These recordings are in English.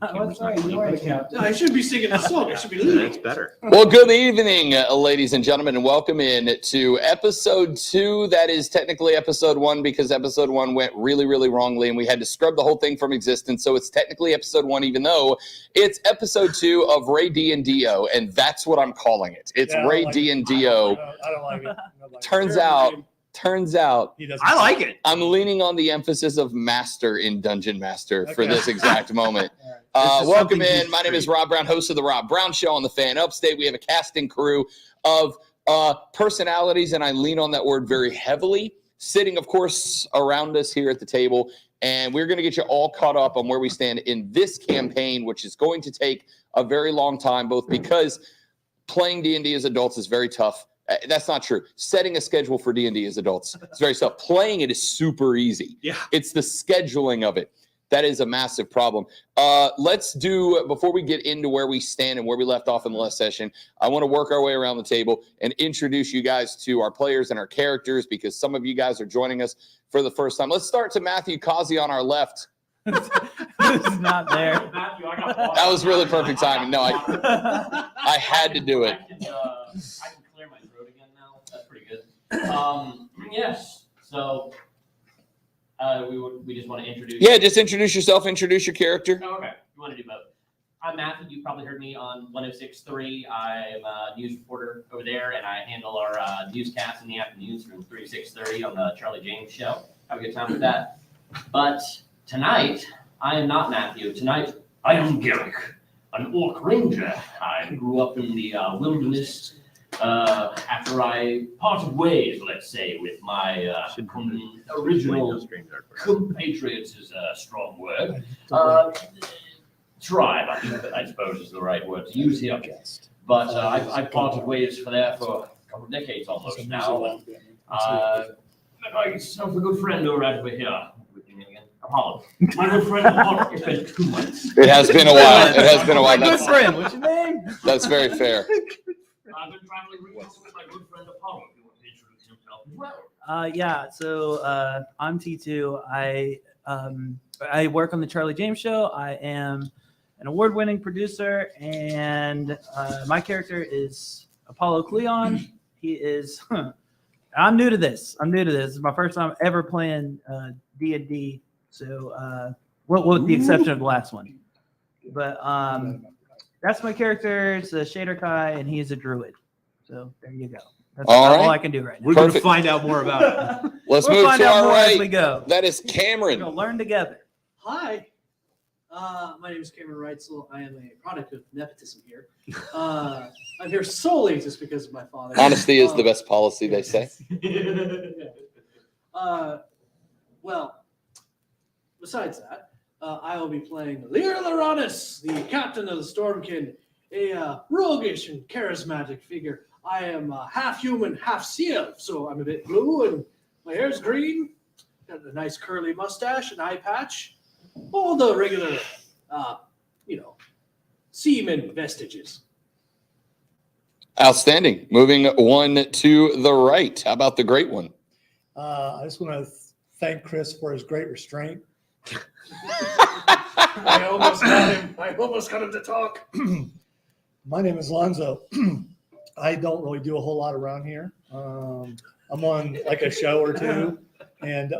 I should be singing the song. I should be leading. That's better. Well, good evening, ladies and gentlemen, and welcome in to episode 2. That is technically episode 1 because episode 1 went really, really wrongly, and we had to scrub the whole thing from existence. So it's technically episode 1, even though it's episode 2 of raD&Dio, and that's what I'm calling it. It's raD&Dio. I don't like it. Turns out, I like it. I'm leaning on the emphasis of master in Dungeon Master for this exact moment. Welcome in. My name is Rob Brown, host of the Rob Brown Show on the Fan Upstate. We have a casting crew of personalities, and I lean on that word very heavily, sitting, of course, around us here at the table. And we're going to get you all caught up on where we stand in this campaign, which is going to take a very long time, both because playing D&D as adults is very tough. That's not true. Setting a schedule for D&D as adults is very tough. Playing it is super easy. Yeah. It's the scheduling of it that is a massive problem. Let's do, before we get into where we stand and where we left off in the last session, I want to work our way around the table and introduce you guys to our players and our characters, because some of you guys are joining us for the first time. Let's start to Matthew Causey on our left. It's not there. Matthew, I got water. That was really perfect timing. No, I had to do it. I can clear my throat again now. That's pretty good. Yes. So we just want to introduce. Yeah, just introduce yourself, introduce your character. Oh, okay. You want to do both? I'm Matthew. You've probably heard me on 106.3. I'm a news reporter over there, and I handle our newscast in the afternoons from 3 to 6:30 on the Charlie James Show. Have a good time with that. But tonight, I am not Matthew. Tonight, I am Garrick, an orc ranger. I grew up in the wilderness after I parted ways, let's say, with my original compatriots is a strong word. Tribe, I suppose, is the right word to use here. But I parted ways for a couple of decades almost now. And, I myself a good friend right over here. Apollo. My good friend Apollo. It's been 2 months. It has been a while. It has been a while. My good friend. What's your name? That's very fair. I've been traveling recently with my good friend Apollo. If you want to introduce himself as well. Yeah. So I'm T2. I work on the Charlie James Show. I am an award-winning producer, and my character is Apollo Cleon. He is. I'm new to this. This is my first time ever playing D&D. So, with the exception of the last one, but that's my character. It's a Shader Kai, and he is a druid. So there you go. That's all I can do right now. We're going to find out more about it. Let's move to our right. As we go. That is Cameron. We're gonna learn together. Hi, my name is Cameron Reitzel. I am a product of nepotism here. I'm here solely just because of my father. Honesty is the best policy, they say. Well, besides that, I will be playing Lear Laranus, the captain of the Stormkin, a roguish and charismatic figure. I am half human, half sea elf, so I'm a bit blue and my hair's green. Got a nice curly mustache and eye patch. All the regular, seaman vestiges. Outstanding. Moving one to the right. How about the great one? I just want to thank Chris for his great restraint. I almost got him to talk. My name is Lonzo. I don't really do a whole lot around here. I'm on like a show or two, and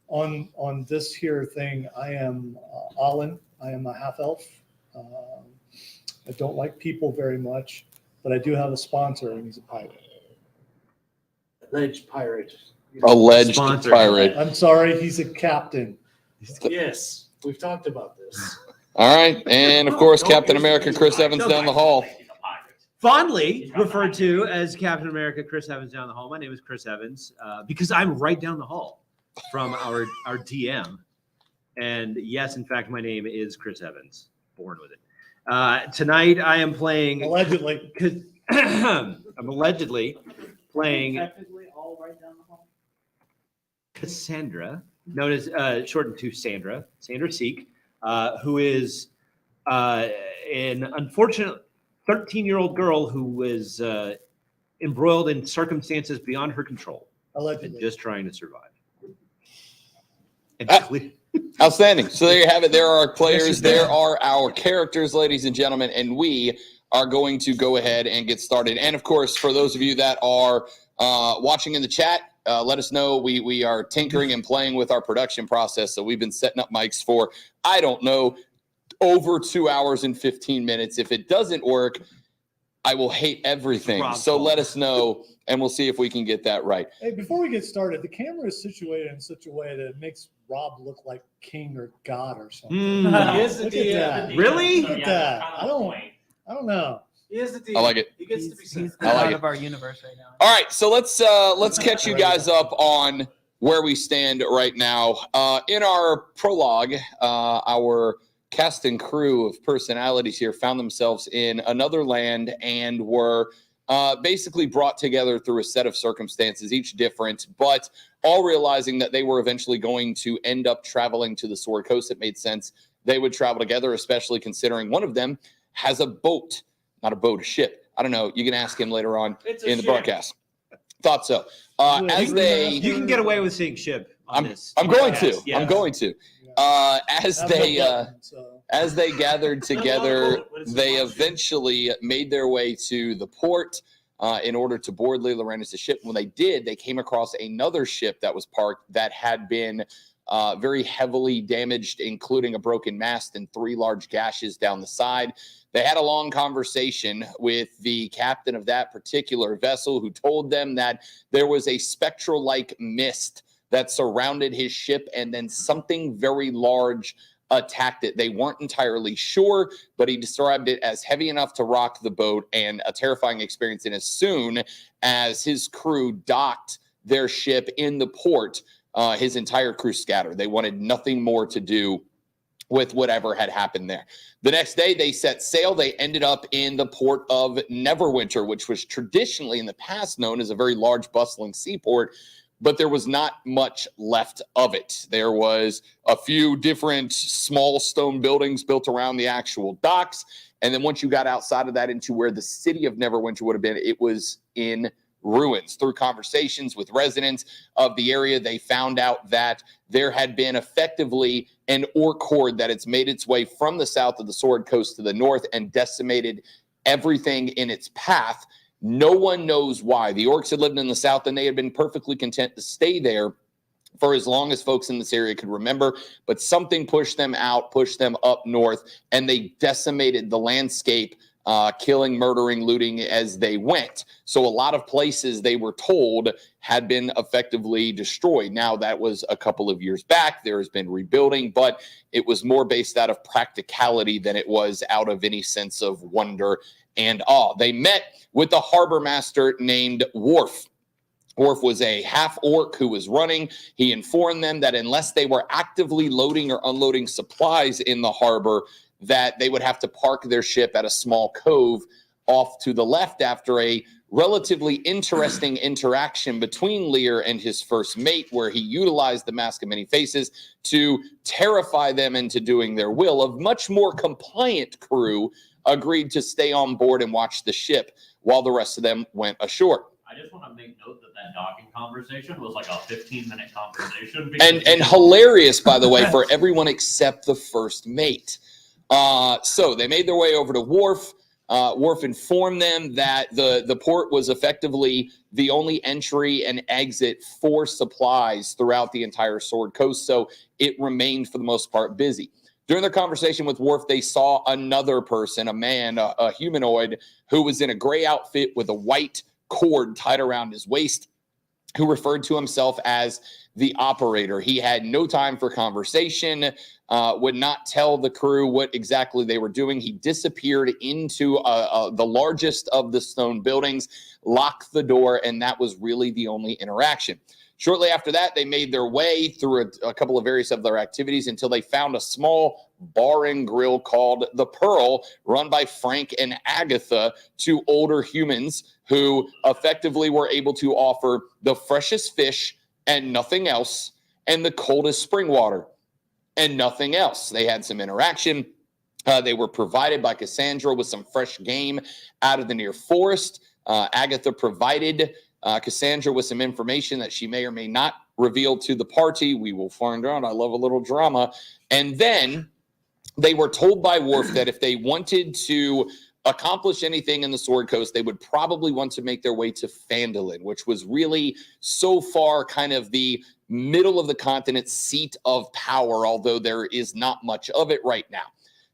on this here thing, I am Alan. I am a half elf. I don't like people very much, but I do have a sponsor, and he's a pirate. Alleged pirate. Alleged Sponsor. pirate. I'm sorry, he's a captain. Yes, we've talked about this. All right. And, of course, Captain America Chris Evans down the hall. Fondly referred to as Captain America Chris Evans down the hall. My name is Chris Evans because I'm right down the hall from our DM. And yes, in fact, my name is Chris Evans. Born with it. Tonight I am playing. Allegedly. I'm allegedly playing Technically, all right down the hall. Cassandra, known as shortened to Sandra Seek, who is an unfortunate 13-year-old girl who was embroiled in circumstances beyond her control. Allegedly. And just trying to survive. And Outstanding. So there you have it. There are our players. There are our characters, ladies and gentlemen, and we are going to go ahead and get started. And of course, for those of you that are watching in the chat, let us know. We are tinkering and playing with our production process. So we've been setting up mics for, I don't know, over 2 hours and 15 minutes. If it doesn't work, I will hate everything. So let us know, and we'll see if we can get that right. Hey, before we get started, the camera is situated in such a way that it makes Rob look like king or god or something. Mm. He is the Look at DM. that. Really? Look at that. I don't know. He is the DM. I like it. He gets to be He's said. the I like god it. of our universe right now. All right, so let's catch you guys up on where we stand right now. In our prologue, our cast and crew of personalities here found themselves in another land and were basically brought together through a set of circumstances, each different, but all realizing that they were eventually going to end up traveling to the Sword Coast. It made sense they would travel together, especially considering one of them has a boat. Not a boat, a ship. I don't know. You can ask him later on It's a in the ship. broadcast. Thought so. As they, You can get away with saying ship on this. I'm going to. podcast. Yeah. I'm going to. As I have no they button, so. as they gathered together, they eventually made their way to the port in order to board Leah Lorenz' ship. When they did, they came across another ship that was parked that had been very heavily damaged, including a broken mast and 3 large gashes down the side. They had a long conversation with the captain of that particular vessel, who told them that there was a spectral-like mist that surrounded his ship, and then something very large attacked it. They weren't entirely sure, but he described it as heavy enough to rock the boat and a terrifying experience. And as soon as his crew docked their ship in the port, his entire crew scattered. They wanted nothing more to do with whatever had happened there. The next day, they set sail. They ended up in the port of Neverwinter, which was traditionally in the past known as a very large, bustling seaport, but there was not much left of it. There was a few different small stone buildings built around the actual docks, and then once you got outside of that into where the city of Neverwinter would have been, it was in ruins. Through conversations with residents of the area, they found out that there had been effectively an orc horde that has made its way from the south of the Sword Coast to the north and decimated everything in its path. No one knows why. The orcs had lived in the south and they had been perfectly content to stay there for as long as folks in this area could remember, but something pushed them out, pushed them up north, and they decimated the landscape, killing, murdering, looting as they went. So a lot of places, they were told, had been effectively destroyed. Now, that was a couple of years back. There has been rebuilding, but it was more based out of practicality than it was out of any sense of wonder and awe. They met with the harbor master named Worf. Worf was a half-orc who was running. He informed them that unless they were actively loading or unloading supplies in the harbor, that they would have to park their ship at a small cove off to the left after a relatively interesting interaction between Lear and his first mate, where he utilized the Mask of Many Faces to terrify them into doing their will. A much more compliant crew agreed to stay on board and watch the ship while the rest of them went ashore. I just want to make note that that docking conversation was like a 15-minute conversation. And hilarious, by the way, for everyone except the first mate. So they made their way over to Worf. Worf informed them that the port was effectively the only entry and exit for supplies throughout the entire Sword Coast, so it remained, for the most part, busy. During their conversation with Worf, they saw another person, a man, a humanoid, who was in a gray outfit with a white cord tied around his waist, who referred to himself as the operator. He had no time for conversation, would not tell the crew what exactly they were doing. He disappeared into the largest of the stone buildings, locked the door, and that was really the only interaction. Shortly after that, they made their way through a couple of various other activities until they found a small bar and grill called The Pearl, run by Frank and Agatha, two older humans who effectively were able to offer the freshest fish and nothing else, and the coldest spring water and nothing else. They had some interaction. They were provided by Cassandra with some fresh game out of the near forest. Agatha provided Cassandra with some information that she may or may not revealed to the party. We will find out. I love a little drama. And then they were told by Worf that if they wanted to accomplish anything in the Sword Coast, they would probably want to make their way to Phandalin, which was really so far kind of the middle of the continent's seat of power, although there is not much of it right now.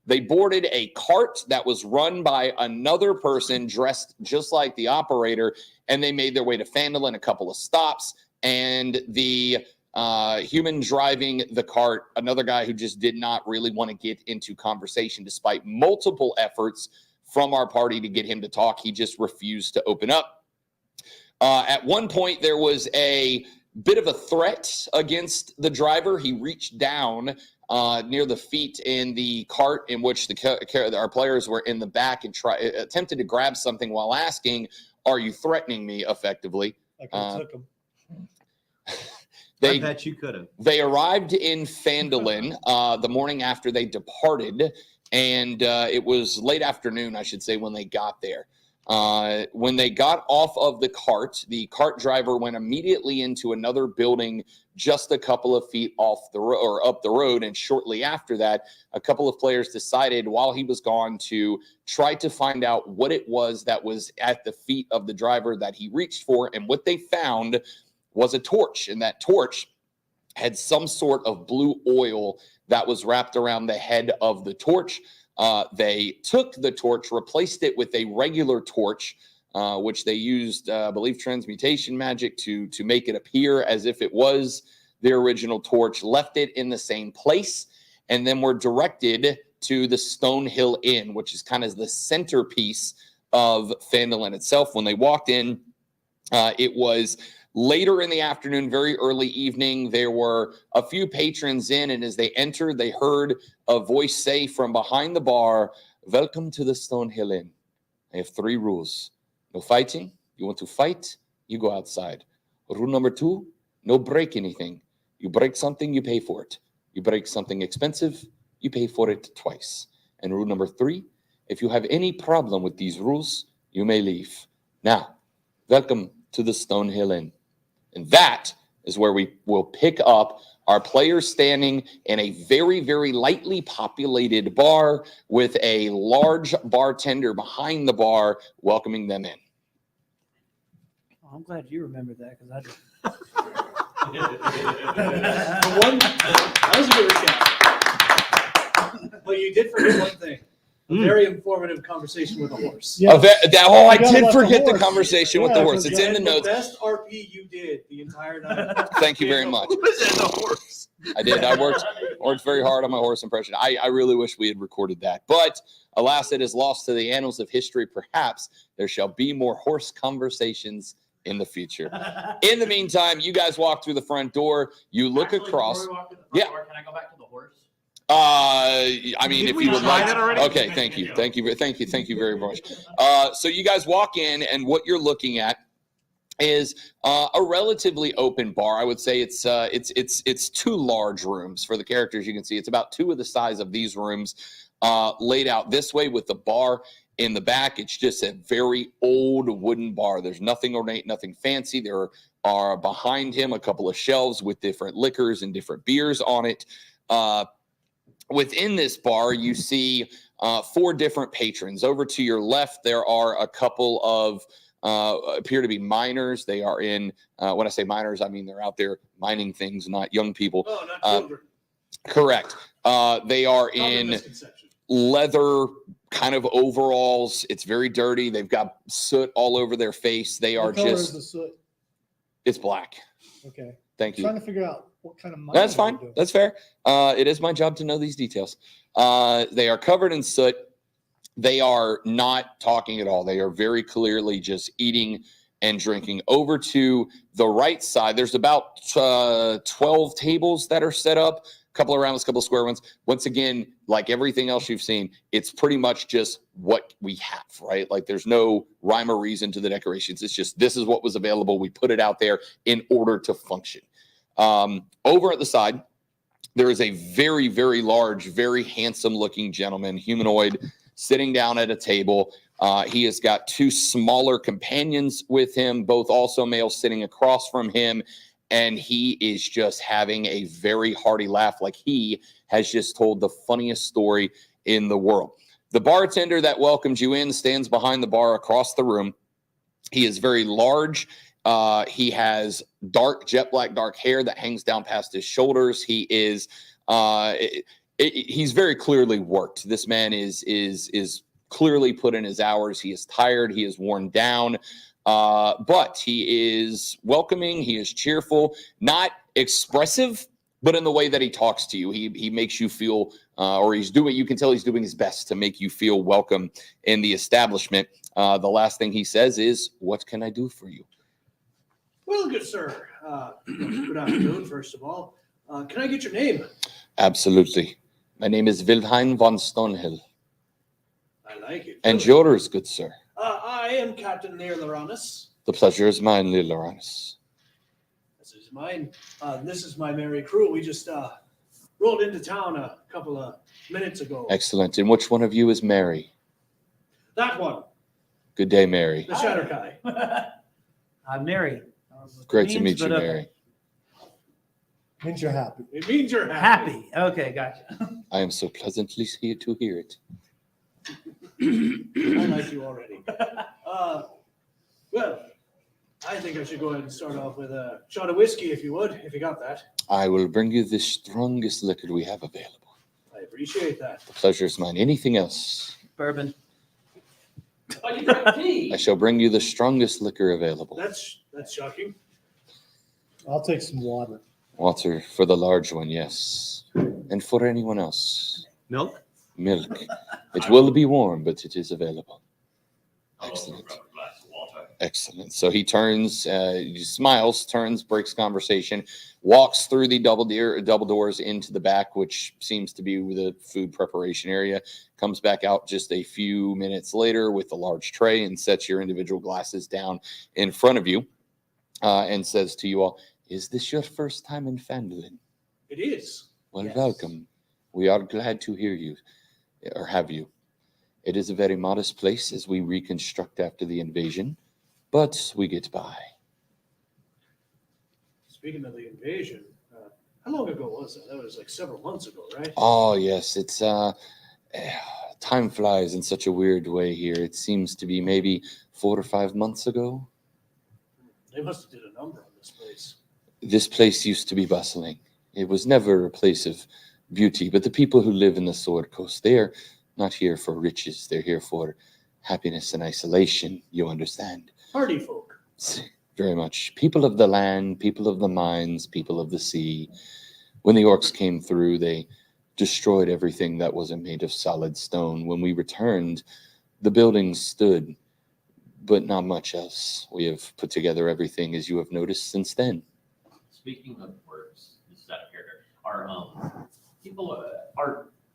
They boarded a cart that was run by another person dressed just like the operator, and they made their way to Phandalin, a couple of stops, and the human driving the cart, another guy who just did not really want to get into conversation despite multiple efforts from our party to get him to talk. He just refused to open up. At one point, there was a bit of a threat against the driver. He reached down near the feet in the cart in which our players were in the back and attempted to grab something while asking, "Are you threatening me?" effectively. I could have took him. I bet you could have. They arrived in Phandalin the morning after they departed, and it was late afternoon, I should say, when they got there. When they got off of the cart driver went immediately into another building just a couple of feet off the road or up the road. And shortly after that, a couple of players decided while he was gone to try to find out what it was that was at the feet of the driver that he reached for. And what they found was a torch, and that torch had some sort of blue oil that was wrapped around the head of the torch. They took the torch, replaced it with a regular torch, which they used, I believe, transmutation magic to make it appear as if it was the original torch, left it in the same place, and then were directed to the Stonehill Inn, which is kind of the centerpiece of Phandalin itself. When they walked in, it was later in the afternoon, very early evening. There were a few patrons in, and as they entered, they heard a voice say from behind the bar, "Welcome to the Stonehill Inn. I have 3 rules. No fighting. You want to fight, you go outside. Rule number 2, no break anything. You break something, you pay for it. You break something expensive, you pay for it twice. And rule number 3, if you have any problem with these rules, you may leave. Now, welcome to the Stonehill Inn." And that is where we will pick up our players standing in a very, very lightly populated bar with a large bartender behind the bar welcoming them in. Oh, I'm glad you remembered that because I didn't. That was a good recap. But you did forget one thing. A very informative conversation with a horse. Yeah. I forgot did about forget the the horse. conversation with Yeah, the I horse. It's in the And notes. best RP you did the entire night. Thank you very much. I did. I worked very hard on my horse impression. I really wish we had recorded that. But alas, it is lost to the annals of history. Perhaps there shall be more horse conversations in the future. In the meantime, you guys walk through the front door. You look Actually, across. before we walk through the front Yeah. door, can I go back to the horse? I mean, Did if we you would try like. that already? Okay, thank you very much. So you guys walk in, and what you're looking at is a relatively open bar. I would say it's 2 large rooms for the characters. You can see it's about 2 of the size of these rooms, laid out this way with the bar in the back. It's just a very old wooden bar. There's nothing ornate, nothing fancy. There are behind him a couple of shelves with different liquors and different beers on it. Within this bar, you see 4 different patrons. Over to your left, there are a couple of appear to be miners. They are in, when I say miners, I mean they're out there mining things, not young people. Oh, not children. Correct. They are Common in misconception. leather kind of overalls. It's very dirty. They've got soot all over their face. They are What color is just, the soot? it's black. Okay. Thank you. Trying to figure out what kind of money. That's fine. That's fair. It is my job to know these details. They are covered in soot. They are not talking at all. They are very clearly just eating and drinking. Over to the right side, there's about 12 tables that are set up. A couple of rounds, a couple of square ones. Once again, like everything else you've seen, it's pretty much just what we have, right? Like there's no rhyme or reason to the decorations. It's just this is what was available. We put it out there in order to function. Over at the side, there is a very, very large, very handsome looking gentleman, humanoid, sitting down at a table. He has got 2 smaller companions with him, both also males, sitting across from him. and he is just having a very hearty laugh, like he has just told the funniest story in the world. The bartender that welcomes you in stands behind the bar across the room. He is very large. He has jet black dark hair that hangs down past his shoulders. He is he's very clearly worked. This man is clearly put in his hours. He is tired. He is worn down. But he is welcoming. He is cheerful, not expressive, but in the way that he talks to you, he makes you feel, you can tell he's doing his best to make you feel welcome in the establishment. The last thing he says is, "What can I do for you?" Well, good sir. Good afternoon, first of all. Can I get your name? Absolutely. My name is Wilhelm von Stonehill. I like it. And yours, good sir. I am Captain Lear Loranus. The pleasure is mine, Lil Loranus. This is mine. This is my merry crew. We just rolled into town a couple of minutes ago. Excellent. And which one of you is Mary? That one, Good day, Mary. the Shatterkai. I'm Mary. Great to meet you, Mary. Means you're happy. It means you're happy. Happy. Okay, gotcha. I am so pleasantly here to hear it. I like you already. Well, I think I should go ahead and start off with a shot of whiskey, if you would, if you got that. I will bring you the strongest liquor we have available. I appreciate that. The pleasure is mine. Anything else? Bourbon. Oh, you drank tea. I shall bring you the strongest liquor available. That's shocking. I'll take some water. Water for the large one, yes. And for anyone else, Milk? milk. It will be warm, but it is available. Excellent. Excellent. So he turns, he smiles, turns, breaks conversation, walks through the double doors into the back, which seems to be the food preparation area, comes back out just a few minutes later with a large tray and sets your individual glasses down in front of you, and says to you all, "Is this your first time in Phandalin? It is. Well, Yes. welcome. We are glad to hear you, or have you. It is a very modest place as we reconstruct after the invasion, but we get by." Speaking of the invasion, how long ago was that? That was like several months ago, right? Oh, yes, it's time flies in such a weird way here. It seems to be maybe 4 or 5 months ago. They must have did a number on this place. This place used to be bustling. It was never a place of beauty, but the people who live in the Sword Coast, they are not here for riches. They're here for happiness and isolation, you understand. Hardy folk. Very much. People of the land, people of the mines, people of the sea. When the orcs came through, they destroyed everything that wasn't made of solid stone. When we returned, the buildings stood, but not much else. We have put together everything, as you have noticed, since then. Speaking of words, this is out of character.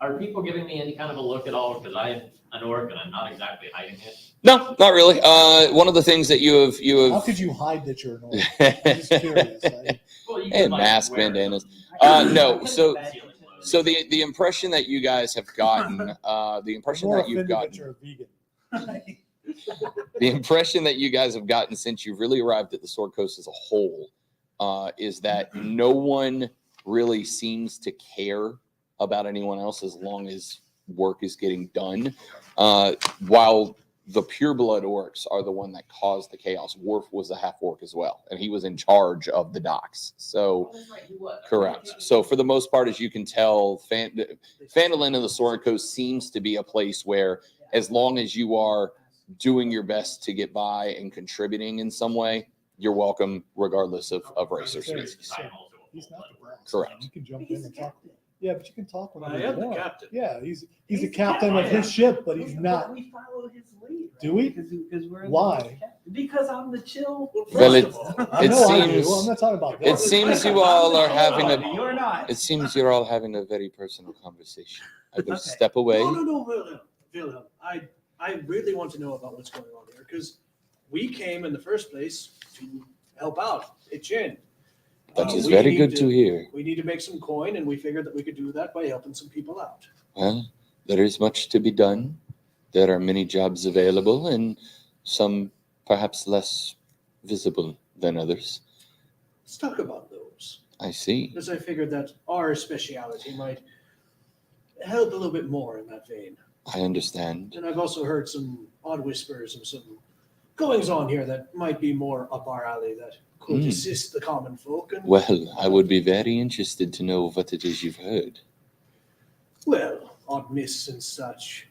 Are people giving me any kind of a look at all? Because I'm an orc and I'm not exactly hiding it. No, not really. One of the things that you How have could you hide that you're an orc? I'm just curious. Well, you And could, mask wear bandanas. some- No, so ceiling clothes. so the impression that you guys have gotten, the I'm impression more that you've offended that gotten, you're a vegan. the impression that you guys have gotten since you've really arrived at the Sword Coast as a whole, is that no one really seems to care about anyone else as long as work is getting done. While the pureblood orcs are the one that caused the chaos. Worf was a half orc as well, and he was in charge of the docks. So. Oh, that's right, he was. Correct. So for the most part, as you can tell, Phandalin and the Sword Coast seems to be a place where, as long as you are doing your best to get by and contributing in some way, you're welcome, regardless of race or species. I'm also a He's not the full-blood boss. Correct. You can jump in and talk. Yeah, but you can talk I whenever am you the want. captain. Yeah, he's a captain of his ship, but he's not. We follow his lead. Right? Do we? Because we're Why? Because I'm the chill. Well, First it- of all, I It know I do. seems- I'm not talking about It that. seems you all are having a. You're not. It seems you're all having a very personal conversation. I will Okay. step away. No, Wilhelm. I really want to know about what's going on here because we came in the first place to help out, pitch in. That is We very need good to hear. We need to make some coin, and we figured that we could do that by helping some people out. Well, there is much to be done. There are many jobs available, and some perhaps less visible than others. Let's talk about those. I see. Because I figured that our speciality might help a little bit more in that vein. I understand. And I've also heard some odd whispers and some goings on here that might be more up our alley that could assist the common folk. And, Well, I would be very interested to know what it is you've heard. well, odd mists and such.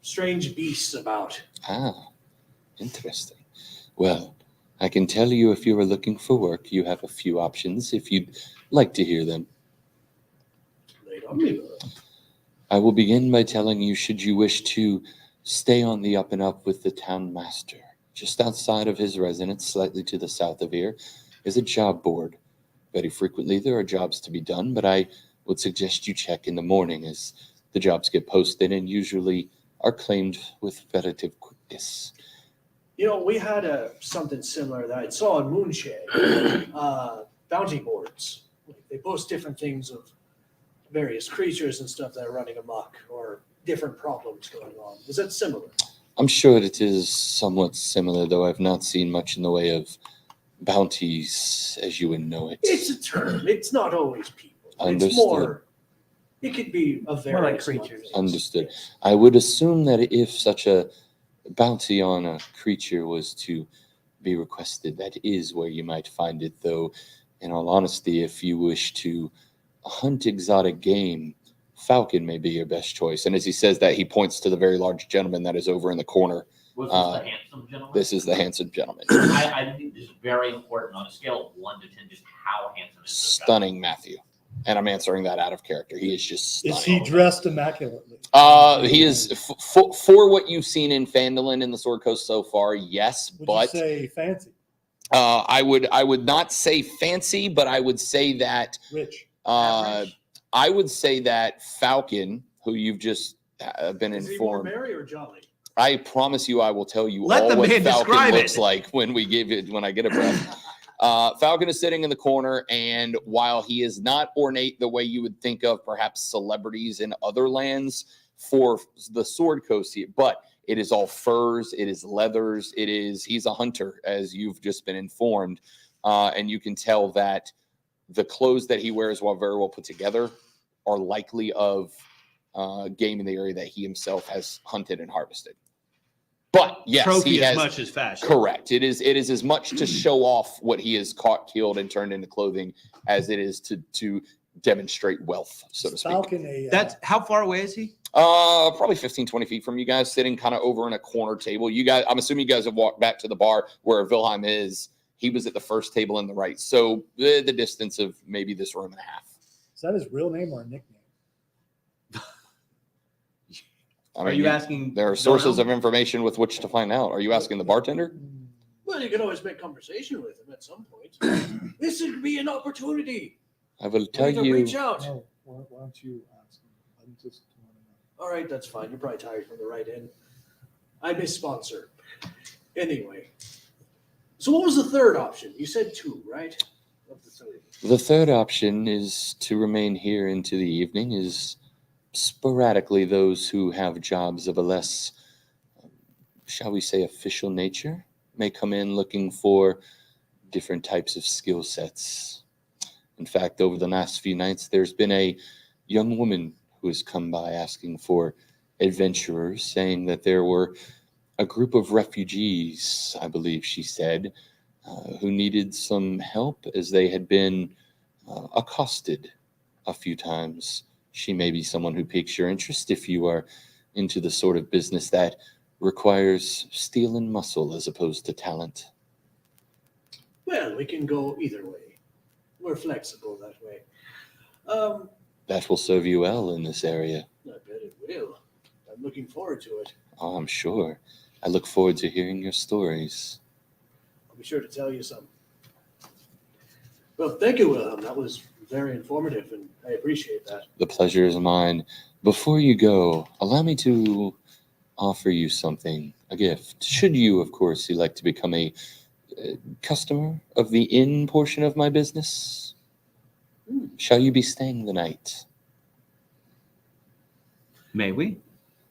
Strange beasts about. Ah, interesting. Well, I can tell you if you are looking for work, you have a few options if you'd like to hear them. Laid on me. I will begin by telling you, should you wish to stay on the up and up with the town master, just outside of his residence, slightly to the south of here, is a job board. Very frequently there are jobs to be done, but I would suggest you check in the morning as the jobs get posted and usually are claimed with relative quickness. You know, we had something similar that I saw in Moonshade. Bounty boards. They post different things of various creatures and stuff that are running amok or different problems going on. Is that similar? I'm sure it is somewhat similar, though I've not seen much in the way of bounties as you would know it. It's a term. It's not always people. Understood. It's more. It could be a More like various creatures. Understood. I would assume that if such a bounty on a creature was to be requested, that is where you might find it, though, in all honesty, if you wish to hunt exotic game, falcon may be your best choice. And as he says that, he points to the very large gentleman that is over in the corner. Was this the handsome gentleman? This is the handsome gentleman. I think this is very important on a scale of 1 to 10, just how handsome is this guy? Stunning, Matthew. And I'm answering that out of character. He is just stunning. Is he dressed immaculately? He is for what you've seen in Phandalin in the Sword Coast so far. Yes, Would but you say fancy, I would not say fancy, but I would say that rich? I would say that Falcon, who you've just been Is he more informed. merry or jolly? I promise you, I will tell you Let all the what man Falcon describe looks it. like when I get a breath. Falcon is sitting in the corner, and while he is not ornate the way you would think of perhaps celebrities in other lands for the Sword Coast here, but it is all furs, it is leathers, he's a hunter, as you've just been informed, and you can tell that the clothes that he wears, while very well put together, are likely of game in the area that he himself has hunted and harvested. But yes, Trophy he as has much as fashion. correct. It is as much to show off what he has caught, killed, and turned into clothing as it is to demonstrate wealth, so to speak. Falcon, That's how far away is he? Probably 15, 20 feet from you guys, sitting kind of over in a corner table. You guys, I'm assuming you guys have walked back to the bar where Wilhelm is. He was at the first table on the right. So the distance of maybe this room and a half. is that his real name or a nickname? I Are mean, you asking? there are sources of information with which to find out. Are you asking the bartender? Well, you can always make conversation with him at some point. This would be an opportunity. I will You tell need to you. reach out. No, why don't you ask him? I'm just All right, that's fine. You're probably tired from the right end. I may sponsor. Anyway. So what was the third option? You said 2, right? Of the 3. The third option is to remain here into the evening. Is sporadically those who have jobs of a less, shall we say, official nature may come in looking for different types of skill sets. In fact, over the last few nights, there's been a young woman who has come by asking for adventurers, saying that there were a group of refugees, I believe she said, who needed some help as they had been accosted a few times. She may be someone who piques your interest if you are into the sort of business that requires steel and muscle as opposed to talent. Well, we can go either way. We're flexible that way. That will serve you well in this area. I bet it will. I'm looking forward to it. Oh, I'm sure. I look forward to hearing your stories. I'll be sure to tell you some. Well, thank you, Wilhelm. That was very informative, and I appreciate that. The pleasure is mine. Before you go, allow me to offer you something, a gift. Should you, of course, elect to become a customer of the inn portion of my business, shall you be staying the night? May we?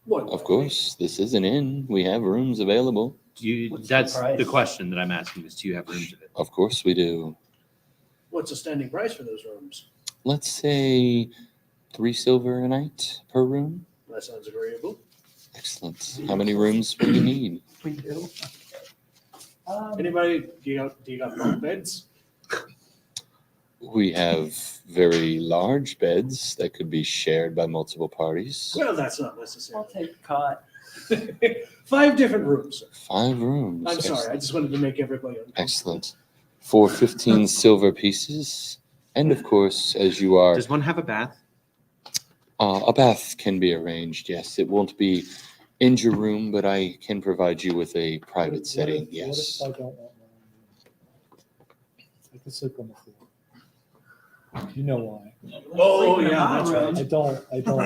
One Of course, this is an inn. We have rooms available. You. What's the That's price? the question that I'm asking: is do you have rooms of it? Of course we do. What's the standing price for those rooms? Let's say 3 silver a night per room. That sounds agreeable. Excellent. How many rooms will you need? We do. Anybody? Do you got bunk beds? We have very large beds that could be shared by multiple parties. Well, that's not necessary. I'll take a cot. 5 different rooms. 5 rooms. I'm sorry. I just wanted to make everybody uncomfortable. Excellent. For 15 silver pieces. And of course, as you are, Does one have a bath? a bath can be arranged, yes. It won't be in your room, but I can provide you with a private setting, yes. What if I don't want one? I can sleep on the floor. You know why. Oh, yeah, that's right. I don't,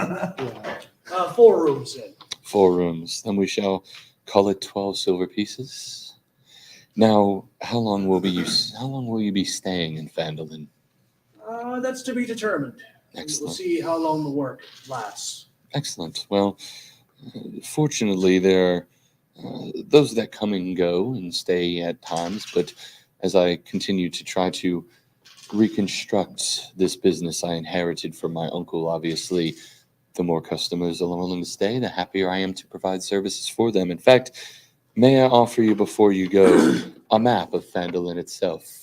yeah. 4 rooms in. 4 rooms. Then we shall call it 12 silver pieces. Now, how long will you be staying in Phandalin? That's to be determined. We'll Excellent. see how long the work lasts. Excellent. Well, fortunately, there are those that come and go and stay at times, but as I continue to try to reconstruct this business I inherited from my uncle, obviously, the more customers are willing to stay, the happier I am to provide services for them. In fact, may I offer you before you go a map of Phandalin itself?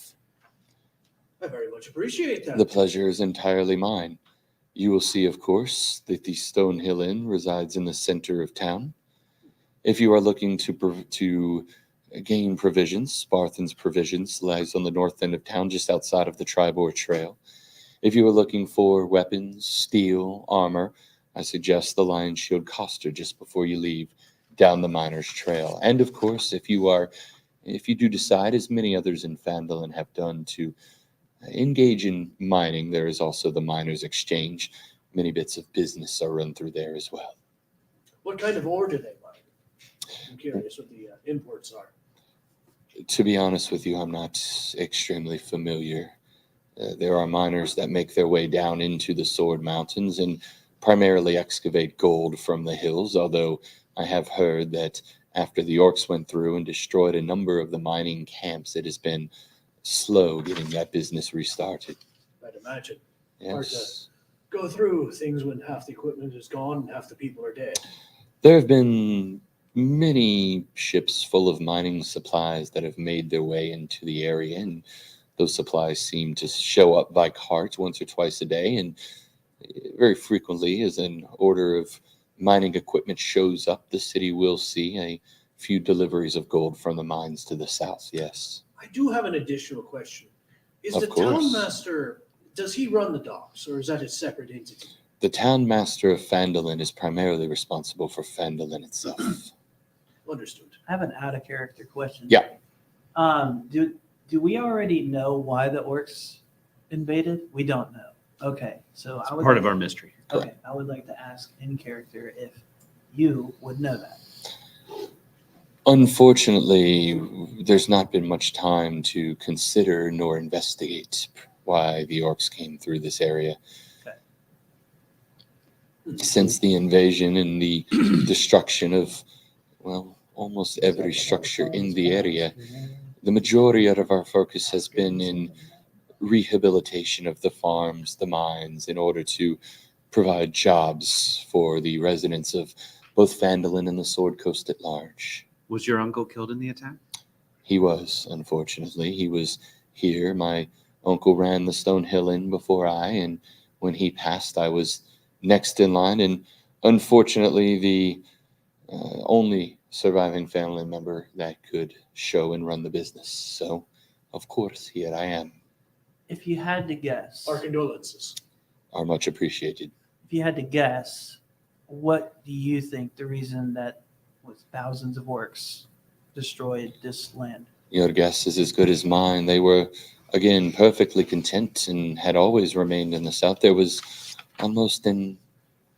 I very much appreciate that. The pleasure is entirely mine. You will see, of course, that the Stonehill Inn resides in the center of town. If you are looking to gain provisions, Sparthan's Provisions lies on the north end of town, just outside of the Tribor Trail. If you are looking for weapons, steel, armor, I suggest the Lion Shield Coster just before you leave down the Miners' Trail. And of course, if you do decide, as many others in Phandalin have done, to engage in mining, there is also the Miners' Exchange. Many bits of business are run through there as well. What kind of ore do they mine? I'm curious what the imports are. To be honest with you, I'm not extremely familiar. There are miners that make their way down into the Sword Mountains and primarily excavate gold from the hills, although I have heard that after the orcs went through and destroyed a number of the mining camps, it has been slow getting that business restarted. I'd imagine. Yes. Go through things when half the equipment is gone and half the people are dead. There have been many ships full of mining supplies that have made their way into the area, and those supplies seem to show up by cart once or twice a day, and very frequently as an order of mining equipment shows up, the city will see a few deliveries of gold from the mines to the south, yes. I do have an additional question. Is Of the course. town master, does he run the docks or is that a separate entity? The town master of Phandalin is primarily responsible for Phandalin itself. Understood. I have an out of character question. Yeah. Do we already know why the orcs invaded? We don't know. Okay, so I would Part of our mystery. Okay, I would like to ask in character if you would know that. Unfortunately, there's not been much time to consider nor investigate why the orcs came through this area. Since the invasion and the destruction of, well, almost every structure in the area, the majority of our focus has been in rehabilitation of the farms, the mines, in order to provide jobs for the residents of both Phandalin and the Sword Coast at large. Was your uncle killed in the attack? He was, unfortunately. He was here. My uncle ran the Stonehill Inn before and when he passed, I was next in line, and unfortunately, the only surviving family member that could show and run the business. So, of course, here I am. If you had to guess, Our condolences. Are much appreciated. if you had to guess, what do you think the reason that was thousands of orcs destroyed this land? Your guess is as good as mine. They were, again, perfectly content and had always remained in the south. There was almost an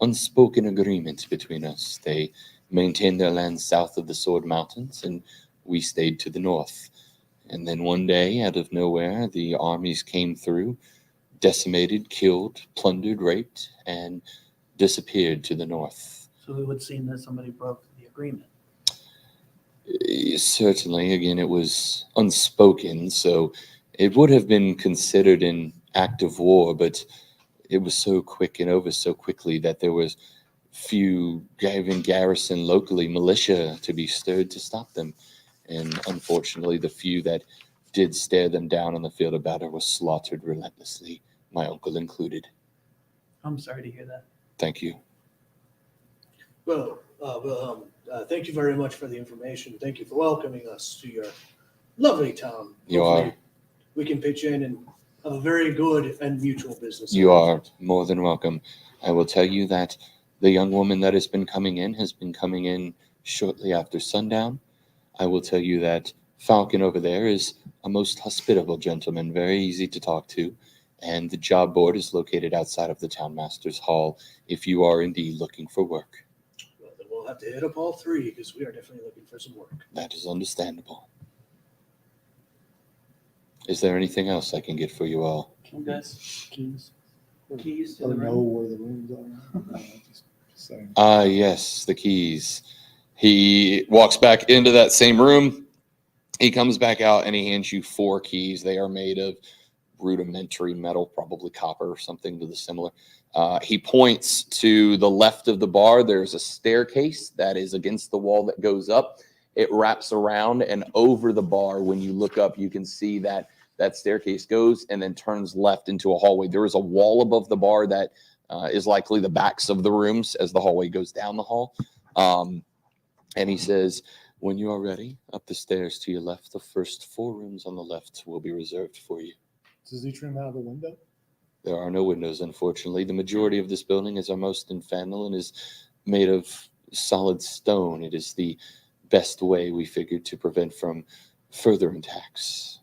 unspoken agreement between us. They maintained their land south of the Sword Mountains, and we stayed to the north. And then one day, out of nowhere, the armies came through, decimated, killed, plundered, raped, and disappeared to the north. So it would seem that somebody broke the agreement. Certainly, again, it was unspoken, so It would have been considered an act of war, but it was so quick and over so quickly that there was few, even garrison locally, militia to be stirred to stop them. And unfortunately, the few that did stare them down on the field of battle were slaughtered relentlessly, my uncle included. I'm sorry to hear that. Thank you. Well, thank you very much for the information. Thank you for welcoming us to your lovely town. You Hopefully are we can pitch in and have a very good and mutual business. You are more than welcome. I will tell you that the young woman that has been coming in shortly after sundown. I will tell you that Falcon over there is a most hospitable gentleman, very easy to talk to, and the job board is located outside of the town master's hall if you are indeed looking for work. Well, then we'll have to hit up all three because we are definitely looking for some work. That is understandable. Is there anything else I can get for you all? Keys. Keys. Keys to Or the know room. where the rooms are. Just saying. Yes, the keys. He walks back into that same room. He comes back out and he hands you 4 keys. They are made of rudimentary metal, probably copper or something to the similar. He points to the left of the bar. There's a staircase that is against the wall that goes up. It wraps around and over the bar. When you look up, you can see that that staircase goes and then turns left into a hallway. There is a wall above the bar that is likely the backs of the rooms as the hallway goes down the hall. And he says, when you are ready, up the stairs to your left, the first 4 rooms on the left will be reserved for you. Does each room have a window? There are no windows, unfortunately. The majority of this building is our most infernal and is made of solid stone. It is the best way we figured to prevent from further attacks.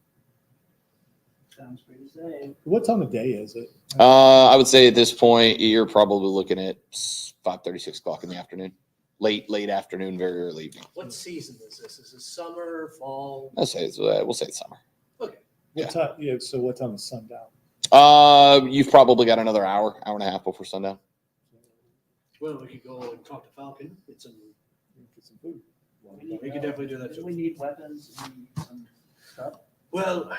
Sounds pretty safe. What time of day is it? I would say at this point, you're probably looking at 5:30, 6 o'clock in the afternoon. Late afternoon, very early evening. What season is this? Is this summer, fall? We'll say it's summer. Okay. What time? Yeah. So what time is sundown? You've probably got another hour and a half before sundown. Well, we could go and talk to Falcon. Get some food. We We could definitely do that too. We need weapons and some stuff. Well,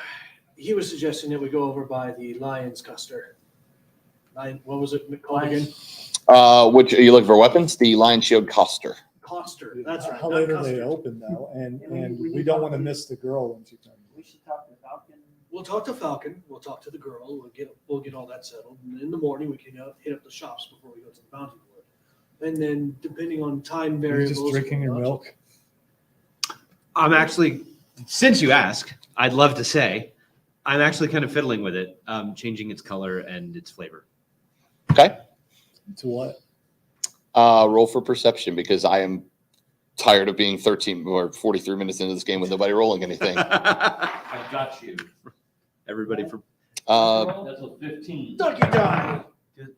he was suggesting that we go over by the Lions Custer. What was it called again? Which are you looking for weapons? The Lion Shield Coster. Coster. That's right. How not late are they Custer. open now? And We we don't want to miss the girl when she comes. We should talk to Falcon. We'll talk to Falcon. We'll talk to the girl. We'll get all that settled. And in the morning, we can hit up the shops before we go to the bounty board. And then, depending on time Are you variables, just drinking your milk? I'm actually, since you ask, I'd love to say, I'm actually kind of fiddling with it, changing its color and its flavor. Okay. To what? Roll for perception because I am tired of being 13 or 43 minutes into this game with nobody rolling anything. I got you. Everybody for That's a 15. Ducky die.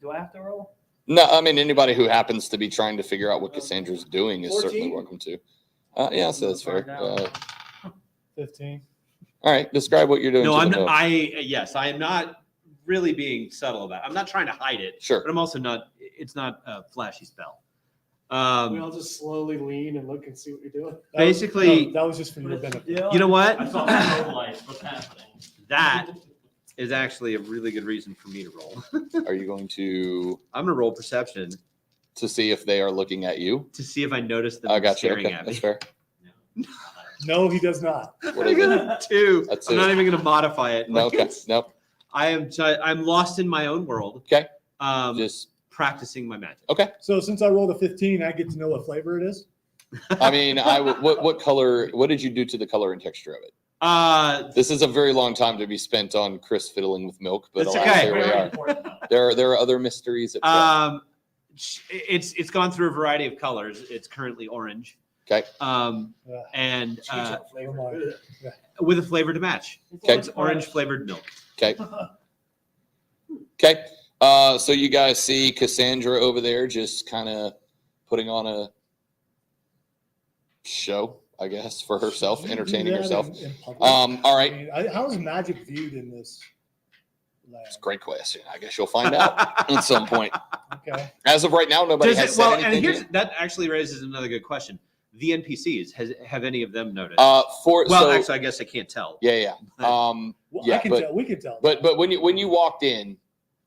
Do I have to roll? No, I mean anybody who happens to be trying to figure out what Cassandra's doing is 14? certainly welcome to. Yeah, so that's fair. 15. All right, describe what you're doing. no, to I'm the not, milk. I am not really being subtle about it. I'm not trying to hide it, Sure. but I'm also not, it's not a flashy spell. We all just slowly lean and look and see what you're doing. Basically- that was just for your What is the benefit. deal? You know what? I saw some roll lights. What's happening? That is actually a really good reason for me to roll. Are you going to I'm gonna roll perception see if they are looking at you? to see if I notice them I got you. staring Okay, at that's me. fair. No, he does not. What I is got it? a 2. That's I'm it. not even gonna modify it. No, Like, okay, it's- nope. I'm lost in my own world. Okay. Just practicing my magic. Okay. So since I rolled a 15, I get to know what flavor it is. I mean, what color? What did you do to the color and texture of it? This is a very long time to be spent on Chris fiddling with milk, but That's alas, okay. here we Very are. important, though. There are other mysteries at play. It's gone through a variety of colors. It's currently orange. Okay. And Huge out flavor. with a flavor to match. Okay. It's orange flavored milk. Okay. Okay. So you guys see Cassandra over there just kind of putting on a show, I guess, for herself, You do entertaining that herself. in public? All right. I mean, how is magic viewed in this lab? It's a great question. I guess you'll find out at some point. Okay. As of right now, nobody Does has it, said well, anything. and here's yet. that actually raises another good question. the NPCs, have any of them noticed? Actually, I guess I can't tell. yeah. Well, Yeah, I can but- tell. We can tell. But when you walked in,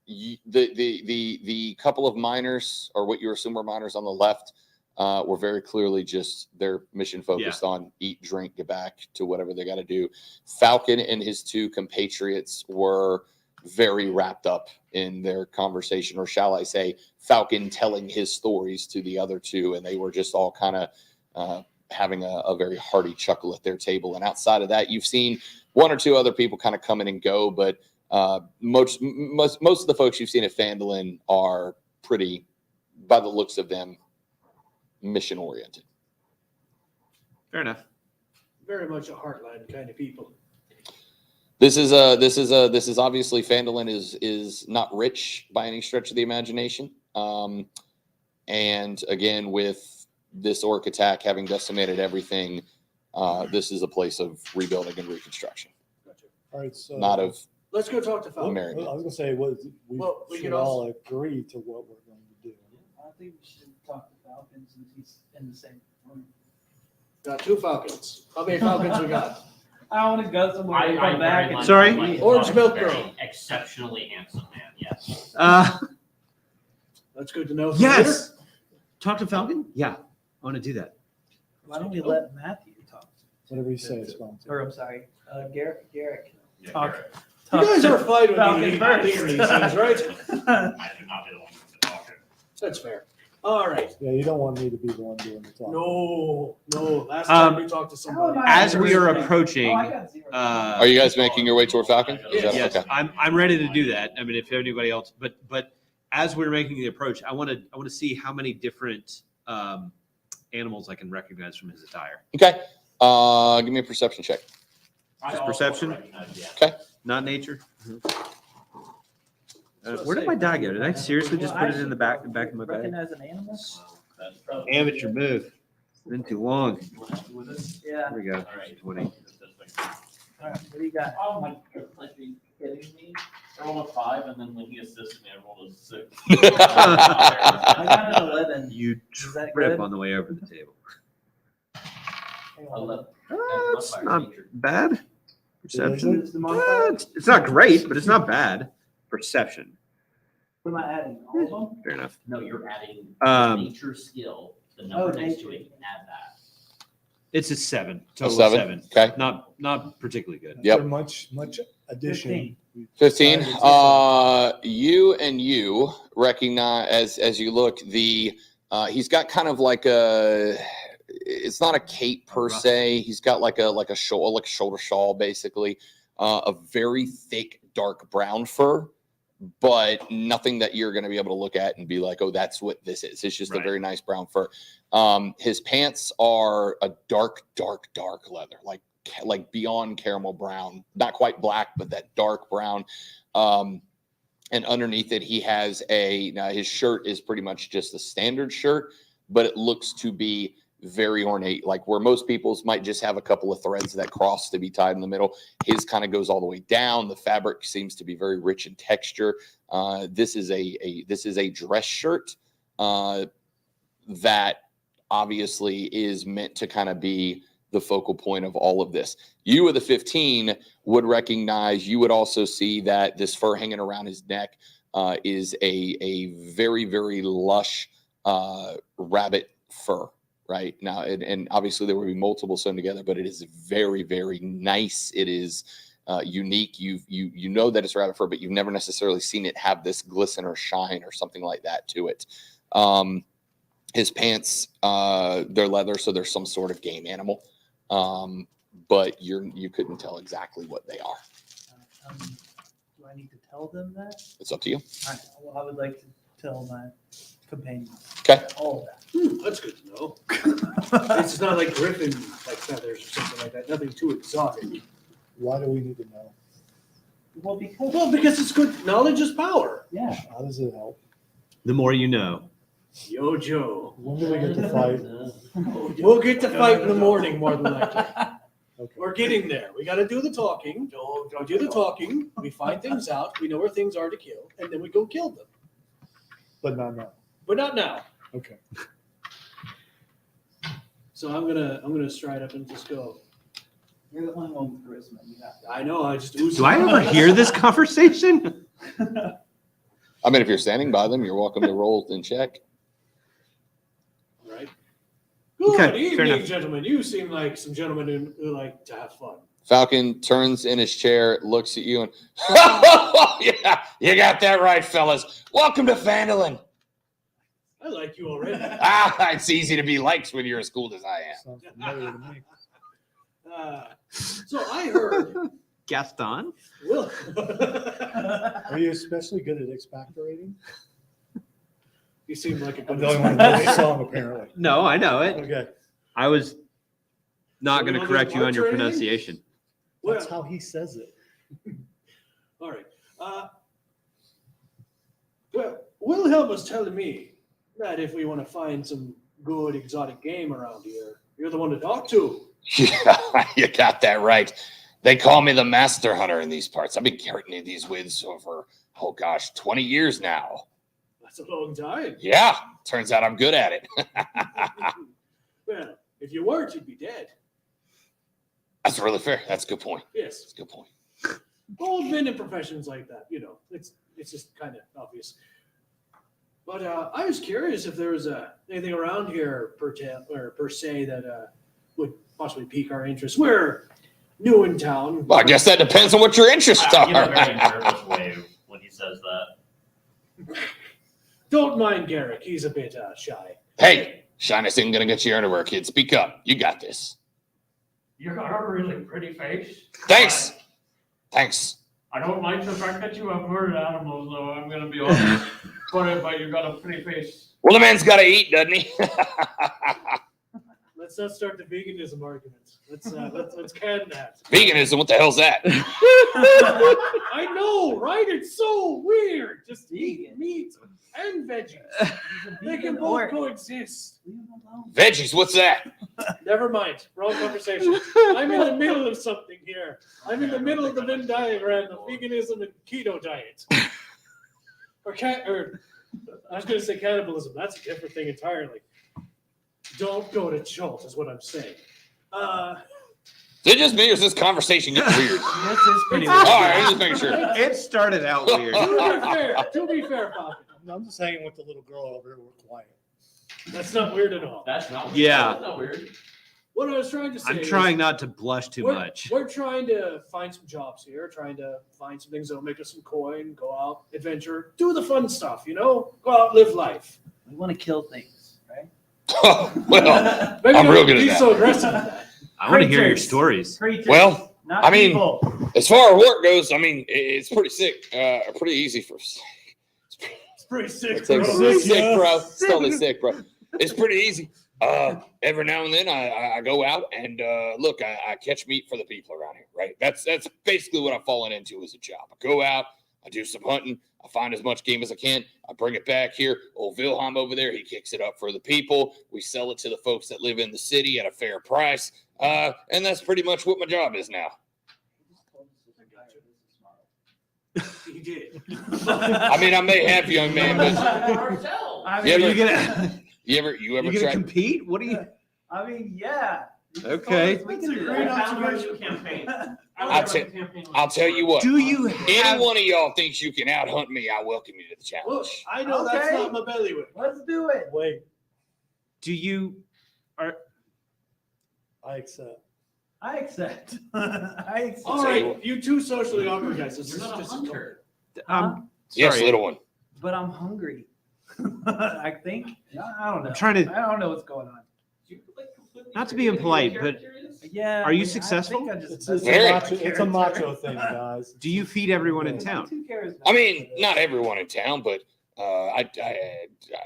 the couple of miners, or what you assume were miners on the left, were very clearly just their mission focused on eat, drink, get back to whatever they got to do. Falcon and his two compatriots were very wrapped up in their conversation, or shall I say, Falcon telling his stories to the other two, and they were just all kind of having a very hearty chuckle at their table. And outside of that, you've seen one or two other people kind of come in and go, but most of the folks you've seen at Phandalin are pretty, by the looks of them, mission oriented. Fair enough. Very much a heartland kind of people. This is obviously Phandalin is not rich by any stretch of the imagination. And again, with this orc attack having decimated everything, this is a place of rebuilding and reconstruction. Gotcha. All right, so Not of Let's go talk to Well, Falcon. Mary. I was gonna say, we We should could all also- agree to what we're going to do. I think we should talk to Falcon since he's in the same room. Got 2 Falcons. How many Falcons we got? I want to go somewhere and I come back. very And much Sorry? like Orange Falcon's Milk very Girl. Exceptionally handsome man. Yes. That's good to know. Yes. Talk to Falcon? Yeah. I want to do that. Why don't we let Matthew talk? Whatever you say, Sponsor. Or I'm sorry, Garrick. Yeah, Talk. Garrett. You guys are fine with Falcon me first. leading these things, right? I do not be the one with the talking. That's fair. All right. Yeah, you don't want me to be the one doing the talking. No. Last time we talked to somebody. As we are approaching, Oh, I got 0. Are you guys making your way toward Falcon? Is that- yes, okay. I'm ready to do that. I mean, if anybody else, but as we're making the approach, I want to see how many different animals I can recognize from his attire. Okay. Give me a perception check. I Just also perception? recognize, yeah. Okay. Not nature. Where did my die go? Did I seriously just put it in the back of my bag? Recognize an animal? That's probably- Amateur move. It's been too long. With this? Yeah. Here we go. All right. 20. All right. What do you got? Oh my God, are you kidding me? I rolled a 5, and then when he assisted me, I rolled a 6. I got an 11. You Is that trip good? on the way over the table. Hang on. 11. It's not bad. Perception. What's the modifier? It's not great, but it's not bad. Perception. What am I adding? All of them? Fair enough. No, you're adding nature skill, the Oh, number next nature. to it, add that. It's a 7. Total of 7? 7. Okay. Not particularly good. Yep. After much addition. 15. You recognize as you look, he's got kind of like it's not a cape per se. He's got like a shoulder shawl, basically. A very thick dark brown fur, but nothing that you're going to be able to look at and be like, oh, that's what this is. It's just a Right. very nice brown fur. His pants are a dark leather, like beyond caramel brown, not quite black, but that dark brown. And underneath it, he has now his shirt is pretty much just a standard shirt, but it looks to be very ornate, like where most people's might just have a couple of threads that cross to be tied in the middle. His kind of goes all the way down. The fabric seems to be very rich in texture. This is a dress shirt that obviously is meant to kind of be the focal point of all of this. You with the 15 would recognize, you would also see that this fur hanging around his neck is a very, very lush rabbit fur. Right now, and obviously there will be multiple sewn together, but it is very, very nice. It is unique. You know that it's rabbit fur, but you've never necessarily seen it have this glisten or shine or something like that to it. His pants, they're leather, so there's some sort of game animal, but you couldn't tell exactly what they are. Do I need to tell them that? It's up to you. All right. Well, I would like to tell my companions Okay. all of that. That's good to know. It's not like griffin like feathers or something like that. Nothing too exotic. Why do we need to know? Well, Because it's good. Knowledge is power. yeah. How does it help? The more you know. Yo, Joe. When do we get to fight? We'll get to fight in the morning more than likely. Okay. We're getting there. We got to do the talking. We do the talking. We find things out. We know where things are to kill, and then we go kill them. But not now. But not now. Okay. So I'm gonna stride up and just go. You're the only one with charisma. You got I know. I just Do I ever hear this conversation? I mean, if you're standing by them, you're welcome to roll and check. Right. Good Okay, fair evening, enough. gentlemen. You seem like some gentlemen who like to have fun. Falcon turns in his chair, looks at you, and yeah, you got that right, fellas. Welcome to Fandolin. I like you already. It's easy to be liked when you're as cool as I am. Sounds familiar to me. So I heard. Gaston? Will. Are you especially good at expectorating? You seem like a I'm good. the only one who knows the song, apparently. No, I know it. Okay, I was not So going you to don't correct do you on your archery or anything? pronunciation. that's Well, how he says it. all right. Well, Wilhelm was telling me that if we want to find some good exotic game around here, you're the one to talk to. Yeah, you got that right. They call me the master hunter in these parts. I've been carrying these woods for, 20 years now. That's a long time. Yeah, turns out I'm good at it. Well, if you weren't, you'd be dead. That's really fair. That's a good point. Yes. That's a good point. Old men in professions like that, it's just kind of obvious. But I was curious if there was anything around here per se that would possibly pique our interest. We're new in town. Well, I guess that depends on what your interests I give a very are. nervous wave when he says that. Don't mind Garrick. He's a bit shy. Hey, shyness isn't going to get you anywhere, kid. Speak up. You got this. You got a really pretty face. Thanks. Thanks. I don't like the fact that you have murdered animals, though. I'm going to be honest. But you got a pretty face. Well, the man's got to eat, doesn't he? Let's not start the veganism argument. Let's can that. Veganism, what the hell's that? I know, right? It's so weird. Just eat meat and veggies. They can both coexist. Leave him alone. Veggies, what's that? Never mind. Wrong conversation. I'm in the middle of something here. I'm in the middle of the Venn diagram of veganism and keto diet. Or I was going to say cannibalism. That's a different thing entirely. Don't go to Jolt, is what I'm saying. Is it just me or is this conversation getting weird? This is pretty All weird. right, I'm just making sure. It started out weird. To be fair, Falcon, I'm just hanging with the little girl over here. We're quiet. that's not weird at all. That's not weird. Yeah. That's not weird. What I was trying to say I'm is trying not to blush too we're, much. We're trying to find some jobs here, trying to find some things that'll make us some coin, go out, adventure, do the fun stuff, Go out, live life. We want to kill things, right? Well, Maybe I'm not real good at be that. so aggressive at that. I want to hear your Creatures. stories. Creatures, Well, not I mean- people. as far as work goes, I mean, it's pretty sick, pretty easy for us. It's pretty sick. It's like, bro. sick, bro. It's totally sick, bro. It's pretty easy. Every now and then I go out and look, I catch meat for the people around here, right? That's basically what I've fallen into as a job. I go out, I do some hunting, I find as much game as I can, I bring it back here. Old Wilhelm over there, he kicks it up for the people. We sell it to the folks that live in the city at a fair price. And that's pretty much what my job is now. He did. I mean, I may have, young man, but I Yeah, mean, Are you gonna you ever you gonna tried? compete? What do you? yeah. You just Okay. told us we That's could a do great that. observation. campaign. I'll tell you what. Do you Any have? one of y'all thinks you can out hunt me, I welcome you to the Look, challenge. I know that's Okay. not my bailiwick. Let's do it. Wait, Do you? I accept. I accept. I accept. All right, you two socially awkward guys. This You're is not a just hunter. Yes, Sorry. little one. But I'm hungry. I think. I don't know. I'm trying to- I don't know what's going on. Not to be impolite, but Yeah. Are you I successful? think I just It's, messed it's, Very. a, up macho, my it's a character. macho thing, guys. do you feed everyone in I'm town? too charismatic. I mean, not everyone in town, but I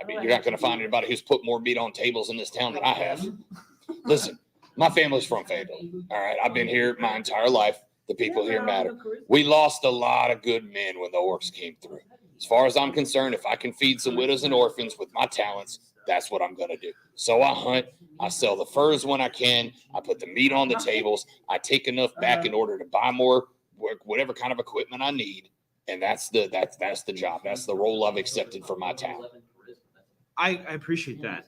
mean, you're not going to find anybody who's put more meat on tables in this town than I have. Listen, my family's from Fayetteville. All right, I've been here my entire life. The people here matter. We lost a lot of good men when the orcs came through. As far as I'm concerned, if I can feed some widows and orphans with my talents, that's what I'm going to do. So I hunt. I sell the furs when I can. I put the meat on the tables. I take enough back in order to buy more, whatever kind of equipment I need. And that's the job. That's the role I've accepted for my talent. I appreciate that.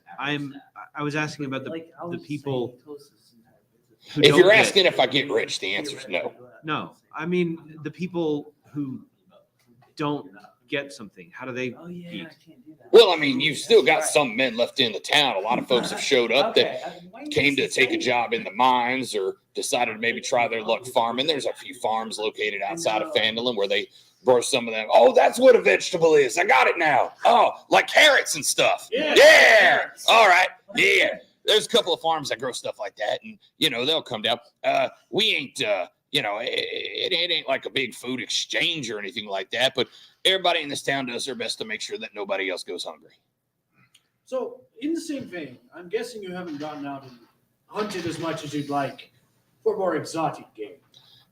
I was asking about the people who If don't you're get- asking if I get rich, the answer is no. No, I mean the people who don't get something. How do they Oh yeah, eat? I can't do that. Well, I mean, you've still got some men left in the town. A lot of folks have showed up that came to take a job in the mines or decided to maybe try their luck farming. There's a few farms located outside of Fandolin where they grow some of them. Oh, that's what a vegetable is. I got it now. Oh, like carrots and stuff. Yeah. All right. Yeah. There's a couple of farms that grow stuff like that, and they'll come down. We ain't, it ain't like a big food exchange or anything like that, but everybody in this town does their best to make sure that nobody else goes hungry. So, in the same vein, I'm guessing you haven't gotten out and hunted as much as you'd like for more exotic game.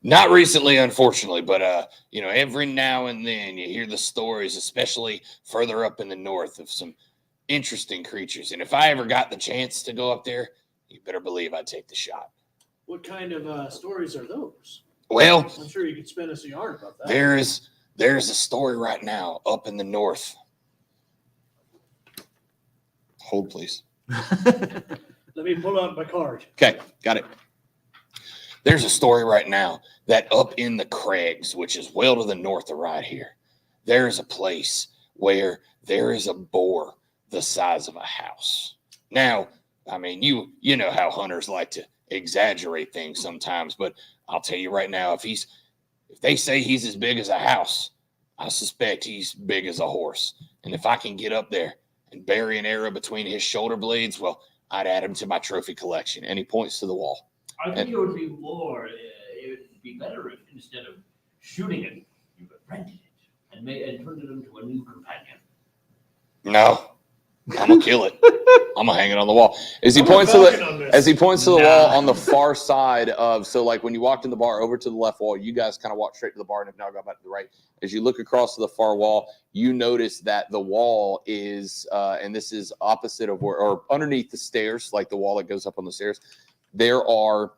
Not recently, unfortunately, but every now and then you hear the stories, especially further up in the north, of some interesting creatures. And if I ever got the chance to go up there, you better believe I'd take the shot. What kind of stories are those? Well, I'm sure you could spin us a yarn about that. there's a story right now up in the north. Hold, please. Let me pull out my card. Okay, got it. There's a story right now that up in the Craigs, which is well to the north of right here, there is a place where there is a boar the size of a house. Now, I mean, you know how hunters like to exaggerate things sometimes, but I'll tell you right now, if they say he's as big as a house, I suspect he's big as a horse. And if I can get up there and bury an arrow between his shoulder blades, well, I'd add him to my trophy collection. And he points to the wall. I think it would be more. It would be better if instead of shooting it, you befriended it and turned it into a new companion. No, I'm gonna kill it. I'm gonna hang it on the wall. As he points to the wall on the far side of, so like when you walked in the bar over to the left wall, you guys kind of walk straight to the bar and have now gone back to the right. As you look across to the far wall, you notice that the wall is, and this is opposite of or underneath the stairs, like the wall that goes up on the stairs. There are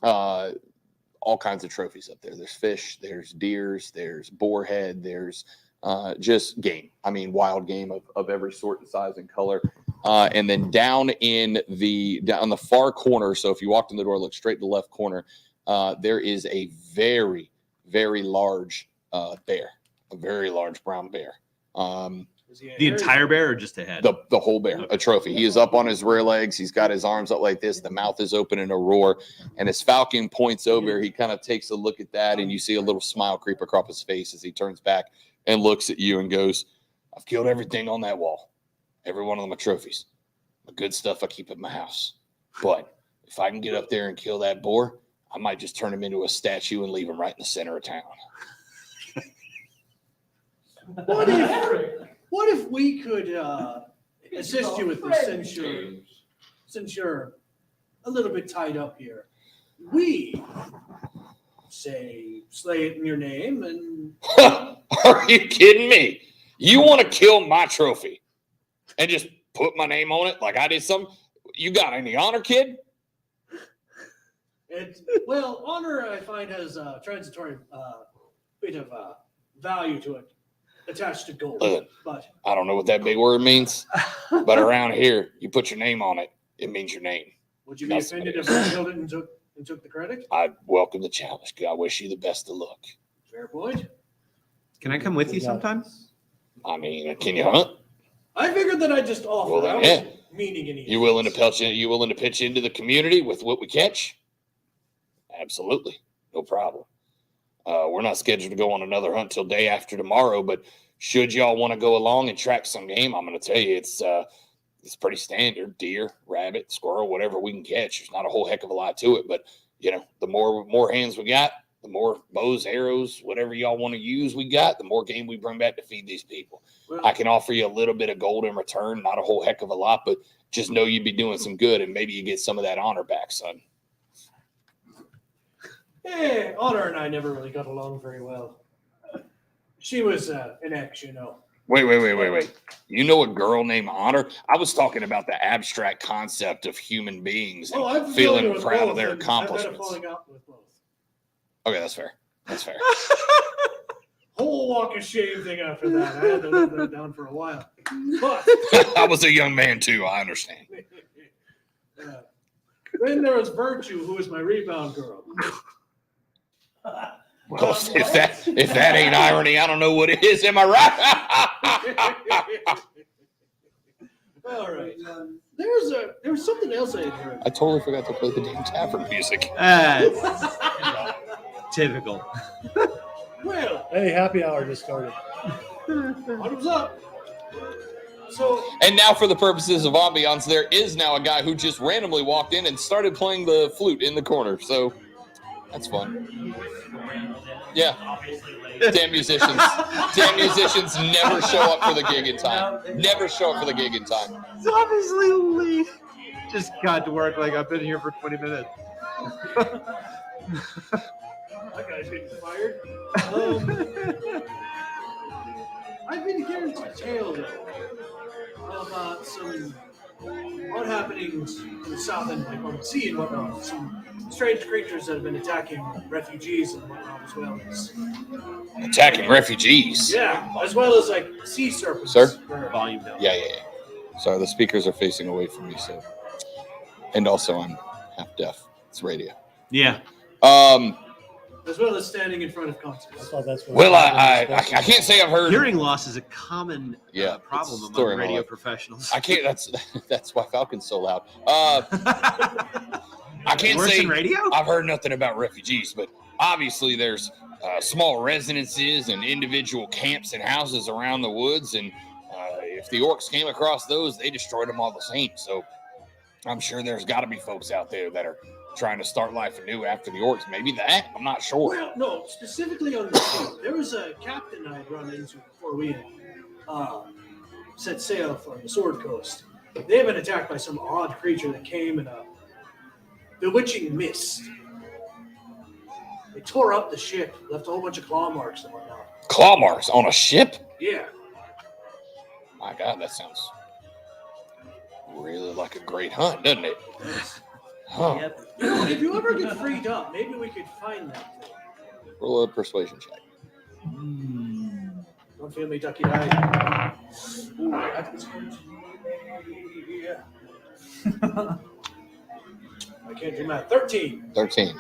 all kinds of trophies up there. There's fish, there's deers, there's boarhead, there's just game. I mean, wild game of every sort and size and color. And then down on the far corner, so if you walked in the door, look straight to the left corner, there is a very, very large bear, a very large brown bear. The entire bear or just a head? The whole bear, a trophy. He is up on his rear legs. He's got his arms up like this. The mouth is open in a roar. And as Falcon points over, he kind of takes a look at that, and you see a little smile creep across his face as he turns back and looks at you and goes, I've killed everything on that wall. Every one of them are trophies. The good stuff I keep at my house. But if I can get up there and kill that boar, I might just turn him into a statue and leave him right in the center of town. What if we could assist you with this since you're a little bit tied up here? We say slay it in your name and Are you kidding me? You want to kill my trophy and just put my name on it like I did something? You got any honor, kid? well, honor I find has a transitory bit of value to it attached to gold. But I don't know what that big word means, but around here, you put your name on it, it means your name. would you be offended if I killed it and took the credit? I welcome the challenge. I wish you the best of luck. Fair point. Can I come with you sometime? I mean, can you hunt? I figured that I'd just offer. Well, then, I yeah. wasn't meaning anything. You willing to pitch into the community with what we catch? Absolutely. No problem. We're not scheduled to go on another hunt till day after tomorrow, but should y'all want to go along and track some game, I'm going to tell you it's pretty standard. Deer, rabbit, squirrel, whatever we can catch. There's not a whole heck of a lot to it, but the more hands we got, the more bows, arrows, whatever y'all want to use we got, the more game we bring back to feed these people. Well, I can offer you a little bit of gold in return, not a whole heck of a lot, but just know you'd be doing some good, and maybe you get some of that honor back, son. Hey, Honor and I never really got along very well. She was an ex, Wait. You know a girl named Honor? I was talking about the abstract concept of human beings and I'm feeling familiar with proud both, of their and accomplishments. I've had a falling out with both. Okay, that's fair. That's fair. Whole walk of shame thing after that. I had to live that down for a while. But I was a young man too. I understand. Then there was Virtue, who is my rebound girl. Well, if that ain't irony, I don't know what it is. Am I right? All right. There was something else I had heard. I totally forgot to play the damn tavern music. Typical. Well, Hey, happy hour just started. bottoms up. So, And now, for the purposes of ambiance, there is now a guy who just randomly walked in and started playing the flute in the corner. So that's fun. Yeah. Damn musicians. Damn musicians never show up for the gig in time. Never show up for the gig in time. It's obviously late. Just got to work like I've been here for 20 minutes. that guy's getting fired. I've been hearing some tales about some odd happenings in the south end, like on the sea and whatnot. Some strange creatures that have been attacking refugees and whatnot, as well as Attacking refugees. yeah, as well as like sea serpents. Sir? Volume down. Yeah. Sorry, the speakers are facing away from me, so. And also, I'm half deaf. It's radio. Yeah. As well as standing in front of I concerts. thought that's what Well, I can't say I've heard. Hearing loss is a common Yeah, problem it's a among story of my radio life. professionals. I can't. That's why Falcon's so loud. I can't Worse say than radio? I've heard nothing about refugees, but obviously there's small residences and individual camps and houses around the woods, and if the orcs came across those, they destroyed them all the same. So I'm sure there's got to be folks out there that are trying to start life anew after the orcs. Maybe that. I'm not sure. Well, no, specifically on the sea. There was a captain I had run into before we set sail for the Sword Coast. They had been attacked by some odd creature that came in a bewitching mist. They tore up the ship, left a whole bunch of claw marks and whatnot. Claw marks on a ship? Yeah. My God, that sounds really like a great hunt, doesn't it? Huh. Yep. You know, if you ever get freed up, maybe we could find that thing. Roll a persuasion check. Don't feel me, Ducky Eye. Ooh, that is going to be... Yeah. I can't do math. 13. 13.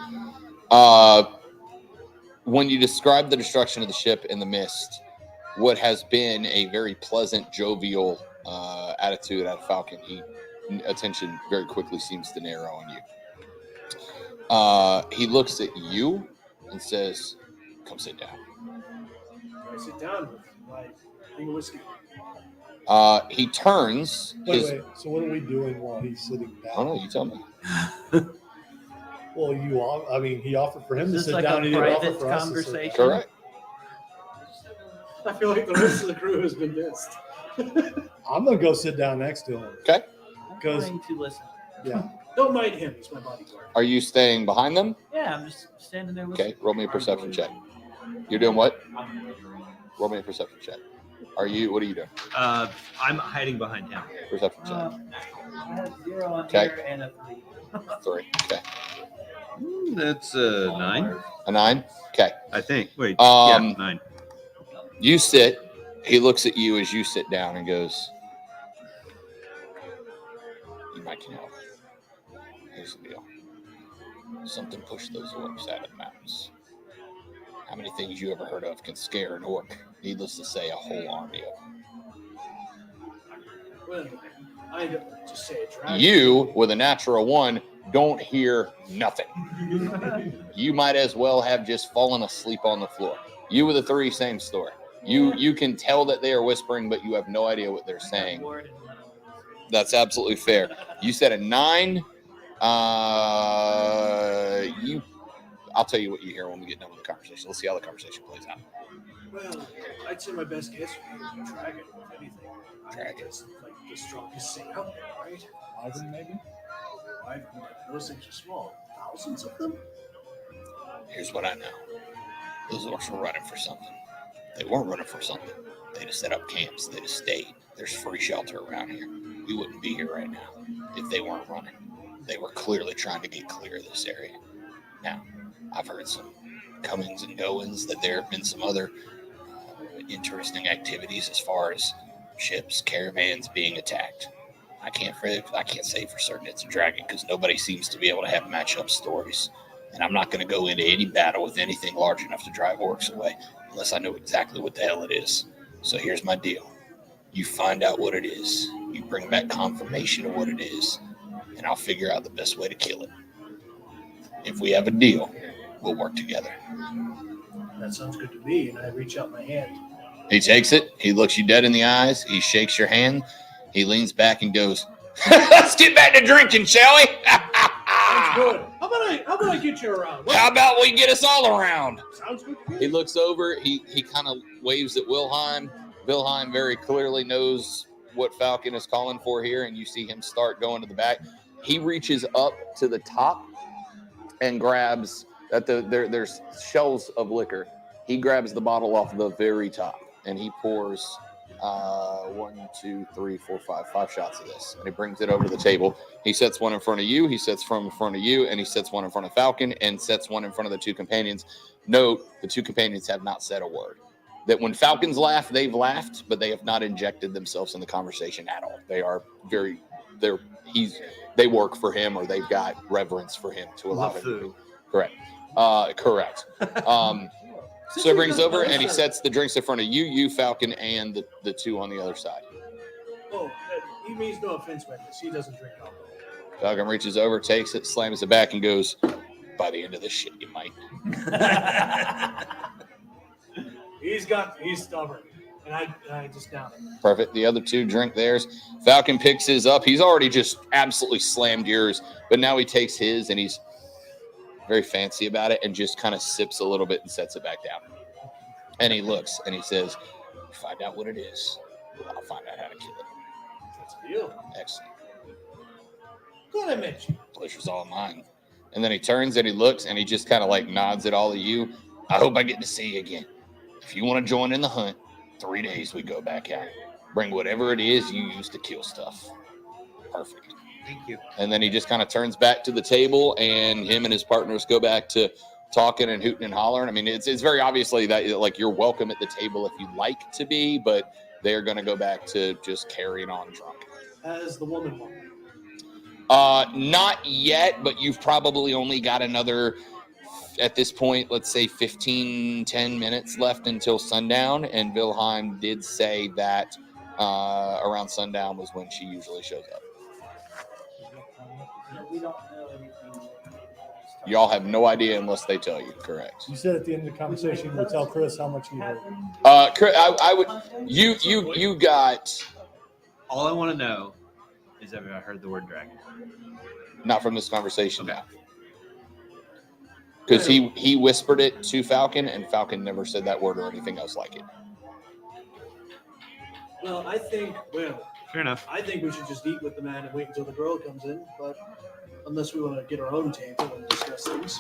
When you describe the destruction of the ship in the mist, what has been a very pleasant, jovial attitude out of Falcon, attention very quickly seems to narrow on you. He looks at you and says, "Come sit down." I sit down with my thing of whiskey. He turns. Wait. So what are we doing while he's sitting down? Oh no, you tell me. Well, he offered for him Is to this sit like down. a He didn't offer private for us to sit down. conversation? Correct. I feel like the rest of the crew has been missed. I'm gonna go sit down next to him. Okay. I'm Because- trying to listen. Yeah. Don't mind him. He's my bodyguard. Are you staying behind them? Yeah, I'm just standing there listening. Okay. Roll me a perception check. You're doing what? Roll me a perception check. What are you doing? I'm hiding behind him. Perception check. I have 0 on Okay. here and a 3. 3. Okay. That's a 9, A 9. Okay. I think. Wait. Um, yeah, 9. You sit. He looks at you as you sit down and goes, "You might can help. Here's the deal. Something pushed those orcs out of the mountains. How many things you ever heard of can scare an orc? Needless to say, a whole army of them. Well, I don't just say a dragon. You, with a natural 1, don't hear nothing. You might as well have just fallen asleep on the floor. You with a 3, same story. You can tell that they are whispering, but you have no idea what they're saying. That's absolutely fair. You said a 9. I'll tell you what you hear when we get done with the conversation. Let's see how the conversation plays out. Well, I'd say my best guess would be a dragon, if anything. Dragon. That's like the strongest thing out there, right? Wyvern, maybe? Those things are small. Thousands of them? Here's what I know. Those orcs were running for something. They weren't running for something. They just set up camps. They just stayed. There's free shelter around here. We wouldn't be here right now if they weren't running. They were clearly trying to get clear of this area. Now, I've heard some comings and goings that there have been some other interesting activities as far as ships, caravans being attacked. I can't say for certain it's a dragon because nobody seems to be able to have matchup stories. And I'm not going to go into any battle with anything large enough to drive orcs away unless I know exactly what the hell it is. So here's my deal. You find out what it is. You bring back confirmation of what it is. And I'll figure out the best way to kill it. If we have a deal, we'll work together. That sounds good to me. And I reach out my hand. He takes it. He looks you dead in the eyes. He shakes your hand. He leans back and goes, let's get back to drinking, shall we? Sounds good. How about I get you around? How about we get us all around? Sounds good to me. He looks over. He kind of waves at Wilhelm. Wilhelm very clearly knows what Falcon is calling for here, and you see him start going to the back. He reaches up to the top and grabs there's shelves of liquor. He grabs the bottle off the very top, and he pours 1, 2, 3, 4, 5 shots of this, and he brings it over to the table. He sets one in front of you. He sets one in front of you, and he sets one in front of Falcon, and sets one in front of the two companions. Note, the two companions have not said a word. That when Falcons laugh, they've laughed, but they have not injected themselves in the conversation at all. They are they work for him, or they've got reverence for him to allow him to. Correct. Correct. So he brings over and he sets the drinks in front of you, Falcon, and the two on the other side. Oh, he means no offense by this. He doesn't drink alcohol. Falcon reaches over, takes it, slams it back, and goes, by the end of this shit, you might. He's stubborn. And I just down it. Perfect. The other two drink theirs. Falcon picks his up. He's already just absolutely slammed yours, but now he takes his and he's very fancy about it and just kind of sips a little bit and sets it back down. And he looks and he says, find out what it is. I'll find out how to kill it. That's a deal. Excellent. Glad I met you. Pleasure's all mine. And then he turns and he looks and he just kind of like nods at all of you. I hope I get to see you again. If you want to join in the hunt, 3 days we go back out. Bring whatever it is you use to kill stuff. Perfect. Thank you. And then he just kind of turns back to the table, and him and his partners go back to talking and hooting and hollering. I mean, it's very obviously that like you're welcome at the table if you'd like to be, but they're going to go back to just carrying on drunk. As the woman one. Not yet, but you've probably only got another, at this point, let's say 10 minutes left until sundown. And Wilhelm did say that around sundown was when she usually shows up. We don't know anything. Y'all have no idea unless they tell you, correct? You said at the end of the conversation, you would tell Chris how much you heard. Chris, I would, you got, All I want to know is if I heard the word dragon. not from this conversation Okay. now. Because he whispered it to Falcon, and Falcon never said that word or anything else like it. Well, Fair enough. I think we should just eat with the man and wait until the girl comes in, but unless we want to get our own table and discuss things.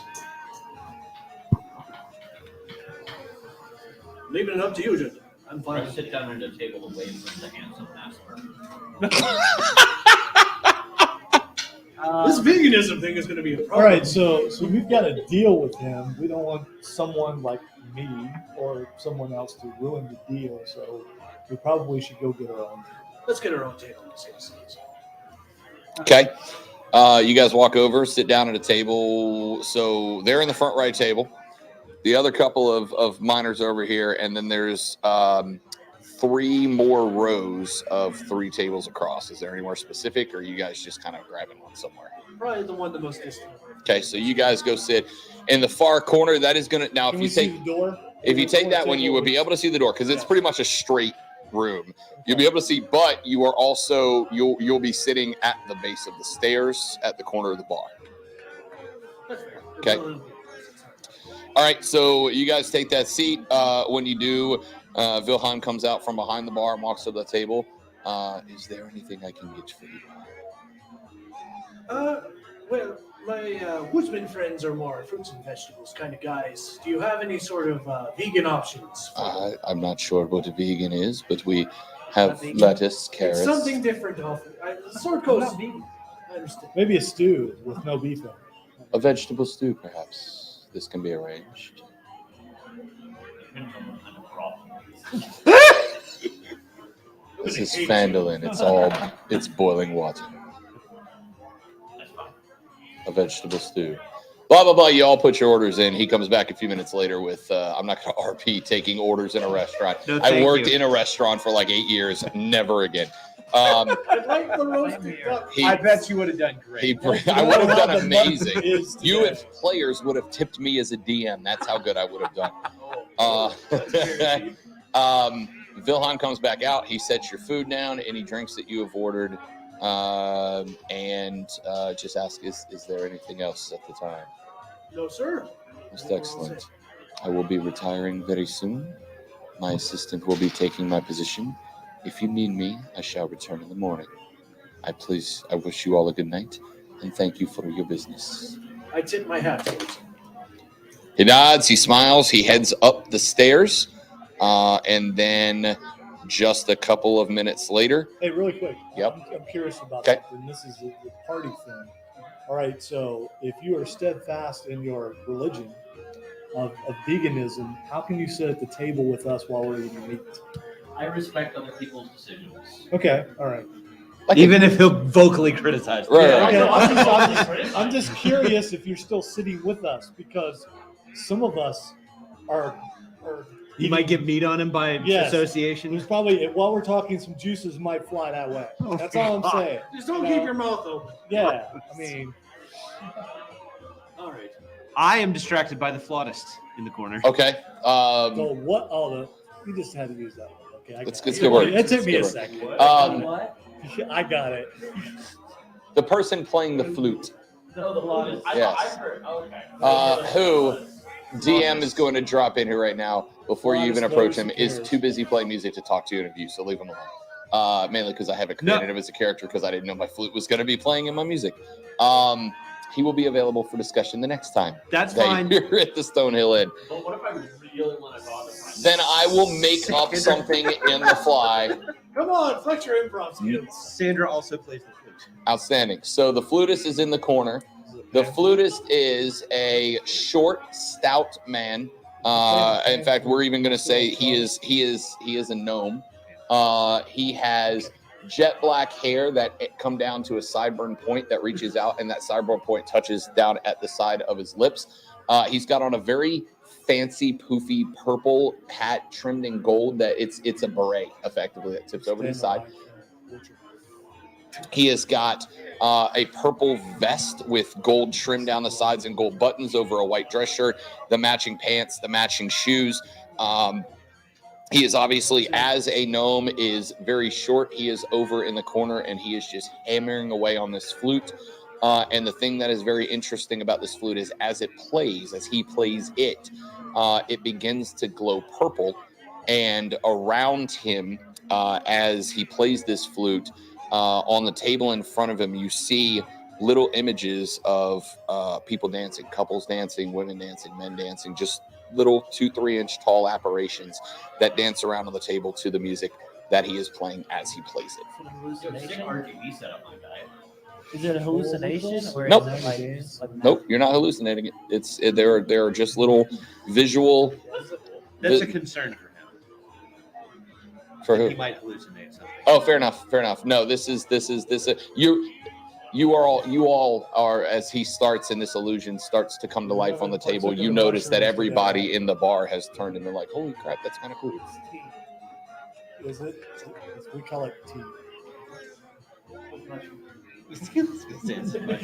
Leaving it up to you, gentlemen. I'm fine. Let's sit down at a table and wait for the handsome master. This veganism thing is going to be a All problem. right, so we've got to deal with him. We don't want someone like me or someone else to ruin the deal, so we probably should go get our own. Let's get our own table and see this. Okay. You guys walk over, sit down at a table. So they're in the front right table. The other couple of miners over here, and then there's 3 more rows of 3 tables across. Is there any more specific, or are you guys just kind of grabbing one somewhere? Probably the one the most distant. Okay, so you guys go sit in the far corner. That is gonna now. Can If we you see take the door? if you take that one, you would be able to see the door because it's pretty much a straight room. You'll be able to see, but you are also you'll be sitting at the base of the stairs at the corner of the bar. That's fair. Okay. All right, so you guys take that seat. When you do, Wilhelm comes out from behind the bar and walks to the table. Is there anything I can get for you? Well, my woodsman friends are more fruits and vegetables kind of guys. Do you have any sort of vegan options? I'm not sure what a vegan is, but we have Not vegan? lettuce, carrots. It's something different to offer. Sword Coast. I understand. Maybe a stew with no beef in it. A vegetable stew, perhaps. This can be arranged. This is Fandolin. It's boiling water. That's fine. A vegetable stew. Blah, blah, blah. You all put your orders in. He comes back a few minutes later with, I'm not going to RP taking orders in a restaurant. No, I thank worked you. in a restaurant for like 8 years. Never again. I'd like the roasted duck. He, I bet you would have done great. I would have done The mutton amazing. is You today. as players would have tipped me as a DM. That's how good I would have done. Vilhan comes back out. He sets your food down, any drinks that you have ordered, and just ask, is there anything else at the time? No, sir. Most excellent. I will be retiring very soon. My assistant will be taking my position. If you need me, I shall return in the morning. I wish you all a good night, and thank you for your business. I tip my hat to it. He nods, he smiles, he heads up the stairs, and then just a couple of minutes later, Hey, really quick. Yep. I'm curious about Okay. something. This is the party thing. All right. So if you are steadfast in your religion of veganism, how can you sit at the table with us while we're eating meat? I respect other people's decisions. Okay. All right. Even if he'll vocally criticize. Right, Yeah, right. okay. I'm just curious if you're still sitting with us because some of us are You might get meat on him by Yes. association. There's probably while we're talking, some juices might fly that way. Oh, That's all I'm God. saying. Just don't keep your mouth open. Yeah. I mean, All right. I am distracted by the flautist in the corner. Okay. so what? You just had to use that one. Okay. I It's got it. good word. It took me a It's second. What? I got it. The person playing the flute, No, the longest. Yes. I've heard. Okay. who DM is going to drop in here right now before you even approach him, is Cares. too busy playing music to talk to you in a view, so leave him alone. Mainly because I haven't created him as a character because I didn't know my flute was going to be playing in my music. He will be available for discussion the next time That's that fine. you're at the Stonehill Inn. But what if I really want to talk to my Then I will make up something in the fly. Come on, flex your improv skills. Sandra also plays the flute. Outstanding. So the flutist is in the corner. The flutist is a short, stout man. In fact, we're even going to say he is a gnome. He has jet black hair that come down to a sideburn point that reaches out, and that sideburn point touches down at the side of his lips. He's got on a very fancy, poofy purple hat trimmed in gold. That it's a beret, effectively, that tips over to the side. He has got a purple vest with gold trim down the sides and gold buttons over a white dress shirt, the matching pants, the matching shoes. He is obviously, as a gnome, is very short. He is over in the corner and he is just hammering away on this flute. And the thing that is very interesting about this flute is as he plays it, it begins to glow purple. And around him, as he plays this flute, on the table in front of him, you see little images of people dancing, couples dancing, women dancing, men dancing, just little 2-3 inch tall apparitions that dance around on the table to the music that he is playing as he plays it. Is it a Sick hallucination? RGB setup, my guy. Is it a hallucination? Or Nope. Is it like Nope, you're not hallucinating it. There are just little visual That's a concern for him. for He who? might hallucinate something. Oh, fair enough. No, this is you all are, as he starts and this illusion starts to come to life on the table, you notice that everybody in the bar has turned and they're like, holy crap, that's kind of cool. Is it? We call it tea.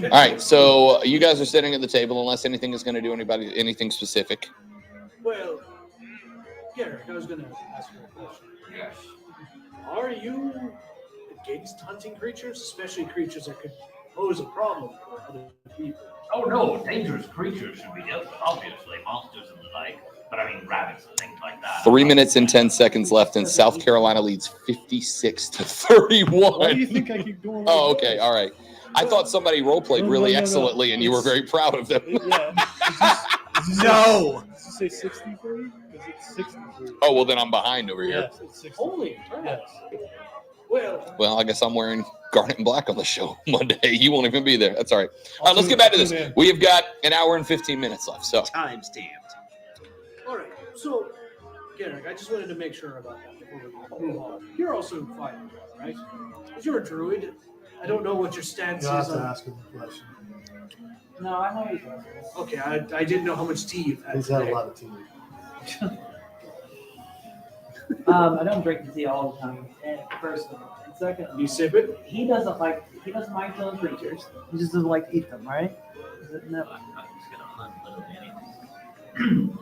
All right, so you guys are sitting at the table unless anything is going to do anything specific. Well, Garrick, I was going to ask you a question. Yes. Are you against hunting creatures, especially creatures that could pose a problem for other people? Oh no, dangerous creatures should be dealt with, obviously, monsters and the like. But I mean, rabbits and things like that. 3 minutes and 10 seconds left, and South Carolina leads 56-31. Why do you think I keep going? Oh, like okay, this? all right. I thought somebody role played No, really no, no. excellently, and you were very proud of them. Yeah. Does this say 63? Because it's 63. Oh well, then I'm behind over here. Yes, it's 63. Holy crap. Yes. Well, Well, I guess I'm wearing garnet and black on the show Monday. You won't even be there. That's all right. All right, let's get back to this. We have got an hour and 15 minutes left. So Time stamped. all right. So, Garrick, I just wanted to make sure about that before we move on. You're also fine, right? If you're a druid, I don't know what your stance You have is to on. ask him a question. No, I know he's right. Okay, I didn't know how much tea you've had He's had a today. lot of tea. I don't drink the tea all the time. And first, and second, You sip it? he doesn't mind killing creatures. He just doesn't like to eat them, right? No. I'm just gonna hunt literally anything.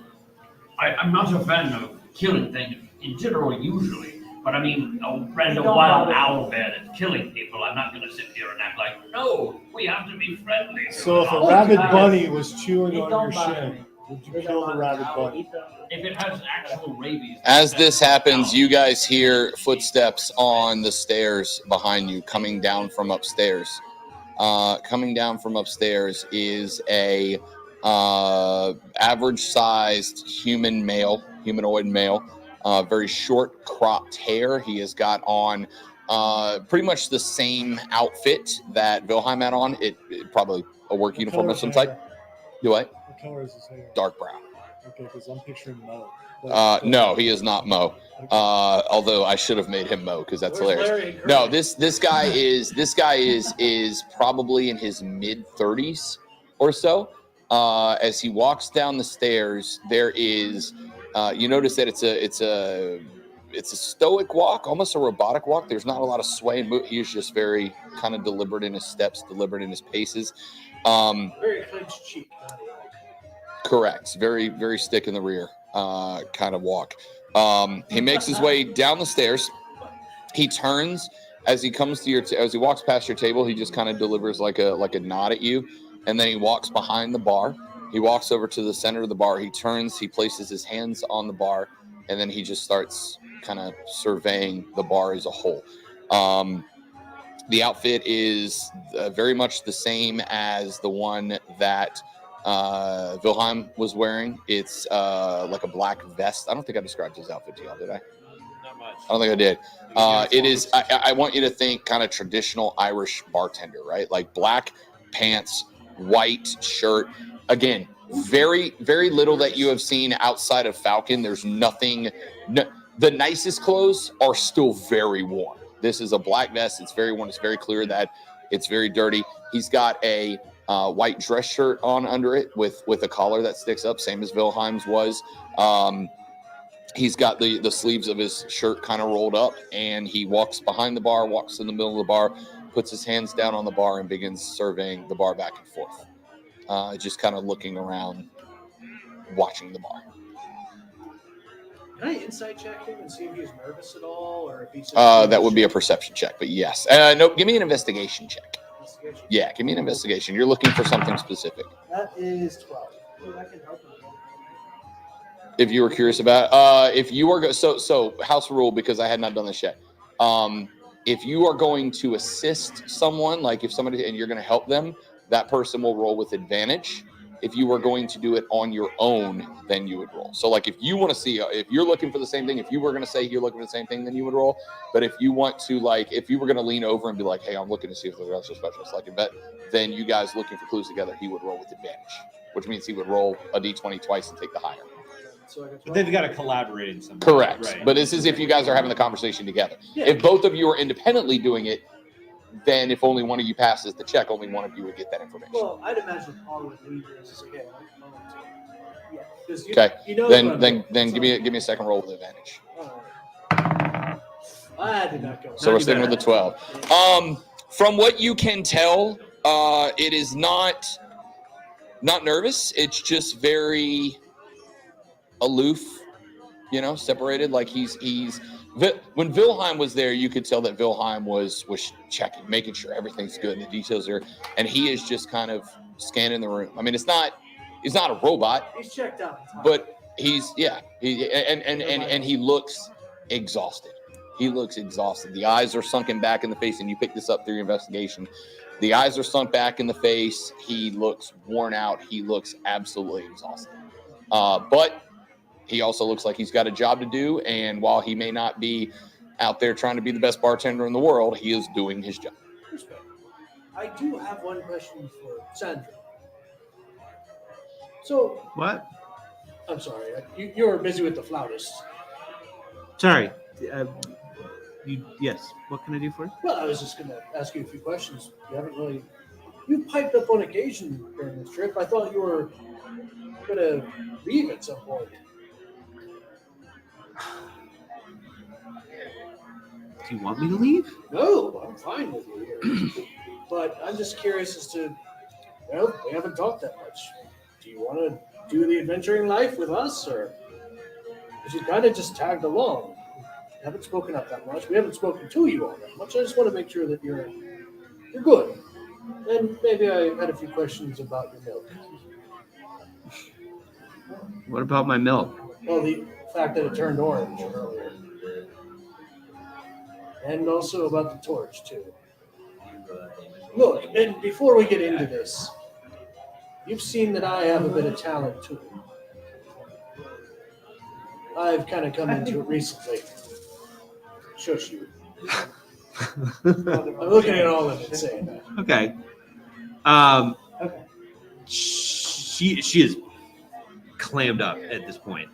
I'm not a fan of killing things in general, usually. But I mean, a random Don't wild bother. owl bear that's killing people, I'm not gonna sit here and act like, no, we have to be friendly. So if a Oh, rabid guys, bunny was chewing It on don't your bother shin, me. would you It kill don't the bother me. rabid I will bunny? eat them. If it has actual rabies. As then this that's happens, no. you guys hear footsteps on the stairs behind you coming down from upstairs. Coming down from upstairs is a average-sized humanoid male, very short cropped hair. He has got on pretty much the same outfit that Wilhelm had on. It probably a work What uniform color of is some his hair? type. Do what? What color is his hair? Dark brown. Okay, because I'm picturing Mo. No, he is not Mo. Okay. Although I should have made him Mo because that's Where's hilarious. Larry and No, Curly? this guy is probably in his mid-30s or so. As he walks down the stairs, there is you notice that it's a stoic walk, almost a robotic walk. There's not a lot of sway and move. He is just very kind of deliberate in his steps, deliberate in his paces. Very clenched cheek. Correct. Very, very stick in the rear kind of walk. He makes his way down the stairs. He turns as he comes to your as he walks past your table. He just kind of delivers like a nod at you, and then he walks behind the bar. He walks over to the center of the bar. He turns. He places his hands on the bar, and then he just starts kind of surveying the bar as a whole. The outfit is very much the same as the one that Wilhelm was wearing. It's like a black vest. I don't think I described his outfit to y'all, did I? Not much. I don't think I did. It is. I want you to think kind of traditional Irish bartender, right? Like black pants, white shirt. Again, very, very little that you have seen outside of Falcon. There's nothing. No, the nicest clothes are still very warm. This is a black vest. It's very warm. It's very clear that it's very dirty. He's got a white dress shirt on under it with a collar that sticks up, same as Wilhelm's was. He's got the sleeves of his shirt kind of rolled up, and he walks behind the bar, walks in the middle of the bar, puts his hands down on the bar, and begins surveying the bar back and forth. Just kind of looking around, watching the bar. Can I insight check him and see if he's nervous at all, or if he's just That would be a perception check, but yes. No, give me an investigation check. investigation? Yeah, give me an investigation. You're looking for something specific. That is 12. That can help him. If you were curious about, if you are so house rule, because I had not done this yet. If you are going to assist someone, like if somebody and you're going to help them, that person will roll with advantage. If you were going to do it on your own, then you would roll. So like if you want to see, if you're looking for the same thing, if you were going to say you're looking for the same thing, then you would roll. But if you want to, like, if you were going to lean over and be like, hey, I'm looking to see if there's extra specialists like a bet, then you guys looking for clues together, he would roll with advantage, which means he would roll a d20 twice and take the higher. So I got But 12. they've got to collaborate in some way. Correct. Right. But this is if you guys are having the conversation together. Yeah. If both of you are independently doing it, then if only one of you passes the check, only one of you would get that information. Well, I'd imagine Paul would lead this. It's okay. Yeah. 'Cause you, Okay. You know what Then I'm doing. give me a second roll with advantage. I did not go. So we're you sticking with the 12. From what you can tell, it is not nervous. It's just very aloof, separated. Like he's when Wilhelm was there, you could tell that Wilhelm was checking, making sure everything's good and the details are, and he is just kind of scanning the room. I mean, he's not a robot, He's checked out. but he looks exhausted. He looks exhausted. The eyes are sunken back in the face, and you pick this up through your investigation. The eyes are sunk back in the face. He looks worn out. He looks absolutely exhausted. But he also looks like he's got a job to do, and while he may not be out there trying to be the best bartender in the world, he is doing his job. Respect. I do have one question for Sandra. So, What? I'm sorry, you were busy with the flautist. Sorry. Yes. What can I do for you? Well, I was just going to ask you a few questions. You piped up on occasion during this trip. I thought you were going to leave at some point. Do you want me to leave? No, I'm fine with you here. But I'm just curious as to, well, we haven't talked that much. Do you want to do the adventuring life with us, or? Because you kind of just tagged along. We haven't spoken up that much. We haven't spoken to you all that much. I just want to make sure that you're good. And maybe I had a few questions about your milk. What about my milk? Well, the fact that it turned orange earlier. And also about the torch, too. Look, and before we get into this, you've seen that I have a bit of talent, too. I've kind of come into it recently. Shush you. I'm looking at all of it saying that. Okay. Okay. She is clammed up at this point.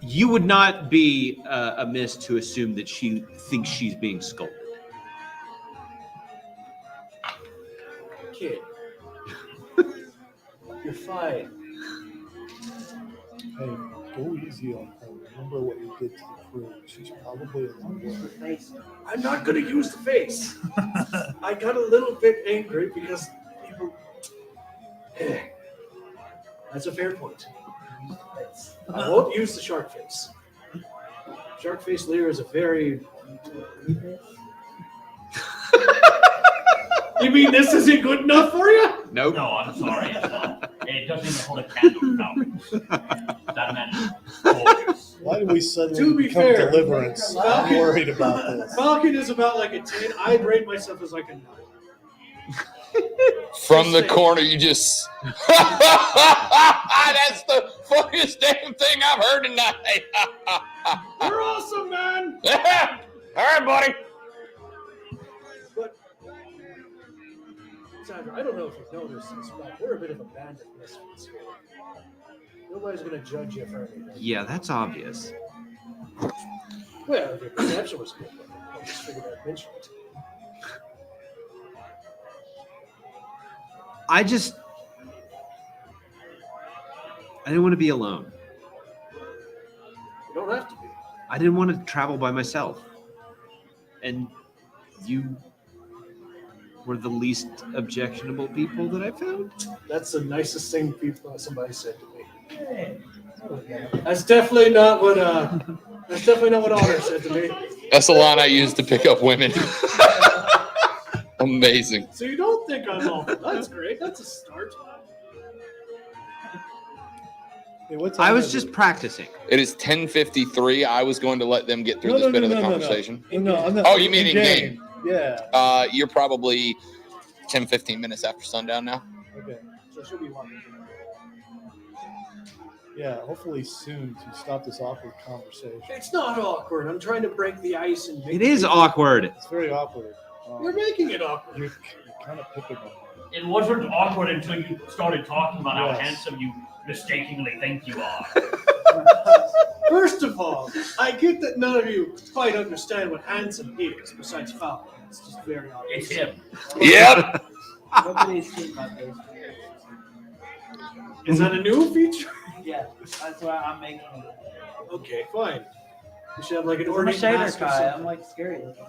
You would not be amiss to assume that she thinks she's being scolded. Kid. You're fine. Hey, go easy on her. Remember what you did to the crew. She's probably a little I'm not going to use the face. I got a little bit angry because people. That's a fair point. I won't use the shark face. Shark face Lear is a very. You mean this isn't good enough for you? Nope. No, I'm sorry, it's not. It doesn't even hold a candle to Falcons. That man is gorgeous. Why did we suddenly To be become fair, Deliverance? I'm worried about this. Falcon is about like a 10. I'd rate myself as like a 9. From the corner, you just. That's the funniest damn thing I've heard tonight. You're awesome, man! All right, buddy. But, Sandra, I don't know if you've noticed this, but we're a bit of a band of misfits here. Nobody's going to judge you for anything. Yeah, that's obvious. Well, if your perception was good, I just figured I'd mention it. I didn't want to be alone. You don't have to be. I didn't want to travel by myself. And you were the least objectionable people that I found. That's the nicest thing somebody said to me. That's definitely not what Honor said to me. That's the line I use to pick up women. Amazing. So you don't think I'm awful. That's great. That's a start. Hey, what time I was is just it? practicing. It is 10:53. I was going to let them get through No, this no, bit no, of the no, no, no. conversation. No, I'm not. Oh, you mean in game? Yeah. You're probably 10, 15 minutes after sundown now. Okay. So she'll be walking. Yeah. Hopefully soon to stop this awkward conversation. It's not awkward. I'm trying to break the ice and make It is awkward. It's very awkward. You're making it awkward. You're kind of picking on me. It wasn't awkward until you started talking about how Yes. handsome you mistakenly think you are. First of all, I get that none of you quite understand what handsome is, besides Falcon. It's just very obvious. It's him. Yep. Nobody's seen my face. Is that a new feature? Yeah, that's why I'm making it. Okay, fine. You should have like an I'm a ornate shader mask or guy. I'm something. like scary looking.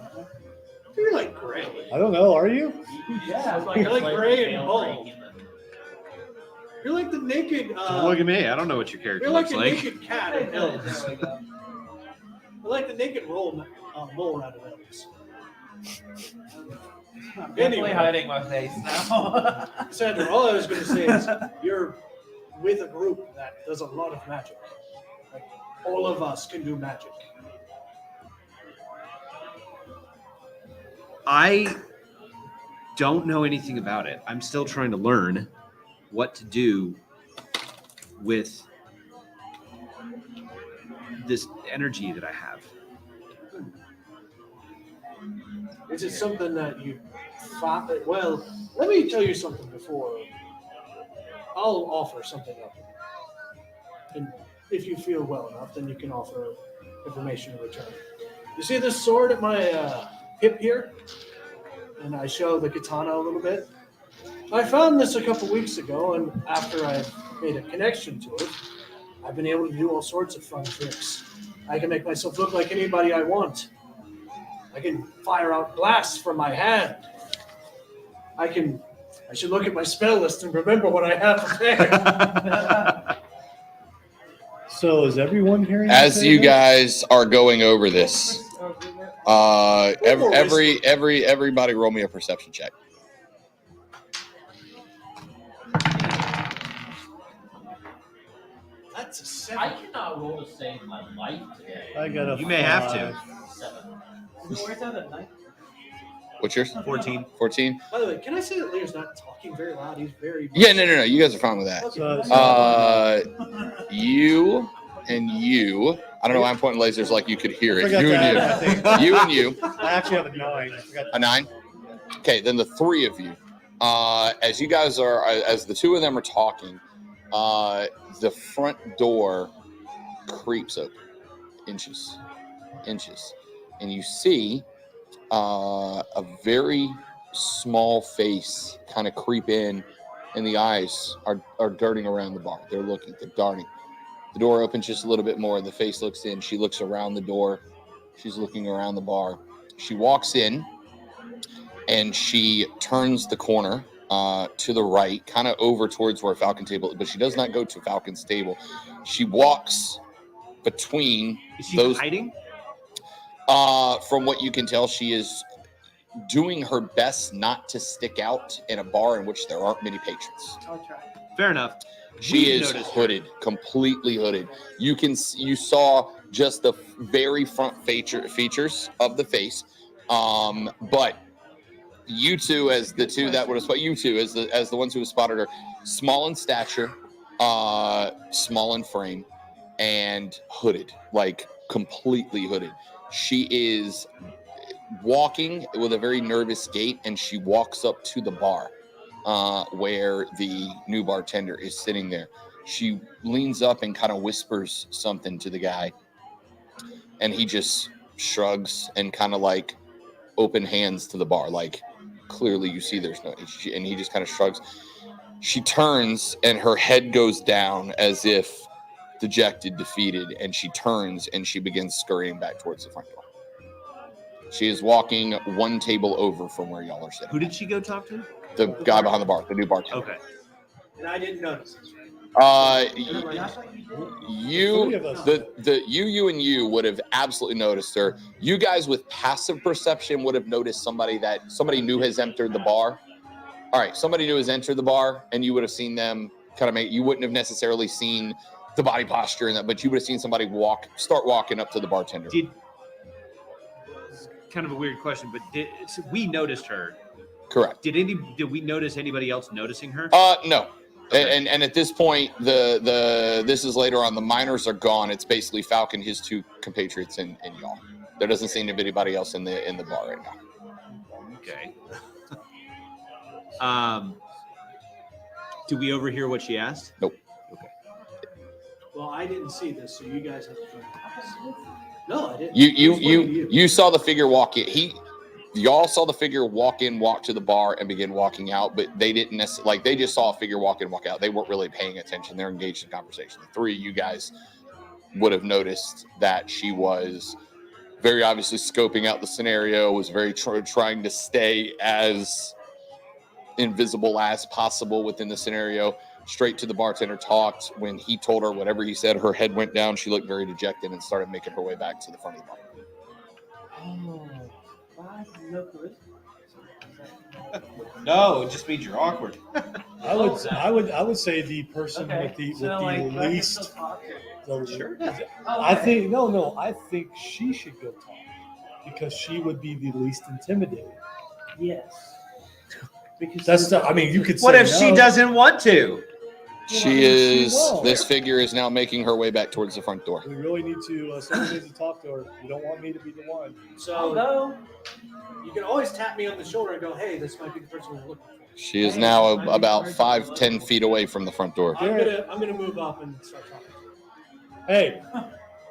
You're like gray. I don't know. Are you? Yeah, You're like gray and bald. You're like the naked. Don't look at me. I don't know what your character You're like looks the like. naked cat in There Elves. we go. You're like the naked mole out of Elves. I'm definitely Anyway. hiding my face now. Sandra, all I was going to say is you're with a group that does a lot of magic. Like all of us can do magic. I don't know anything about it. I'm still trying to learn what to do with this energy that I have. Is it something that you thought that? Well, let me tell you something before I'll offer something up. And if you feel well enough, then you can offer information in return. You see this sword at my hip here? And I show the katana a little bit. I found this a couple weeks ago, and after I made a connection to it, I've been able to do all sorts of fun tricks. I can make myself look like anybody I want. I can fire out glass from my hand. I should look at my spell list and remember what I have prepared. So is everyone hearing? As say you this? guys are going over this, everybody roll me a perception check. That's a I 7. cannot roll to save my life today. I got a You may have to. 7. Where's that at night? What's yours? 14. 14? By the way, can I say that Lear's not talking very loud? He's very. Yeah, no. You guys are fine with that. Okay. You and you. I don't know why I'm pointing lasers like you could hear it. Forgot You to and add, I think. you. You and you. I actually have a 9. I forgot A 9? Okay, then the three of you. As you guys are, as the two of them are talking, the front door creeps open, inches, and you see a very small face kind of creep in, and the eyes are darting around the bar. They're darting. The door opens just a little bit more. The face looks in. She looks around the door. She's looking around the bar. She walks in, and she turns the corner to the right, kind of over towards where Falcon's table, but she does not go to Falcon's table. She walks between Is she those. hiding? From what you can tell, she is doing her best not to stick out in a bar in which there aren't many patrons. I'll try. Fair enough. She We've is noticed her. hooded, completely hooded. You saw just the very front features of the face, but you two, as the two that would have spotted you two, as the ones who have spotted her, small in stature, small in frame, and hooded, like completely hooded. She is walking with a very nervous gait, and she walks up to the bar where the new bartender is sitting there. She leans up and kind of whispers something to the guy, and he just shrugs and kind of like open hands to the bar, like clearly you see there's no, and he just kind of shrugs. She turns and her head goes down as if dejected, defeated, and she turns and she begins scurrying back towards the front door. She is walking one table over from where y'all are sitting. Who did she go talk to? The guy behind the bar, the new bartender. Okay. And I didn't notice this, right? You, Three of us. you and you would have absolutely noticed her. You guys with passive perception would have noticed somebody new has entered the bar. All right, somebody new has entered the bar, and you would have seen them kind of you wouldn't have necessarily seen the body posture and that, but you would have seen somebody start walking up to the bartender. This is kind of a weird question, but so we noticed her. Correct. Did we notice anybody else noticing her? No. Okay. And at this point, this is later on. The miners are gone. It's basically Falcon, his two compatriots, and y'all. There doesn't seem to be anybody else in the bar right now. Okay. Did we overhear what she asked? Nope. Okay. Well, I didn't see this, so you guys have to. No, I didn't. You saw the figure walk in. Y'all saw the figure walk in, walk to the bar, and begin walking out, but they didn't necessarily, they just saw a figure walk in, walk out. They weren't really paying attention. They're engaged in conversation. The three of you guys would have noticed that she was very obviously scoping out the scenario, was very trying to stay as invisible as possible within the scenario. Straight to the bartender, talked. When he told her whatever he said, her head went down. She looked very dejected and started making her way back to the front of the bar. Oh, no charisma. No, it just means you're awkward. I would say the person with the least. Sure. I think no. I think she should go talk because she would be the least intimidating. Yes. Because That's the. I mean, you could. What say if she no. doesn't want to? She is. won't. This figure is now making her way back towards the front door. We really need to. Someone needs to talk to her. You don't want me to be the one. I'll So go. you can always tap me on the shoulder and go, "Hey, this might be the person we're looking for." She is now about 5-10 feet away from the front door. I'm gonna move up and start talking. Hey,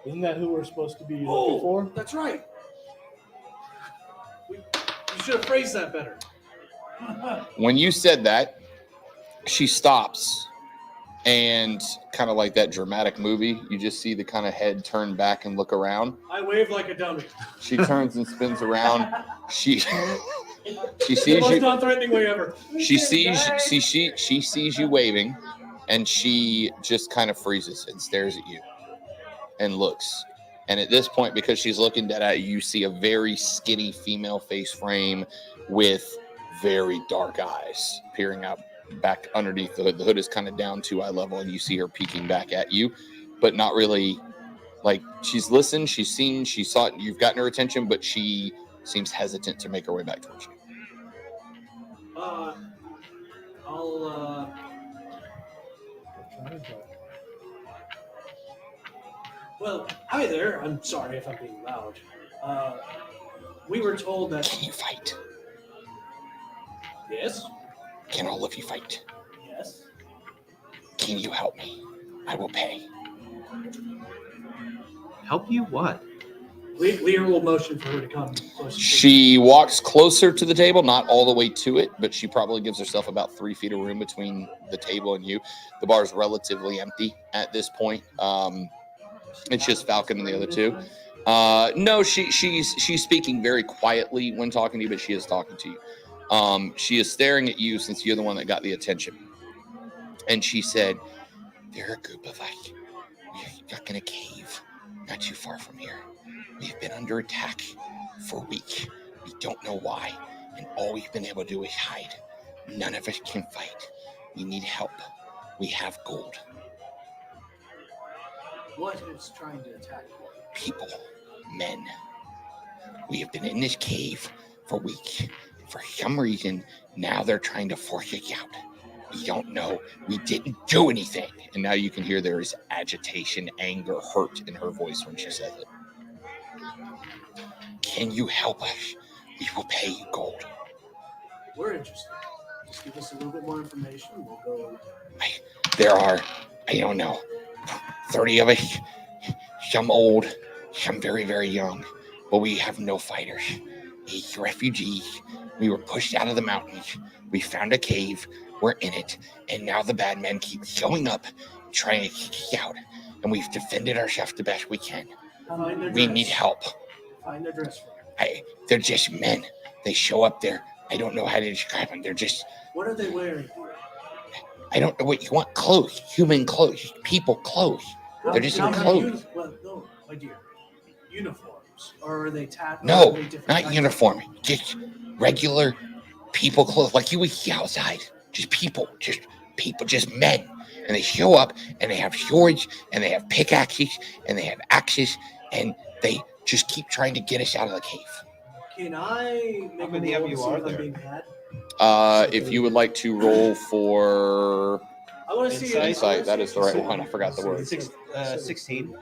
isn't that who we're supposed to be looking Oh, for? that's right. You should have phrased that better. When you said that, she stops, and kind of like that dramatic movie, you just see the kind of head turn back and look around. I wave like a dummy. She turns and spins around. She The sees most you. non-threatening way ever. She sees you waving, and she just kind of freezes and stares at you and looks. And at this point, because she's looking dead at you, you see a very skinny female face frame with very dark eyes peering out back underneath the hood. The hood is kind of down to eye level, and you see her peeking back at you, but not really. Like, she's listened, she's seen, she saw it, you've gotten her attention, but she seems hesitant to make her way back towards you. Well, hi there. I'm sorry if I'm being loud. We were told that. Can you fight? Yes. Can all of you fight? Yes. Can you help me? I will pay. Help you what? Lear will motion for her to come closer. She walks closer to the table, not all the way to it, but she probably gives herself about 3 feet of room between the table and you. The bar is relatively empty at this point. It's just Falcon and the other two. No, she's speaking very quietly when talking to you, but she is talking to you. She is staring at you since you're the one that got the attention. And she said, "They're a group of us. We're stuck in a cave not too far from here. We've been under attack for a week. We don't know why, and all we've been able to do is hide. None of us can fight. We need help. We have gold. What is trying to attack you? People, men. We have been in this cave for a week. For some reason, now they're trying to force us out. We don't know. We didn't do anything." And now you can hear there is agitation, anger, hurt in her voice when she says it. "Can you help us? We will pay you gold." We're interested. Just give us a little bit more information. We'll go. There are, I don't know, 30 of us. Some old, some very, very young. But we have no fighters. These refugees. We were pushed out of the mountains. We found a cave. We're in it. And now the bad men keep showing up, trying to kick us out. And we've defended ourselves the best we can. Find their We dress. need help. Find their dress for me. They're just men. They show up there. I don't know how to describe them. They're just, What are they wearing? I don't know what you want. Clothes. Human clothes. People clothes. They're just in clothes. Well, no, my dear. Uniforms. Or are they tattooed? No, not uniform. Just regular people clothes. Like you would see outside. Just people. Just men. And they show up and they have swords and they have pickaxes and they have axes and they just keep trying to get us out of the cave. Can I make How many a of roll you to see are if I'm there? being had? If you would like to roll for I want to see insight, that is the right one. I forgot the word. 16.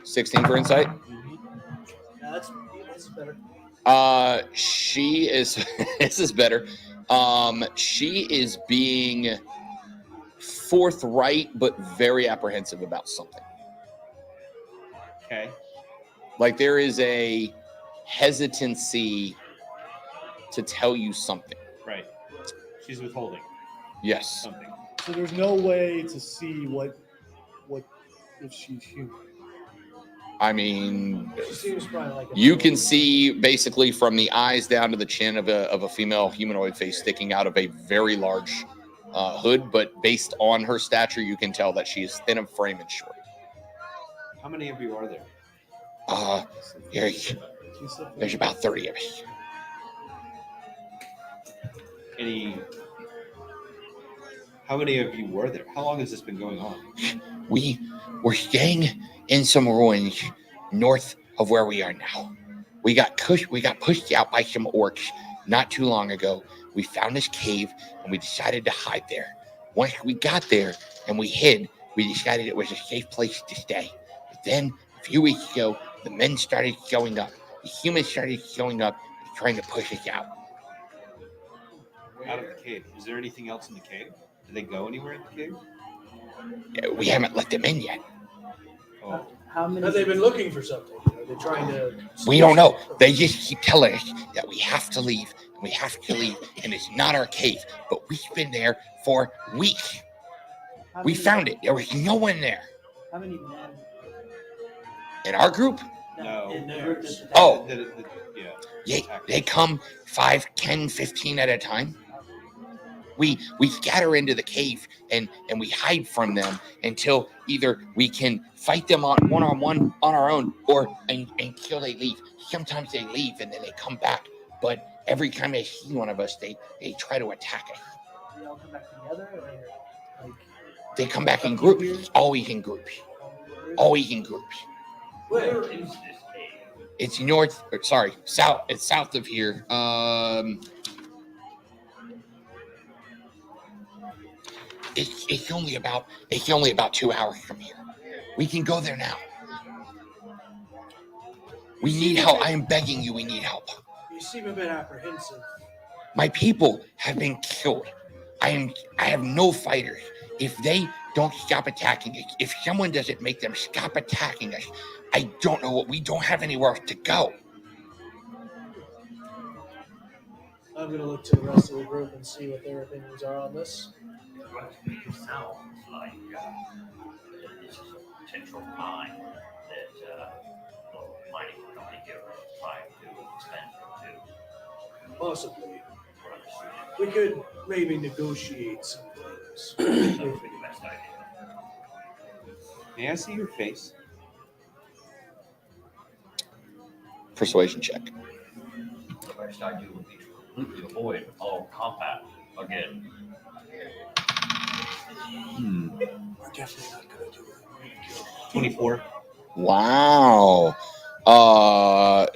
16 for insight. Yeah, that's better. She is. This is better. She is being forthright but very apprehensive about something. Okay. Like there is a hesitancy to tell you something. Right. She's withholding Yes. something. So there's no way to see what if she's human. I mean, She seems probably like a you can see basically from the eyes down to the chin of a female humanoid face sticking out of a very large hood, but based on her stature, you can tell that she is thin of frame and short. How many of you are there? There's about 30 of us. How many of you were there? How long has this been going on? We were staying in some ruins north of where we are now. We got pushed out by some orcs not too long ago. We found this cave and we decided to hide there. Once we got there and we hid, we decided it was a safe place to stay. But then, a few weeks ago, the men started showing up. The humans started showing up and trying to push us out. Out of the cave. Is there anything else in the cave? Do they go anywhere in the cave? We haven't let them in yet. Oh. How many? Have they been looking for something? Are they trying to? We don't know. They just keep telling us that we have to leave. And we have to leave. And it's not our cave. But we've been there for weeks. How We many- found it. There was no one there. How many men? In our group, No. In the group that's Oh. Yeah. they come 5, 10, 15 at a time. We scatter into the cave and we hide from them until either we can fight them on one-on-one on our own or until they leave. Sometimes they leave and then they come back. But every time they see one of us, they try to attack us. They all come back together, or like They come back in groups. Always in groups. Always in groups. Where is this cave? It's south. It's south of here. It's only about 2 hours from here. We can go there now. We need help. I am begging you. We need help. You seem a bit apprehensive. My people have been killed. I have no fighters. If they don't stop attacking us, if someone doesn't make them stop attacking us, I don't know what. We don't have anywhere to go. I'm gonna look to the rest of the group and see what their opinions are on this. It sounds like this is a potential mine that the mining company here is trying to expand into. Possibly. We're understanding. We could maybe negotiate some things. That would be the best idea. May I see your face? Persuasion check. The best idea would be to completely avoid all combat again. We're definitely not gonna do it. We're gonna kill 24. Wow.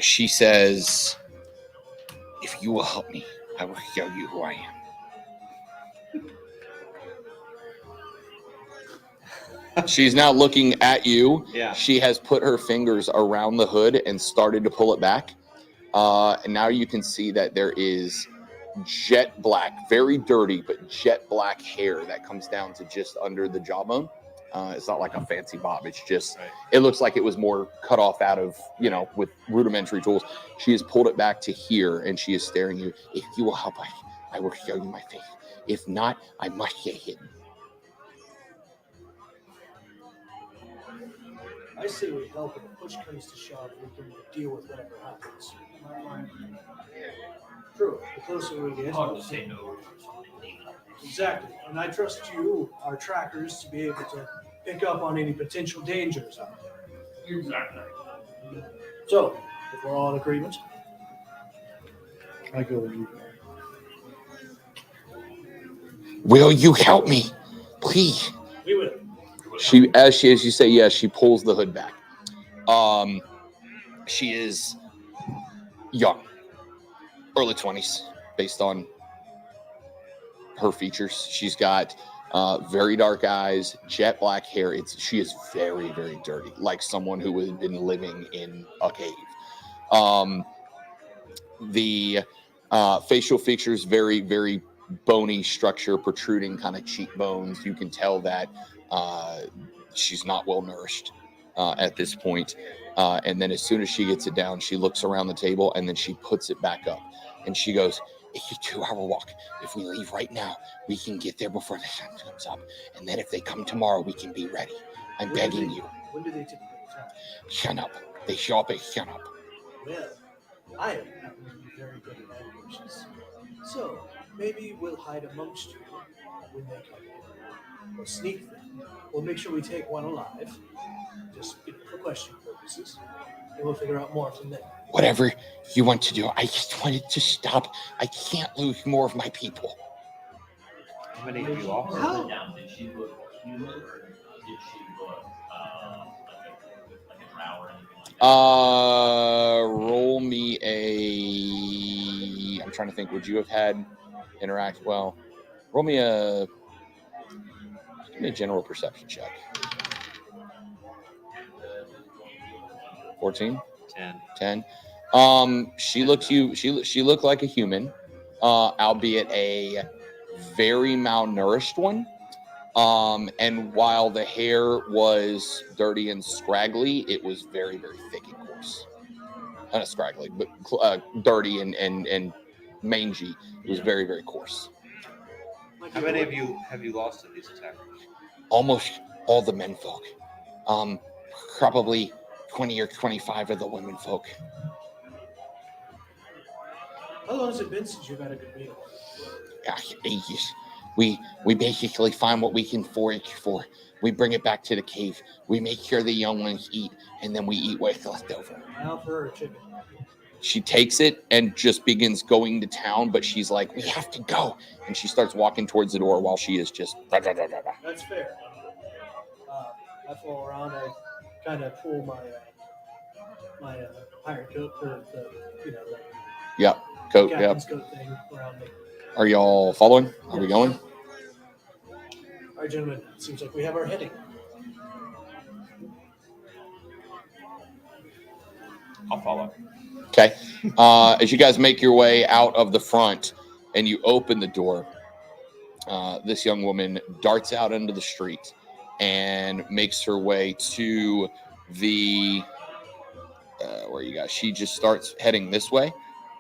She says, if you will help me, I will show you who I am. She's now looking at you. Yeah. She has put her fingers around the hood and started to pull it back. And now you can see that there is jet black, very dirty, but jet black hair that comes down to just under the jawbone. It's not like a fancy bob. It's just, it looks like it was more cut off out of, with rudimentary tools. She has pulled it back to here and she is staring at you. If you will help us, I will show you my face. If not, I must get hidden. I say we help, and if push comes to shove, we can deal with whatever happens. True. The closer we get, Hard to say no to something leaving like this. exactly. And I trust you, our trackers, to be able to pick up on any potential dangers out there. Exactly. So, if we're all in agreement, I go with you. Will you help me? Please. we will. As you say yes, she pulls the hood back. She is young, early 20s, based on her features. She's got very dark eyes, jet black hair. She is very, very dirty, like someone who has been living in a cave. The facial features, very, very bony structure, protruding kind of cheekbones. You can tell that she's not well nourished at this point. And then as soon as she gets it down, she looks around the table and then she puts it back up. And she goes, it's a 2-hour walk. If we leave right now, we can get there before the sun comes up. And then if they come tomorrow, we can be ready. I'm begging you. When do they typically attack? Shut up. They show up at shut up. Well, I happen to be very good at ambushes. So, maybe we'll hide amongst you when they come in. We'll sneak them. We'll make sure we take one alive. Just for question purposes. And we'll figure out more from there. Whatever you want to do, I just wanted to stop. I can't lose more of my people. How many have you lost? How? Now, did she look human or did she look like a drow or anything like that? Roll me a. I'm trying to think. Would you have had interact? Well, roll me a Give me a general perception check. 14? 10. 10. She looked like a human, albeit a very malnourished one. And while the hair was dirty and scraggly, it was very, very thick and coarse. Not scraggly, but dirty and mangy. It was very, very coarse. How many of you have you lost to these attackers? Almost all the menfolk. Probably 20 or 25 of the womenfolk. How long has it been since you've had a good meal? Ages. We basically find what we can forage for. We bring it back to the cave. We make sure the young ones eat, and then we eat what's left over. I offer her a chicken. She takes it and just begins going to town, but she's like, we have to go. And she starts walking towards the door while she is just... That's fair. I fall around. I kind of pull my pirate coat for the Coat, captain's coat thing around me. Are y'all following? Are we going? All right, gentlemen. Seems like we have our heading. I'll follow. Okay. As you guys make your way out of the front and you open the door, this young woman darts out into the street and makes her way to the where you guys. She just starts heading this way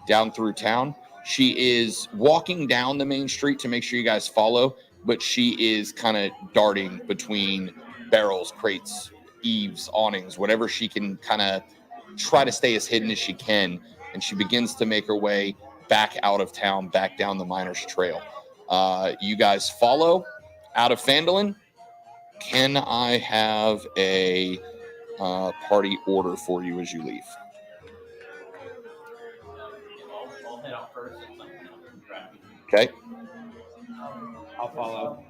down through town. She is walking down the main street to make sure you guys follow, but she is kind of darting between barrels, crates, eaves, awnings, whatever she can kind of try to stay as hidden as she can. And she begins to make her way back out of town, back down the Miners Trail. You guys follow out of Phandalin. Can I have a party order for you as you leave? I'll head out first. And Okay. I'll follow.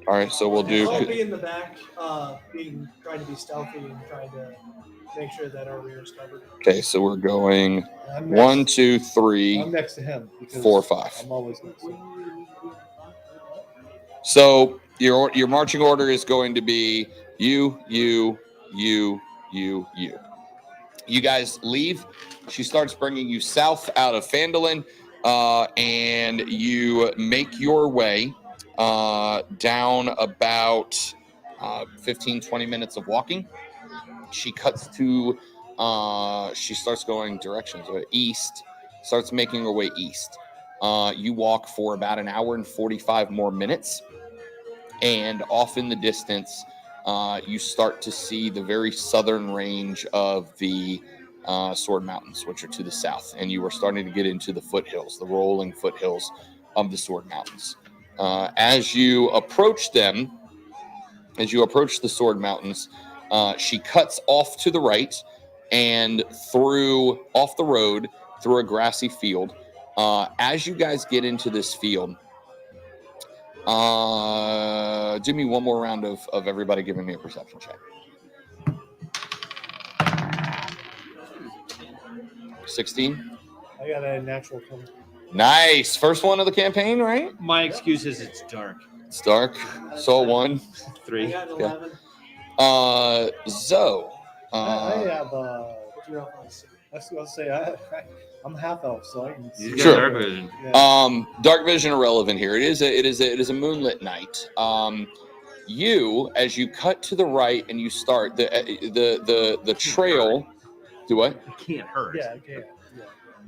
All right. So we'll do. I'll be in the back, trying to be stealthy and trying to make sure that our rear is covered. Okay. So we're going I'm 1, 2, 3, I'm next to him. because 4, 5. I'm always next to him. So your marching order is going to be you. You guys leave. She starts bringing you south out of Phandalin, and you make your way down about 15, 20 minutes of walking. She cuts to, she starts going directions east, starts making her way east. You walk for about an hour and 45 more minutes. And off in the distance, you start to see the very southern range of the Sword Mountains, which are to the south. And you are starting to get into the foothills, the rolling foothills of the Sword Mountains. As you approach them, as you approach the Sword Mountains, she cuts off to the right and off the road through a grassy field. As you guys get into this field, do me one more round of everybody giving me a perception check. 16. I got a natural 20. Nice. First one of the campaign, right? My excuse is it's dark. It's dark. So 1. I 3. got an 11. Zoe. I have You're up on 6. I was going to say I'm half elf, so I can see. He's got Sure. dark vision. Yeah. Dark vision irrelevant here. It is a moonlit night. You, as you cut to the right and you start the trail. Do what? It can't hurt. Yeah, okay. Yeah.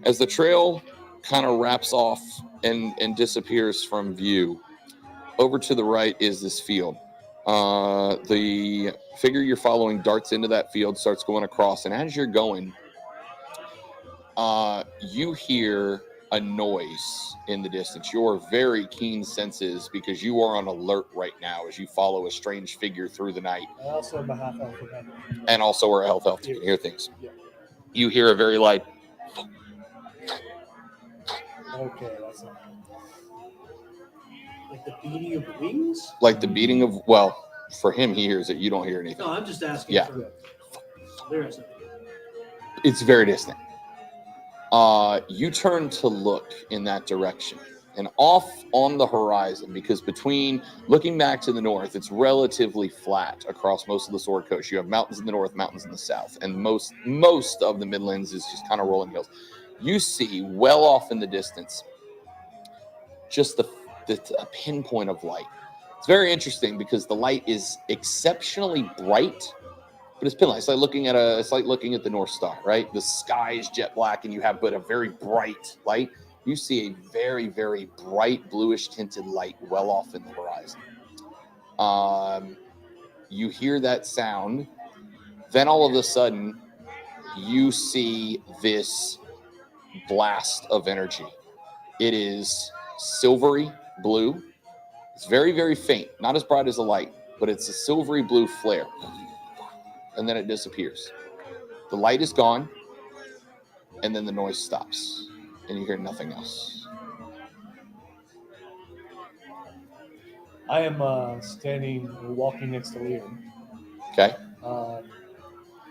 As the trail kind of wraps off and disappears from view, over to the right is this field. The figure you're following darts into that field, starts going across, and as you're going, you hear a noise in the distance. Your very keen senses, because you are on alert right now as you follow a strange figure through the night. I also am a half elf. Remember. And also are a health elf, you can hear things. Yeah. You hear a very light, Okay, that's not. Like the beating of wings? like the beating of, well, for him, he hears it. You don't hear anything. No, I'm just asking Yeah. for lyrics. It's very distant. You turn to look in that direction, And off on the horizon, because between looking back to the north, it's relatively flat across most of the Sword Coast. You have mountains in the north, mountains in the south, and most of the Midlands is just kind of rolling hills. You see well off in the distance just a pinpoint of light. It's very interesting because the light is exceptionally bright, but it's pinlight. It's like looking at the North Star, right? The sky is jet black, and you have but a very bright light. You see a very, very bright bluish tinted light well off in the horizon. You hear that sound. Then all of a sudden, you see this blast of energy. It is silvery blue. It's very, very faint, not as bright as the light, but it's a silvery blue flare. And then it disappears. The light is gone, and then the noise stops, and you hear nothing else. I am walking next to Liam. Okay.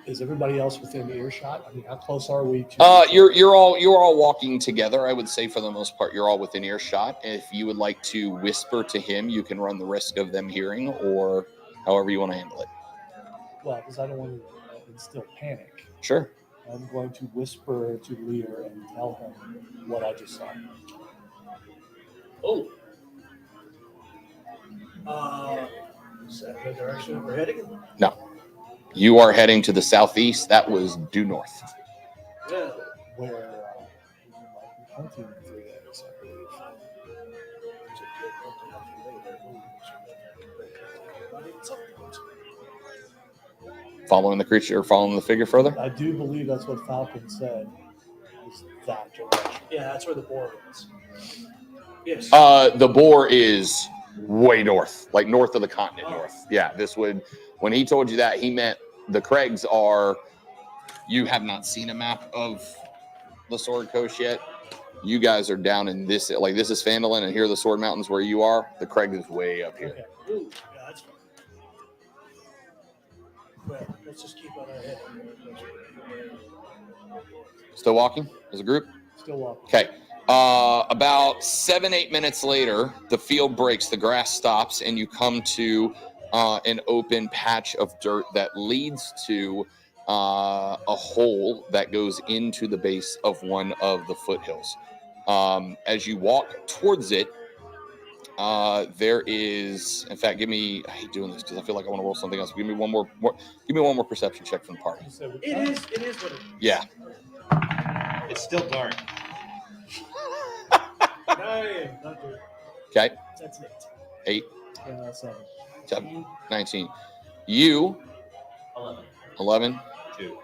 Is everybody else within earshot? I mean, how close are we to? You're all walking together. I would say for the most part, you're all within earshot. If you would like to whisper to him, you can run the risk of them hearing, or however you want to handle it. Well, because I don't want to instill panic. Sure. I'm going to whisper to Lear and tell him what I just saw. Oh. Is that the direction we're heading? No. You are heading to the southeast. That was due north. Yeah. Where we might be hunting through that, I believe. Following the creature or following the figure further? I do believe that's what Falcon said. Is that direction? Yeah, that's where the boar is. Yes. The boar is way north, like north of the continent north. Yeah, when he told you that, he meant the Craigs are, you have not seen a map of the Sword Coast yet. You guys are down in this, like this is Phandalin, and here are the Sword Mountains where you are. The Craig is way up here. Okay. Ooh, yeah, that's fine. Well, let's just keep on our head. Still walking as a group? Still walking. Okay. About 7-8 minutes later, the field breaks, the grass stops, and you come to an open patch of dirt that leads to a hole that goes into the base of one of the foothills. As you walk towards it, there is, in fact, I hate doing this because I feel like I want to roll something else. Give me one more perception check from the party. It is what it is. Yeah. It's still dark. 9, not good. Okay. That's 8, 7. 19. You, 11. 11. 2.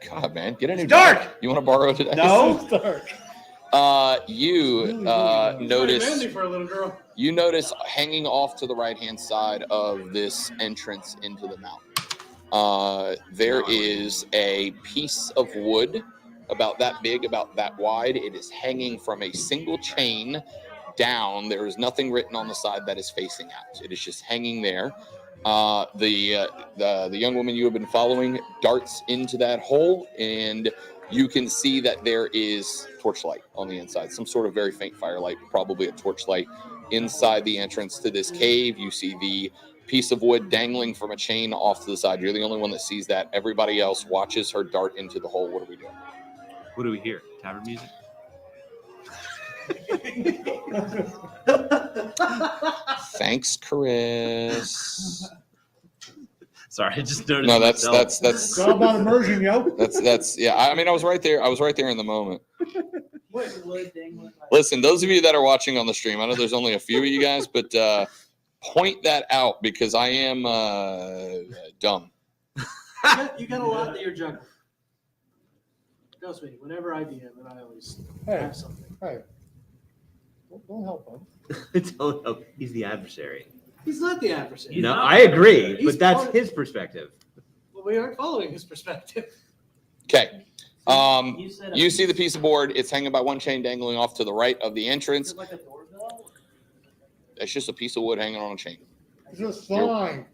God, man, get a new dark! die. You want to borrow today? No. It's dark. You Mandy notice for a little girl. you notice hanging off to the right-hand side of this entrance into the mountain. There is a piece of wood about that big, about that wide. It is hanging from a single chain down. There is nothing written on the side that is facing out. It is just hanging there. The young woman you have been following darts into that hole, and you can see that there is torchlight on the inside, some sort of very faint firelight, probably a torchlight inside the entrance to this cave. You see the piece of wood dangling from a chain off to the side. You're the only one that sees that. Everybody else watches her dart into the hole. What are we doing? What do we hear? Tavern music? Thanks, Chris. Sorry, I just noticed. No, that's It's all about immersion, yo. that's yeah. I mean, I was right there in the moment. What wood dangling? Listen, those of you that are watching on the stream, I know there's only a few of you guys, but point that out because I am dumb. You got a lot that you're juggling. Trust me, whenever I DM, and I always Hey. have something. Hey. Don't help him. Don't help. He's the adversary. He's not the adversary. No, I agree, He's but that's part- his perspective. Well, we aren't following his perspective. Okay. You said You see the piece of board. It's hanging by one chain, dangling off to the right of the Is entrance. it like a doorbell? It's just a piece of wood hanging on a chain. It's a sign.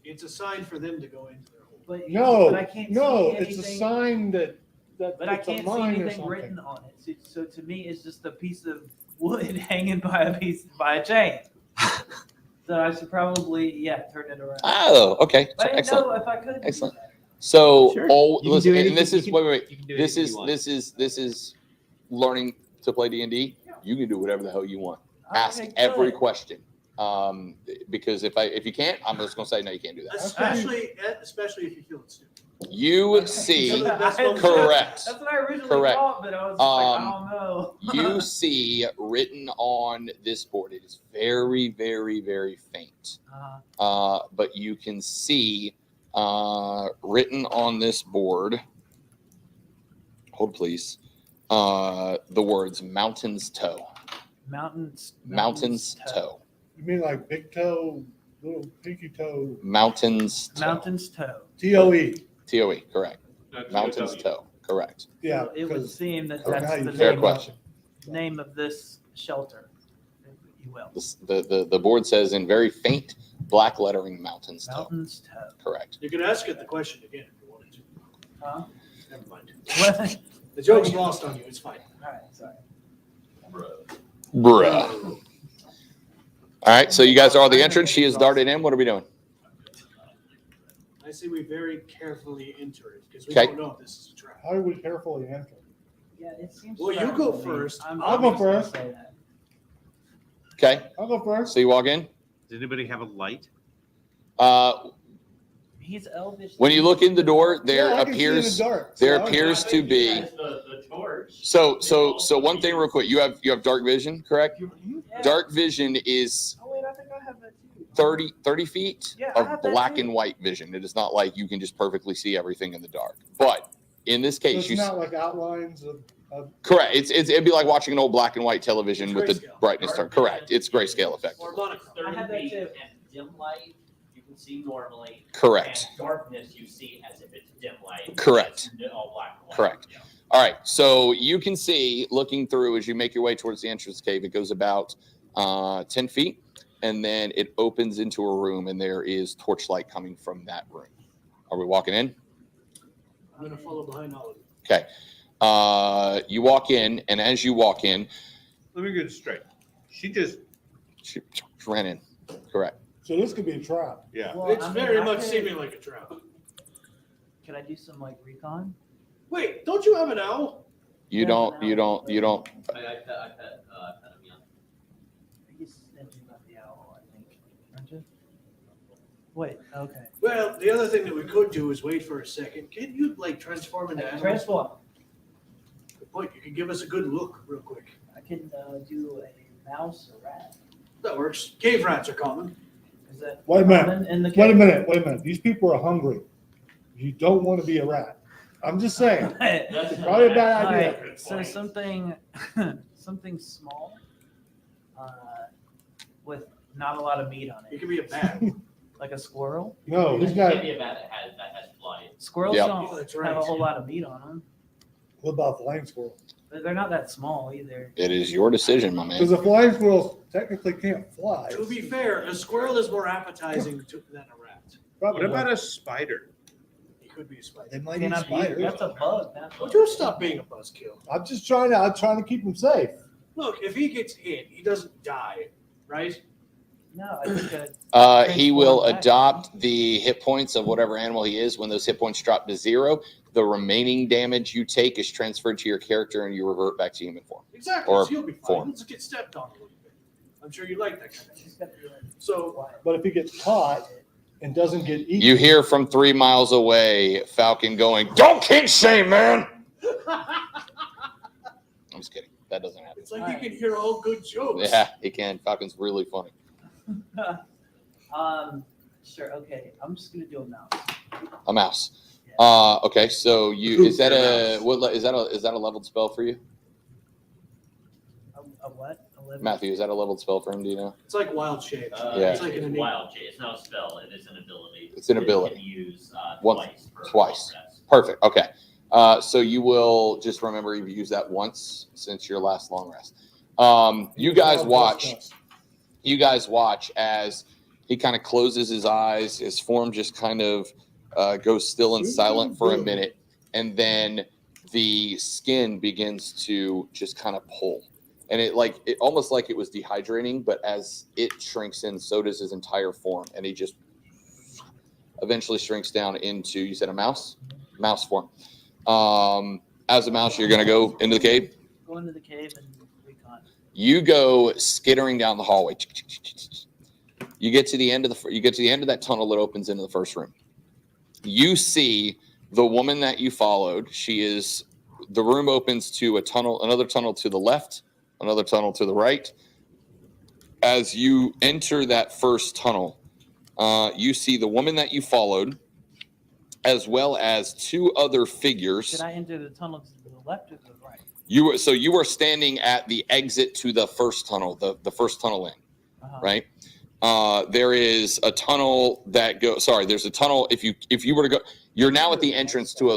It's a sign for them to go into their hole. But No, I can't no, see it's anything, a sign that But I it's a can't see mine or anything something. written on it. So to me, it's just a piece of wood hanging by a chain. So I should probably turn it around. Oh, okay. But I didn't Excellent. know if I could. do Excellent. that. So, Sure. all You can listen, do and anything- this is you can- wait. You can do This anything is you want. this is learning to play D&D. You can do whatever the hell you want. Ask Okay, every good. question. Because if you can't, I'm just gonna say no, you can't do that. Especially if you feel it's stupid. You see, That's correct. That's what I originally Correct. thought, but I was just like, I don't know. You see written on this board. It is very, very, very faint. But you can see written on this board. Hold please. The words "mountain's toe." Mountain's toe. You mean like big toe, little pinky toe? Mountain's toe. Mountain's toe. TOE. TOE. Correct. Mountain's toe. Correct. Yeah. It would 'cause seem that I don't know how that's you the Fair name, question. name of this shelter, if you will. The board says in very faint black lettering, "mountain's toe." Mountain's toe. Correct. You can ask it the question again if you wanted to. Huh? Never mind. What? The joke's lost on you. It's fine. All right, sorry. Bruh. All right. So you guys are at the entrance. She has darted in. What are we doing? I say we very carefully enter it because we Okay. don't know if this is a trap. How do we carefully enter? Yeah, it seems. Well, you certain go to me. first. I'll go just gonna first. say that. Okay. I'll go first. So you walk in. Does anybody have a light? He's elvish. When you look in the door, there Yeah, I can see in the appears dark, there so I- appears to be. The torch. So one thing real quick. You have dark vision, correct? Yeah. Dark vision is Oh wait, I think I have that too. 30 feet Yeah, I of have that black too. and white vision. It is not like you can just perfectly see everything in the dark. But in this So case, it's you not like outlines of correct. It'd be like watching an old black and white television It's with the grayscale. brightness turned. Correct. It's grayscale effect. Or monochrome. I had that too. And dim light, you can see normally. Correct. And darkness, you see as if it's dim light. Correct. It's all black and white. Correct. Yeah. All right. So you can see looking through as you make your way towards the entrance cave. It goes about 10 feet, and then it opens into a room, and there is torchlight coming from that room. Are we walking in? I'm going to follow behind all of you. Okay. You walk in, and as you walk in, Let me get it straight. She just, she ran in. Correct. So this could be a trap. yeah. Well, It's I mean, very I much could- seeming like a trap. Could I do some like recon? Wait, don't you have an owl? You Yeah, don't. no. You don't. You don't. I pet him, yeah. He's about the owl, I think. Aren't you? Wait, okay. Well, the other thing that we could do is wait for a second. Can you like transform into animals? Transform. Good point. You can give us a good look real quick. I can do a mouse or rat. That works. Cave rats are common. Is that Wait a minute. common in the Wait a cave? minute. Wait a minute. These people are hungry. You don't want to be a rat. I'm just saying. That's Probably a bad All idea. right, so something, something small, with not a lot of meat on You it, can be a bat. like a squirrel. No, It he's can't got. be a bat that has flight. Squirrels Yeah. don't Oh, that's have right. a whole lot of meat on them. What about flying squirrel? They're not that small either. It is your decision, my man. Because a flying squirrel technically can't fly. To be fair, a squirrel is more appetizing than a rat. Probably. What about a spider? He could be a spider. They might eat Cannot be, spiders. that's a bug. Not Would you stop being a buzzkill? I'm trying to keep him safe. Look, if he gets hit, he doesn't die, right? No, I think He will Transform back. adopt the hit points of whatever animal he is. When those hit points drop to 0, the remaining damage you take is transferred to your character, and you revert back to human form. Exactly. Or So you'll be fine. form. Let's get stepped on a little bit. I'm sure you like that kind of thing. she's got to be like So quiet. But if he gets caught and doesn't get eaten, You hear from 3 miles away Falcon going, "Don't kink shame, man." I'm just kidding. That doesn't happen. it's like you can hear all good jokes. Yeah, he can. Falcon's really funny. Sure. Okay, I'm just gonna do a mouse. A mouse. Yeah. Okay. So you is that a is that a leveled spell for you, A what? 11? Matthew? Is that a leveled spell for him? Do you know? It's like wild shape. Yeah. It's like an innate. wild shape. It's not a spell. It is an ability. It's an that ability. You can use Once- twice. twice. Long rest. Perfect. Okay. So you will just remember you've used that once since your last long rest. You guys watch. You guys watch as he kind of closes his eyes. His form just kind of goes still and silent for a minute, and then the skin begins to just kind of pull, and it almost like it was dehydrating, but as it shrinks in, so does his entire form, and he just eventually shrinks down into, you said a mouse form. As a mouse, you're gonna go into the cave. Go into the cave and recon. You go skittering down the hallway. You get to the end of that tunnel that opens into the first room. You see the woman that you followed. The room opens to another tunnel to the left, another tunnel to the right. As you enter that first tunnel, you see the woman that you followed, as well as two other figures. Should I enter the tunnel to the left or the right? You were standing at the exit to the first tunnel, the first tunnel in, right? There is a tunnel that goes. Sorry, there's a tunnel. If you were to go, you're now at the entrance to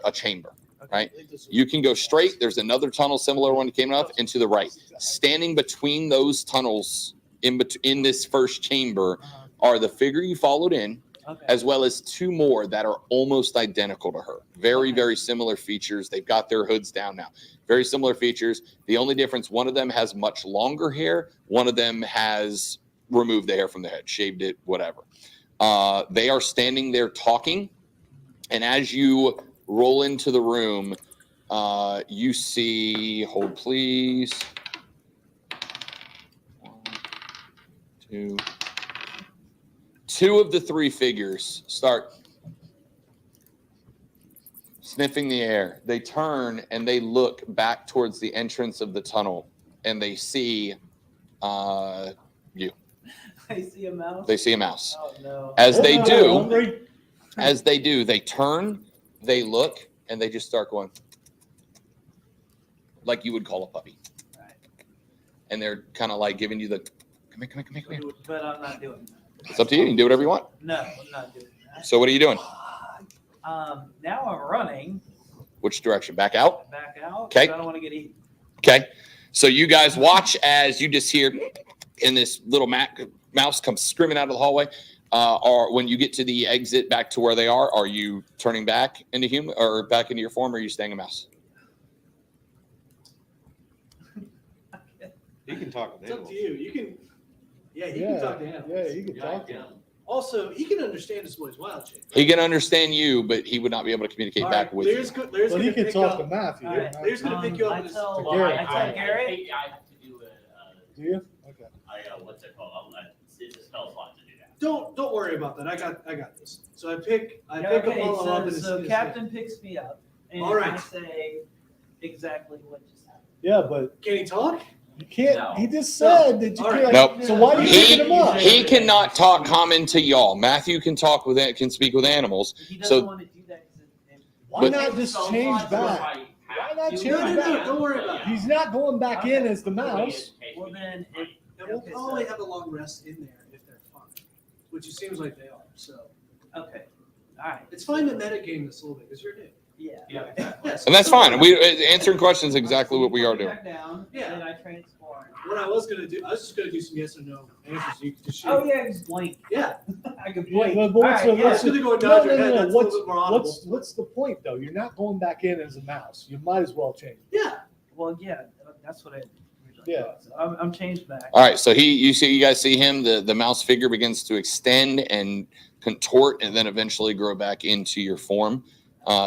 a chamber, right? You can go straight. There's another tunnel similar one that came up, and to the right. Standing between those tunnels in this first chamber are the figure you followed in, as well as two more that are almost identical to her. Very, very similar features. They've got their hoods down now. Very similar features. The only difference, one of them has much longer hair. One of them has removed the hair from the head, shaved it, whatever. They are standing there talking. And as you roll into the room, you see, hold please. 1, 2. Two of the three figures start sniffing the air. They turn and they look back towards the entrance of the tunnel, and they see you. I see a mouse. They see a mouse. Oh no. As they do, they turn, they look, and they just start going like you would call a puppy. Right. And they're kind of like giving you the come here. But I'm not doing that. It's up to you. You can do whatever you want. No, I'm not doing that. So what are you doing? Now I'm running Which direction? Back out? back out. Okay. 'Cause I don't want to get eaten. Okay. So you guys watch as you just hear and this little mouse comes screaming out of the hallway. Or when you get to the exit back to where they are you turning back into human or back into your form, or are you staying a mouse? He can talk with It's up animals. to you. You can. Yeah, he can talk to him. Yeah, you can talk to him. Also, he can understand his boy's wild shape. He can understand you, but he would not be able to communicate All back right, with Lear's you. Lear's Well, gonna he can pick talk up. to Matthew. All right. Lear's gonna pick you up. I in his- tell Garrett. I tell Garrett. I have to do it. Do you? Okay. What's it called? It's a spell slot to do that. Don't worry about that. I got this. So I pick Yeah, up okay, Apollo up in his. so Captain picks me up, and All right. I say exactly what just happened. Yeah, but Can he talk? you can't. No. He just said that you All right. can't. Nope. So why are you picking him up? He cannot talk common to y'all. Matthew can can speak with animals. He doesn't So- want to do that because Why But- not just Spell change slots, back? so if I have Why not to, change I back? can, Don't worry but about it. yeah. He's not going back in as the mouse. well then, And we'll okay, probably so- have a long rest in there if they're fine, which it seems like they are. So okay, all right, it's fine to metagame this a little bit because you're new. yeah. Yeah, okay. exactly. Yes. And that's fine. Answering questions is exactly what we are doing. Back down, Yeah. and I transform. What I was just gonna do some yes or no answers. You could just shoot. Oh yeah, just blink. Yeah. I can Yeah, blink. but All what's right, the- I yeah. was gonna go and No, dodge no, your head. no, That's no. a little bit more audible. What's the point though? You're not going back in as a mouse. You might as well change. Yeah. Well, yeah, that's what I originally Yeah. thought. So I'm changed back. All right, so you guys see him. The mouse figure begins to extend and contort, and then eventually grow back into your form.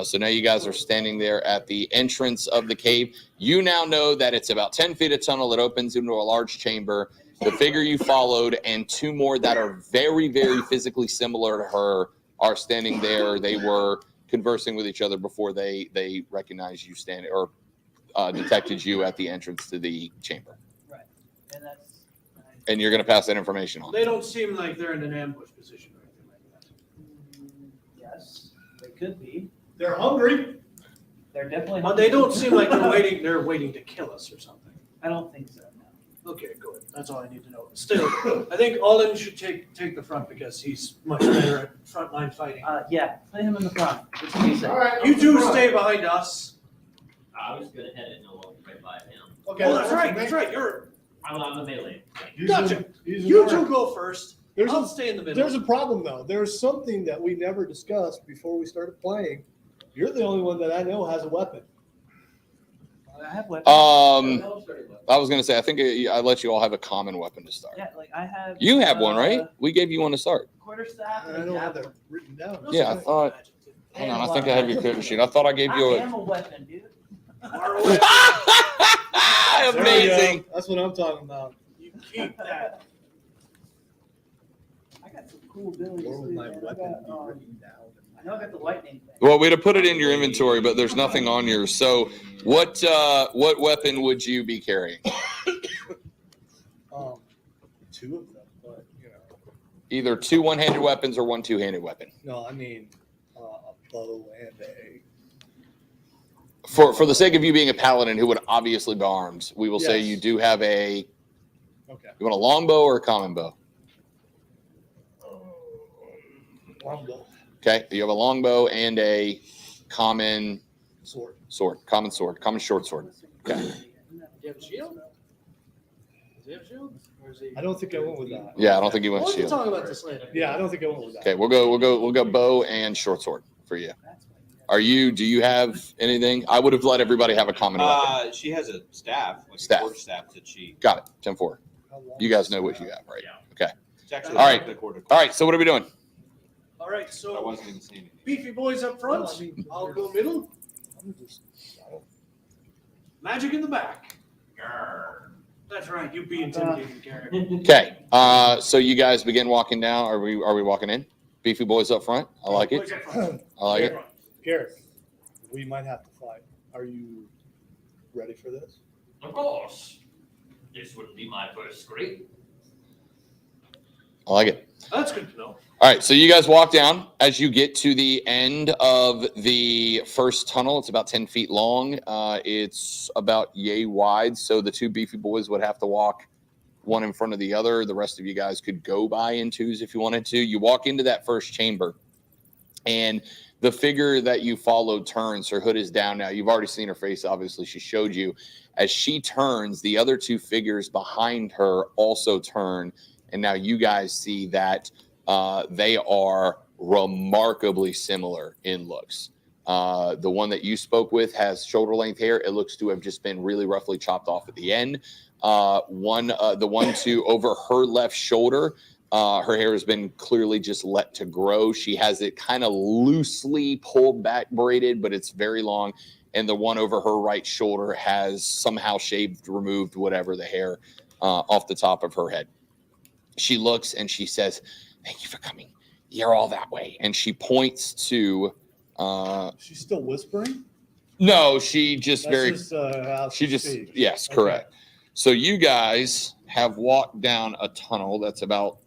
So now you guys are standing there at the entrance of the cave. You now know that it's about 10 feet of tunnel that opens into a large chamber. The figure you followed and two more that are very, very physically similar to her are standing there. They were conversing with each other before they recognized you standing or detected you at the entrance to the chamber. And that's And you're going to pass that information on. They don't seem like they're in an ambush position or anything like that. yes, they could be. They're hungry. They're definitely. But they don't seem like they're waiting. They're waiting to kill us or something. I don't think so. No. Okay, good. That's all I need to know. Still, I think Alden should take the front because he's much better at frontline fighting. Yeah, put him in the front. That's what he said. All right. You two stay behind us. I was gonna head it no longer right by him. Okay. Oh, that's right. That's right. I'm a melee. Gotcha. You two go first. There's I'll a, stay in the middle. there's a problem though. There's something that we never discussed before we started playing. You're the only one that I know has a weapon. I have weapons. I was gonna say, I think I let you all have a common weapon to start. Yeah, like I have. You have one, right? We gave you one to start. Quarterstaff. I don't have that written down. Yeah, I thought. Hang on, I think I have your character sheet. I thought I gave I you am a weapon, dude. Amazing. That's what I'm talking about. You keep that. I got some cool abilities. Where would too, my man. weapon be written down? I know I got the lightning thing. Well, we'd have put it in your inventory, but there's nothing on yours. So, what weapon would you be carrying? Two of them, but you know. Either two one-handed weapons or one two-handed weapon. No, I mean a bow and a. For the sake of you being a paladin who would obviously be armed, we will say Yes. you do have a. Okay. You want a longbow or a common bow? Longbow. Okay, you have a longbow and a common Sword. common short sword. Okay. Do you have a shield? Does he have a shield? Or is he... I don't think I went with that. Yeah, I don't think you went We'll shield. talk about this later. Yeah, I don't think I went with that. Okay, we'll go bow and short sword for you. Do you have anything? I would have let everybody have a common weapon. She has a staff, like Staff. a quarter staff that she. Got it. 10-4. How long You guys is know this what you thing? have, right? Yeah. Okay. It's actually All right. like a quarter. All right. So what are we doing? All right, I so wasn't even seeing it. beefy boys up front. Well, I mean, I'll go middle. I'm just- Magic in the back. That's right. You be intimidating, Gary. Okay. So you guys begin walking down. Are we walking in? Beefy boys up front. I like it. Boys up front. I like it. Garrett, we might have to fight. Are you ready for this? Of course. This wouldn't be my first scrape. I like it. That's good to know. All right, so you guys walk down. As you get to the end of the first tunnel, it's about 10 feet long. It's about yay wide, so the two beefy boys would have to walk one in front of the other. The rest of you guys could go by in twos if you wanted to. You walk into that first chamber, and the figure that you followed turns. Her hood is down now. You've already seen her face, obviously. She showed you. As she turns, the other two figures behind her also turn, and now you guys see that they are remarkably similar in looks. The one that you spoke with has shoulder length hair. It looks to have just been really roughly chopped off at the end. The one to over her left shoulder, her hair has been clearly just let to grow. She has it kind of loosely pulled back, braided, but it's very long. And the one over her right shoulder has somehow shaved, removed whatever the hair off the top of her head. She looks and she says, "Thank you for coming. You're all that way." And she points to. She's still whispering? No, she just That's very. just, how She just speaks. yes, Okay. correct. So you guys have walked down a tunnel that's about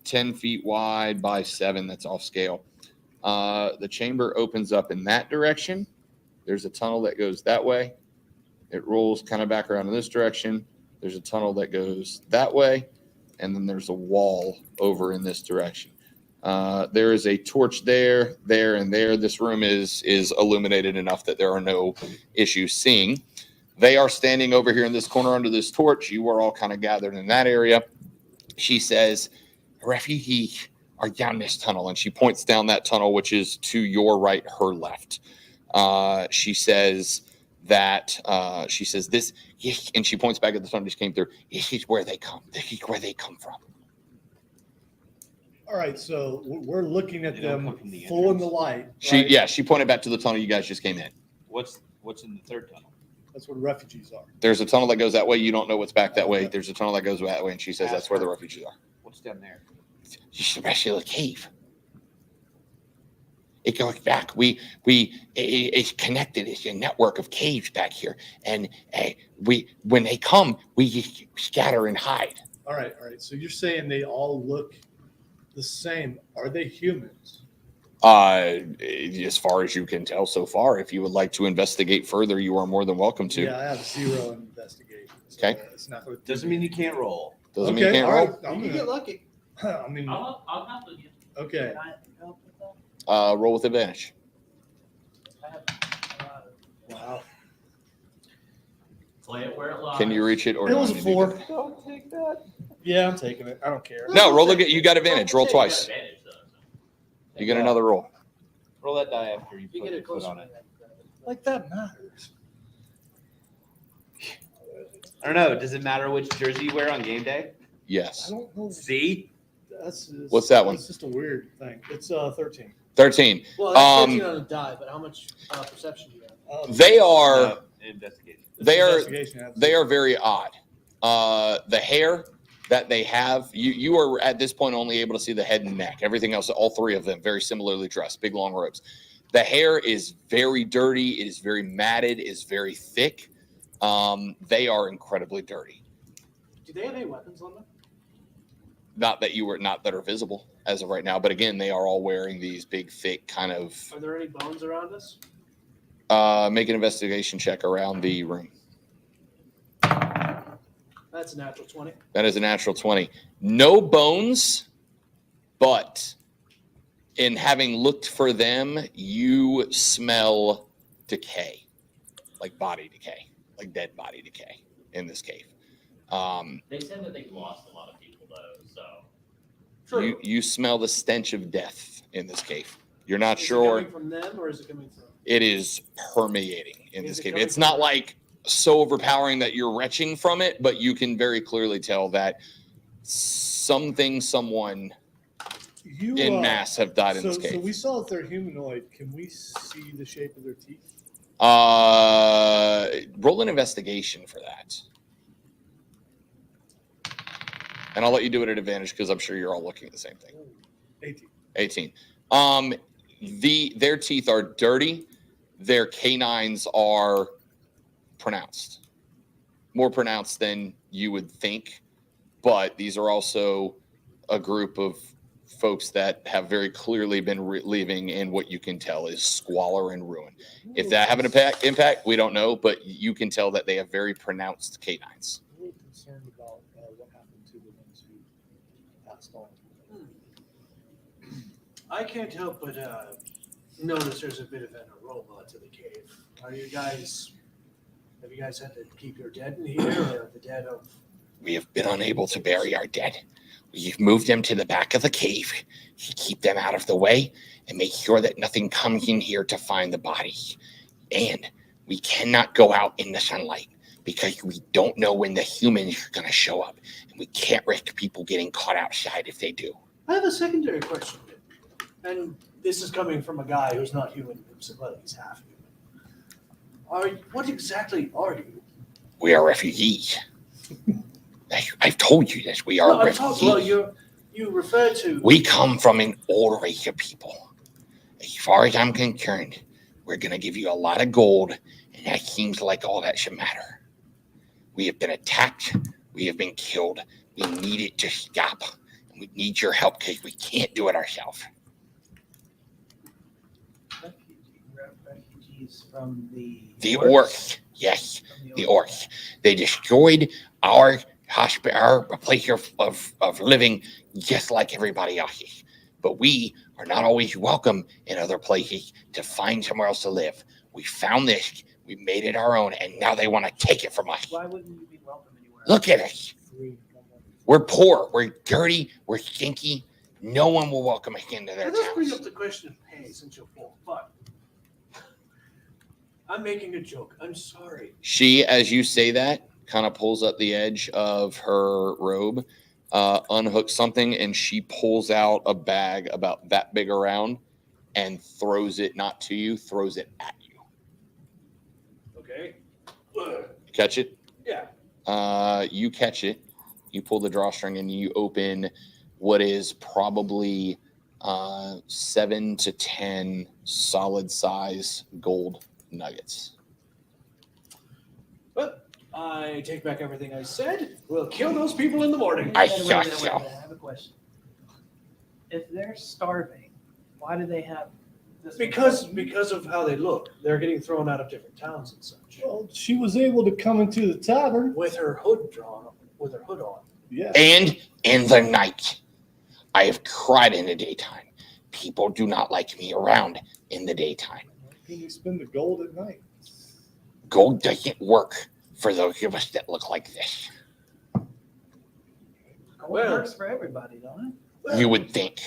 10 feet wide by 7. That's off scale. The chamber opens up in that direction. There's a tunnel that goes that way. It rolls kind of back around in this direction. There's a tunnel that goes that way. And then there's a wall over in this direction. There is a torch there, and there. This room is illuminated enough that there are no issues seeing. They are standing over here in this corner under this torch. You are all kind of gathered in that area. She says, "Refugees are down this tunnel," and she points down that tunnel, which is to your right, her left. She says this, and she points back at the tunnel just came through. This is where they come. This is where they come from. All right, so we're looking at They don't them come from the full in the entrance. light. right? She pointed back to the tunnel you guys just came in. What's in the third tunnel? That's where refugees are. There's a tunnel that goes that way. You don't know what's back that way. There's a tunnel that goes that way, and she says that's where the refugees are. What's down there? It's a regular cave. It goes back. It's connected. It's a network of caves back here, and when they come, we scatter and hide. All right. So you're saying they all look the same. Are they humans? As far as you can tell so far, if you would like to investigate further, you are more than welcome to. Yeah, I have 0 investigation. So Okay. It's not gonna Doesn't mean you can't roll. Doesn't mean you can't all roll. right. I'm You get gonna, lucky. I mean, I'll help with you. okay. Can I help with that? Roll with advantage. I have, Wow. Play it where it lies. Can you reach it? Or It do was I a need to do 4. that? Don't take that. Yeah, I'm taking it. I don't care. No, roll again. You got advantage. Roll You got twice. advantage, though, so. You get another roll. Roll that die after you You put get your it foot closer. on it. Like that matters. I don't know. Does it matter which jersey you wear on game day? I Yes. don't know. See? That's just, What's that one? It's just a weird thing. It's 13. 13. Well, that's 13 on a die, but how much perception do you have? They are No, investigation. It's they are investigation, they are absolutely. very odd. The hair that they have, you are at this point only able to see the head and neck. Everything else, all three of them, very similarly dressed, big long robes. The hair is very dirty. It is very matted. It is very thick. They are incredibly dirty. Do they have any weapons on them? Not that are visible as of right now, but again, they are all wearing these big, thick kind of. Are there any bones around us? Make an investigation check around the room. That's a natural 20. That is a natural 20. No bones, but in having looked for them, you smell decay, like body decay, like dead body decay in this cave. They said that they lost a lot of people though, so. You smell the stench of death in this cave. You're not Is sure. it coming from them or is it coming from? It is permeating in Is this it cave. coming It's from- not like so overpowering that you're retching from it, but you can very clearly tell that someone You, in mass have died in this So cave. we saw that they're humanoid. Can we see the shape of their teeth? Roll an investigation for that. And I'll let you do it at advantage because I'm sure you're all looking at the same thing. 18. 18. Their teeth are dirty. Their canines are pronounced. More pronounced than you would think. But these are also a group of folks that have very clearly been living in what you can tell is squalor and ruin. If that have an impact, we don't know, but you can tell that they have very pronounced canines. I'm a little concerned about what happened to the ones who passed on. I can't help but notice there's a bit of an aroma to the cave. Have you guys had to keep your dead in here or the dead of? We have been unable to bury our dead. We've moved them to the back of the cave to keep them out of the way and make sure that nothing comes in here to find the body. And we cannot go out in the sunlight because we don't know when the humans are going to show up. And we can't risk people getting caught outside if they do. I have a secondary question, and this is coming from a guy who's not human. Well, he's half human. What exactly are you? We are refugees. I've told you this. We are No, refugees. well, you refer to. We come from an old race of people. As far as I'm concerned, we're going to give you a lot of gold, and that seems like all that should matter. We have been attacked. We have been killed. We need it to stop. And we need your help because we can't do it ourselves. Refugees from the Orcs. Yes, the orcs. They destroyed our hospital, our place of living, just like everybody else's. But we are not always welcome in other places to find somewhere else to live. We found this, we made it our own, and now they want to take it from us. Why wouldn't you be welcome anywhere? Look at us. We're poor, we're dirty, we're stinky. No one will welcome us into their Let us bring up towns. the question of pay since you're full. But I'm making a joke. I'm sorry. She, as you say that, kind of pulls up the edge of her robe, unhooks something, and she pulls out a bag about that big around and throws it not to you, throws it at you. Okay. Catch it? Yeah. You catch it. You pull the drawstring and you open what is probably 7 to 10 solid size gold nuggets. But I take back everything I said. We'll kill those people in the morning. I Wait a minute, shot wait a you. minute, I have a question. If they're starving, why do they have this? Because of how they look. They're getting thrown out of different towns and such. Well, she was able to come into the tavern. With her hood drawn, with her hood on. Yeah. And in the night, I have cried in the daytime. People do not like me around in the daytime. Can you spend the gold at night? Gold doesn't work for those of us that look like this. Gold Well- works for everybody, don't it? You would think.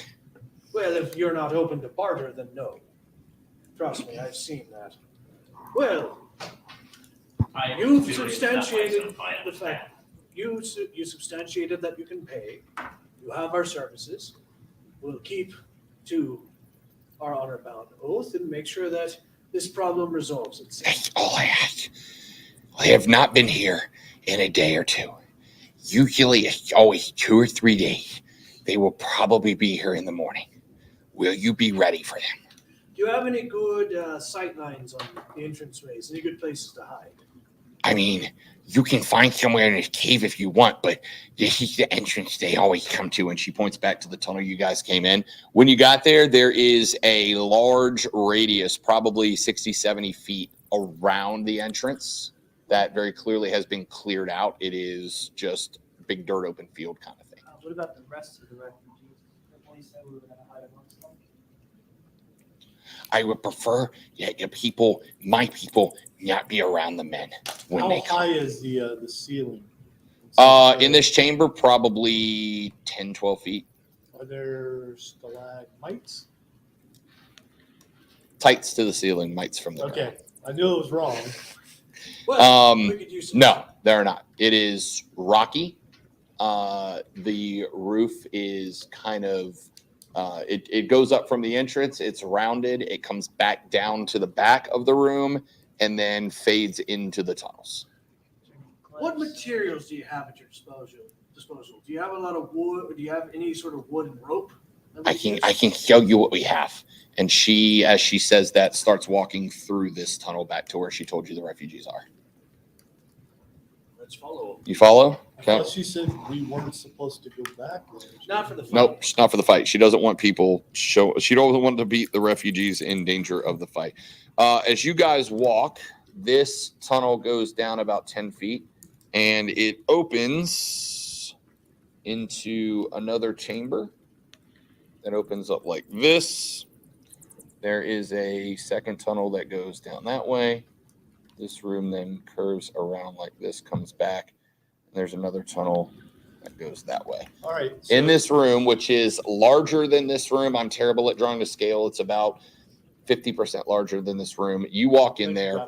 Well, if you're not open to barter, then no. Trust me, I've seen that. Well, You've substantiated the fact. You substantiated that you can pay. You have our services. We'll keep to our honor-bound oath and make sure that this problem resolves itself. That's all I ask. I have not been here in a day or two. Usually it's always 2 or 3 days. They will probably be here in the morning. Will you be ready for them? Do you have any good sight lines on the entranceways? Any good places to hide? I mean, you can find somewhere in this cave if you want, but this is the entrance they always come to. And she points back to the tunnel you guys came in. When you got there, there is a large radius, probably 60, 70 feet around the entrance that very clearly has been cleared out. It is just big dirt open field kind of thing. What about the rest of the refugees? You said we were going to hide amongst them. I would prefer your people, my people, not be around the men when How they come. high is the ceiling? In this chamber, probably 10, 12 feet. Are there stalagmites? Tights to the ceiling, mites from the Okay, ground. I knew it was wrong. Well, we could use some. No, they're not. It is rocky. The roof is kind of, it goes up from the entrance. It's rounded. It comes back down to the back of the room and then fades into the tunnels. What materials do you have at your disposal? Do you have a lot of wood, or do you have any sort of wood and rope? that we I use? can show you what we have. And she, as she says that, starts walking through this tunnel back to where she told you the refugees are. Let's follow. You follow? I Okay. thought she said we weren't supposed to go back there. Not for the fight. Nope, not for the fight. She doesn't want people she doesn't want to beat the refugees in danger of the fight. As you guys walk, this tunnel goes down about 10 feet and it opens into another chamber that opens up like this. There is a second tunnel that goes down that way. This room then curves around like this, comes back. There's another tunnel that goes that way. All right. In this room, which is larger than this room, I'm terrible at drawing the scale. It's about 50% larger than this room. You walk in there,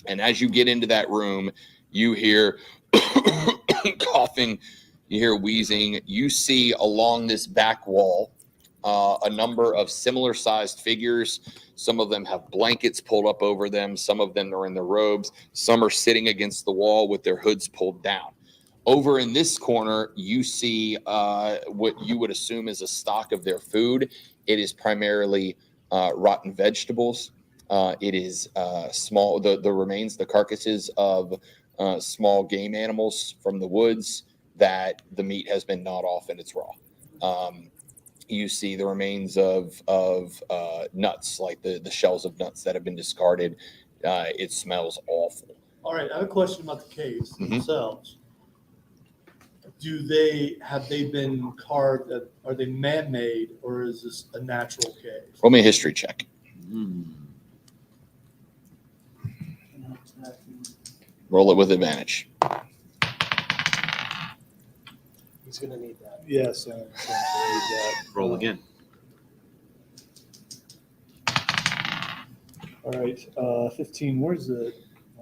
and as you get into that room, you hear coughing, you hear wheezing. You see along this back wall a number of similar sized figures. Some of them have blankets pulled up over them. Some of them are in their robes. Some are sitting against the wall with their hoods pulled down. Over in this corner, you see what you would assume is a stock of their food. It is primarily rotten vegetables. It is small, the remains, the carcasses of small game animals from the woods that the meat has been gnawed off and it's raw. You see the remains of nuts, like the shells of nuts that have been discarded. It smells awful. All right. I have a question about the caves Mhm. themselves. Have they been carved? Are they man-made, or is this a natural cave? Roll me a history check. Roll it with advantage. He's gonna need that. Yes. Roll again. All right. 15. Where's the?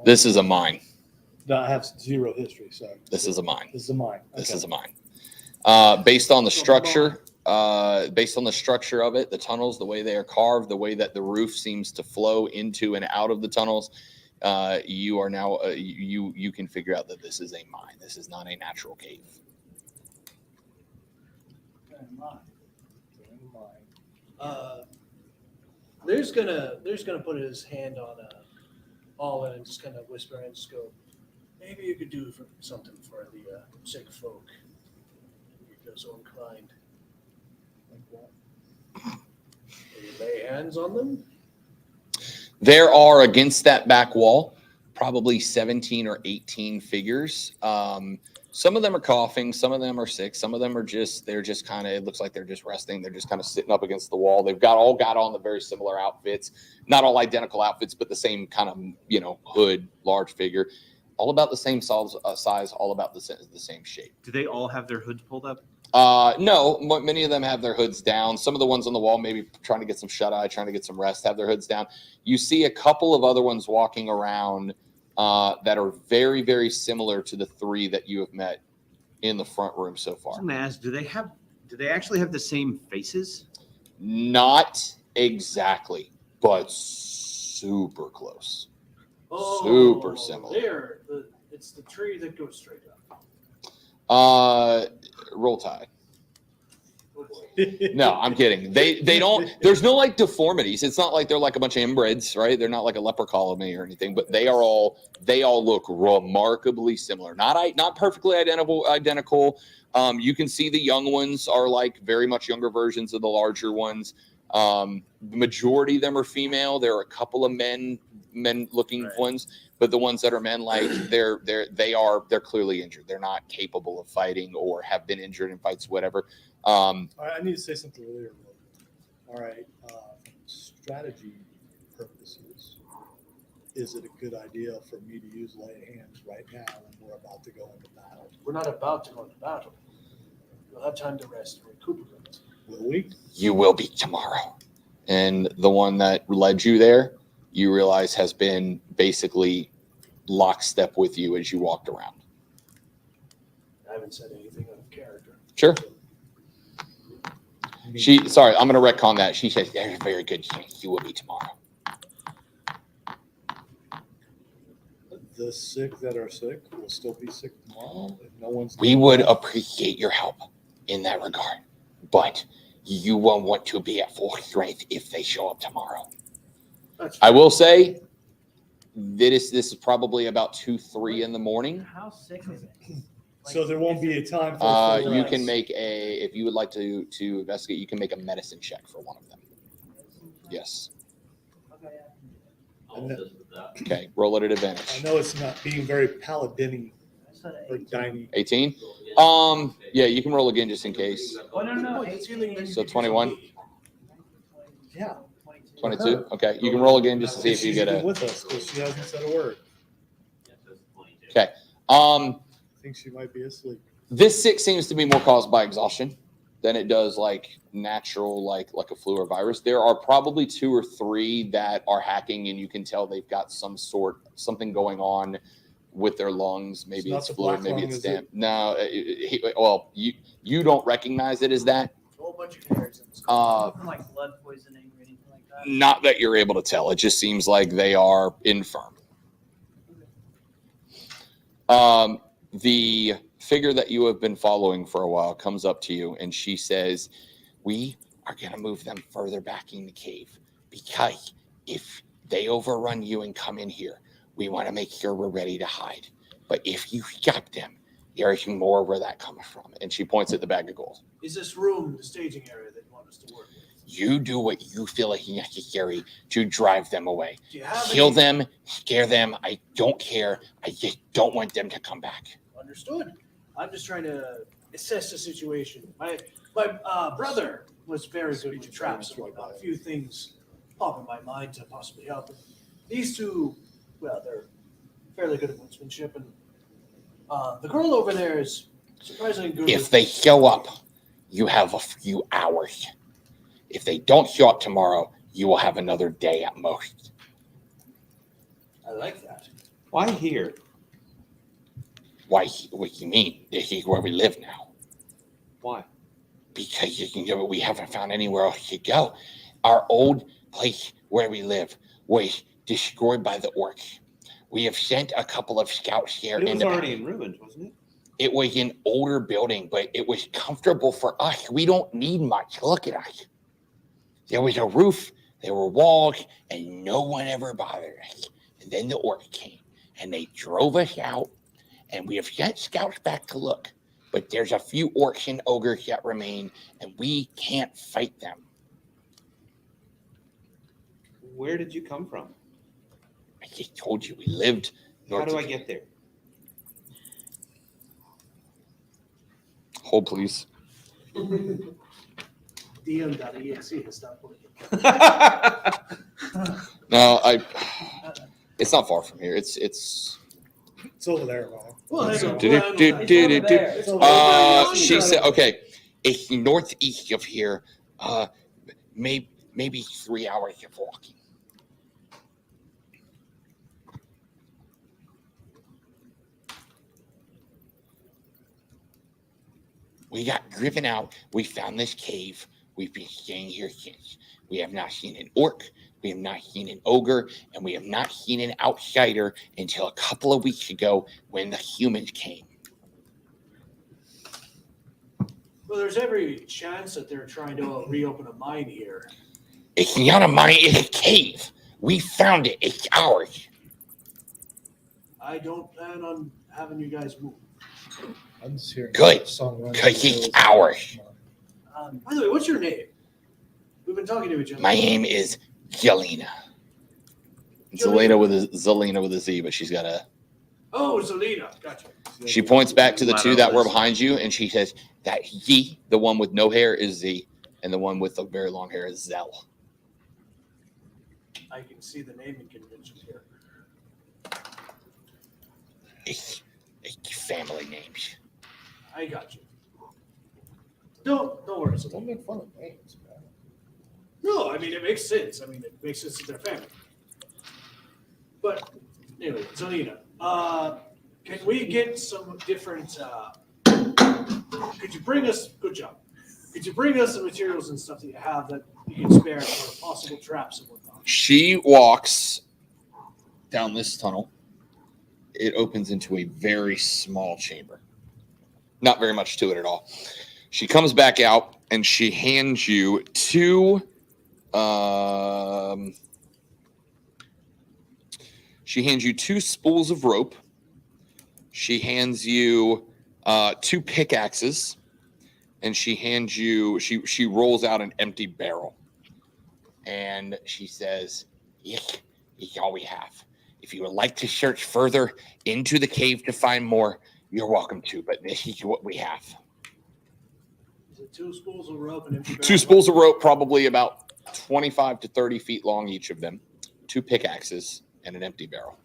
This is a mine. No, I have 0 history. Sorry. This is a mine. This is a mine. This Okay. is a mine. Based on the structure, of it, the tunnels, the way they are carved, the way that the roof seems to flow into and out of the tunnels, you are now you can figure out that this is a mine. This is not a natural cave. There's gonna put his hand on Alwyn and just kind of whisper and just go, maybe you could do something for the sick folk. If you feel so inclined. Like what? Maybe lay hands on them. There are against that back wall probably 17 or 18 figures. Some of them are coughing, some of them are sick, some of them are they're just kind of, it looks like they're just resting. They're just kind of sitting up against the wall. They've all got on the very similar outfits, not all identical outfits, but the same kind of, hood, large figure, all about the same size, all about the same shape. Do they all have their hoods pulled up? No, many of them have their hoods down. Some of the ones on the wall, maybe trying to get some shut eye, trying to get some rest, have their hoods down. You see a couple of other ones walking around that are very, very similar to the 3 that you have met in the front room so I far. was gonna ask, do they actually have the same faces? Not exactly, but super close. Oh, Super similar. There, it's the tree that goes straight up. Roll Tide. Oh, boy. No, I'm kidding. They don't. There's no like deformities. It's not like they're like a bunch of inbreds, right? They're not like a leper colony or anything. But they all look remarkably similar. Not perfectly identical. You can see the young ones are like very much younger versions of the larger ones. The majority of them are female. There are a couple of men looking ones, but the ones that are men, like they're clearly injured. They're not capable of fighting or have been injured in fights, whatever. All right, I need to say something earlier. All right, from strategy purposes, is it a good idea for me to use lay of hands right now when we're about to go into battle? We're not about to go into battle. We'll have time to rest and recuperate. Will we? You will be tomorrow. And the one that led you there, you realize has been basically lockstep with you as you walked around. I haven't said anything out of character. Sure. Sorry, I'm going to retcon that. She says, "They're very good. You will be tomorrow." The sick that are sick will still be sick tomorrow if no one's. We would appreciate your help in that regard, but you won't want to be at full strength if they show up tomorrow. I will say this is probably about 2-3 in the morning. How sick is it? So there won't be a time for You can make if you would like to investigate, you can make a medicine check for one of them. Yes. Okay, roll it at I advantage. know it's not being very paladin-y or diny. 18? Yeah, you can roll again just in case. Oh, no. So 21? Yeah. 22? Okay, you can roll again just to see if you She's get even a. with us because she hasn't said a word. Okay. I think she might be asleep. This sick seems to be more caused by exhaustion than it does like natural, like a flu or virus. There are probably 2 or 3 that are hacking, and you can tell they've got something going on with their lungs. Maybe It's it's not the fluid, black maybe lung, it's is it? damp. No, well, you don't recognize it as that. A whole bunch of hairs in the skull. From like blood poisoning or anything like that. Not that you're able to tell. It just seems like they are infirm. The figure that you have been following for a while comes up to you, and she says, "We are going to move them further back in the cave because if they overrun you and come in here, we want to make sure we're ready to hide. But if you stop them, there is more where that comes from." And she points at the bag of gold. Is this room the staging area that you want us to work with? You do what you feel like necessary to drive them away. Do you have Kill any- them, scare them. I don't care. I just don't want them to come back. Understood. I'm just trying to assess the situation. My brother was very good with traps and whatnot. A few things pop in my mind to possibly help. These two, well, they're fairly good at woodsmanship, and the girl over there is surprisingly good. If they show up, you have a few hours. If they don't show up tomorrow, you will have another day at most. I like that. Why here? Why? What do you mean? This is where we live now. Why? Because we haven't found anywhere else to go. Our old place where we live was destroyed by the orcs. We have sent a couple of scouts here. But it was already in ruins, wasn't it? It was an older building, but it was comfortable for us. We don't need much. Look at us. There was a roof, there were walls, and no one ever bothered us. And then the orcs came, and they drove us out, and we have sent scouts back to look. But there's a few orcs and ogres that remain, and we can't fight them. Where did you come from? I just told you, we lived north. How do of- I get there? Hold, please. DM.exe has stopped working. No, it's not far from here. It's It's over there, man. Well, It's hey, over do- well, do- I'm- do- do- do. It's over there. She said, okay, it's northeast of here, maybe 3 hours of walking. We got driven out. We found this cave. We've been staying here since. We have not seen an orc. We have not seen an ogre. And we have not seen an outsider until a couple of weeks ago when the humans came. Well, there's every chance that they're trying to reopen a mine here. It's not a mine. It's a cave. We found it. It's ours. I don't plan on having you guys move. I'm just hearing Good, a song running because through it's the ours. By the way, what's your name? We've been talking to each other. My name is Zelina. Zelina with a Z, but she's got a. Oh, Zelina. Gotcha. She points back to the two that were behind you, and she says that he, the one with no hair, is Z, and the one with the very long hair is Zell. I can see the naming convention here. It's family names. I got you. Don't worry. Zelina. Don't make fun of names, man. No, I mean, it makes sense. I mean, it makes sense to their family. But anyway, Zelina, can we get some different, could you bring us, good job. Could you bring us some materials and stuff that you have that you can spare for possible traps and whatnot? She walks down this tunnel. It opens into a very small chamber. Not very much to it at all. She comes back out and she hands you two. She hands you two spools of rope. She hands you 2 pickaxes, and she hands you. She rolls out an empty barrel, and she says, "Yes, it's all we have. If you would like to search further into the cave to find more, you're welcome to. But this is what we have." Is it 2 spools of rope and empty 2 barrel? spools of rope, probably about 25 to 30 feet long, each of them. 2 pickaxes and an empty barrel.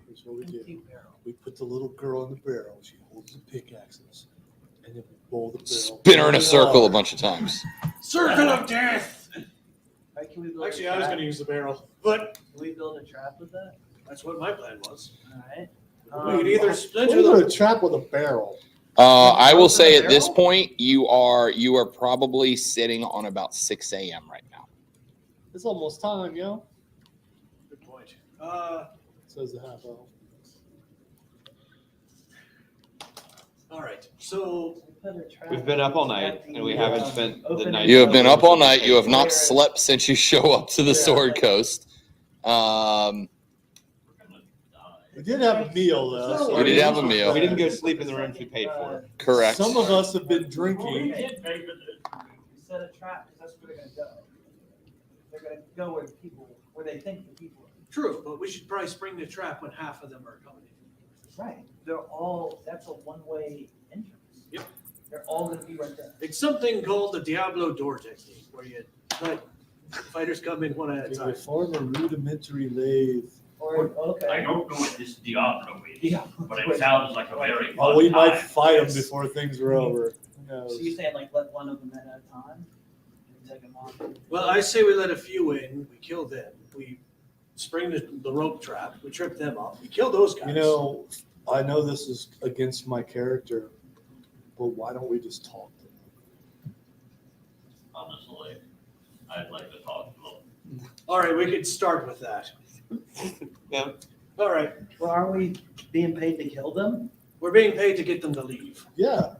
Here's what we do. We put the little girl in the barrel. She holds the pickaxes, and then we roll the barrel. Spin her in a circle a bunch of times. Circle of death! Right, can we build Actually, a I was trap? going to use the barrel, but Can we build a trap with that? that's what my plan was. All right. We could either What splinter is the a trap with a barrel? I will say Open at the this barrel? point, you are probably sitting on about 6 a.m. right now. It's almost time, yo. Good point. Says the half elf. All right. So We'll put a trap We've been up all night, at the, and we haven't spent the opening. night. You have been up all night. You have Where- not slept since you show up to the Yeah, Sword like- Coast. We did have a meal, though. so- We did have a meal. We didn't go sleep in the rooms we paid for. Correct. Some of us have been We drinking. set a trap because that's where they're gonna go. They're gonna go where they think the people are. true, but we should probably spring the trap when half of them are coming in. Right. That's a one-way entrance. Yep. They're all gonna be right there. It's something called the Diablo door technique, where you let fighters come in one at a We time. form a rudimentary lathe. Or, okay. I don't know what this Diablo is, Yeah. but it sounds like a very Oh, fun we might time. fight them Yes. before things are over. Who knows? So you're saying like let one of them in at a time? And take them on? Well, I say we let a few in, we kill them, we spring the rope trap, we trip them up, we kill those guys. You know, I know this is against my character, but why don't we just talk to them? Honestly, I'd like to talk to them. All right, we could start with that. Yeah. All right, Well, are we being paid to kill them? we're being paid to get them to leave. Yeah.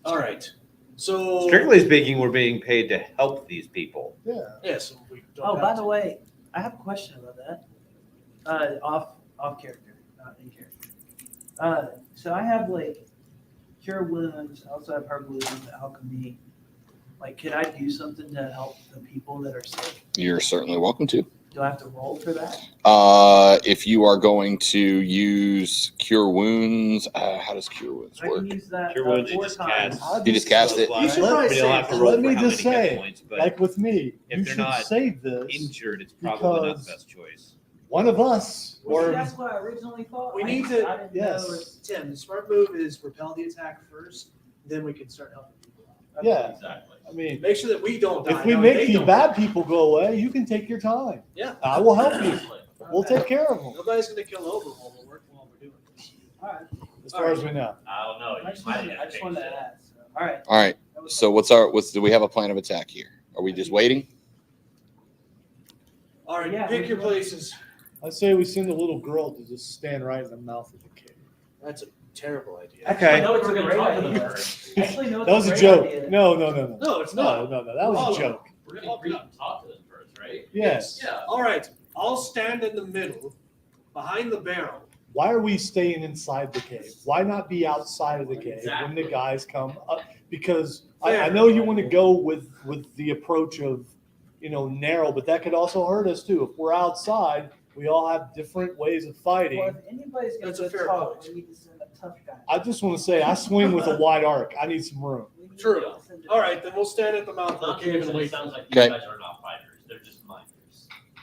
All right, so. Strictly speaking, we're being paid to help these people. Yeah. Yes. We don't Oh, have by to. the way, I have a question about that. Off character, not in character. So I have like cure wounds. I also have herbalism, alchemy. Like, could I do something to help the people that are sick? You're certainly welcome to. Do I have to roll for that? If you are going to use Cure Wounds, how does Cure Wounds I work? can use that Cure wounds, you 4 just times. cast. You just cast it. You should probably But you'll have to save roll Let for me how just many hit say, points, but like with me, if you they're should not save this. injured, it's probably not because- the best choice. One of us, Well, see, or that's what I originally thought. We I- need to- I didn't yes. know it's- Tim, the smart move is repel the attack first, then we can start helping people out. yeah, Exactly. I mean, Make sure that we don't die. if we Now, make they the don't bad die. people go away, you can take your time. Yeah. I will help you. Exactly. We'll take care of them. Nobody's gonna kill over while we're doing this. All right. far as we know. I don't know. I just wanted to ask. So. All right. All right. That was So do we have a plan of attack here? Are we just waiting? All right, Yeah, pick we- your places. I'd say we send a little girl to just stand right in the mouth of the cave. That's a terrible idea. Okay. No, it's a good Great talk to the idea. bird. Actually, no, it's That was a great joke. idea. No. No, it's No, not. no. That was a joke. We're gonna creep and talk to those birds, right? Yes. Yeah. All right, I'll stand in the middle, behind the barrel. Why are we staying inside the cave? Why not be outside of the cave when the guys come up? Because I know you want to go with the approach of, narrow, but that could also hurt us too. If we're outside, we all have different ways of fighting. Well, if anybody's That's going a to fair talk, point. we need to send a tough guy. I just want to say I swing with a wide arc. I need some room. We need True. to send a- All right, then we'll stand at the mouth of Not the to cave mention, and it wait. sounds like Okay. these guys are not fighters. They're just minders.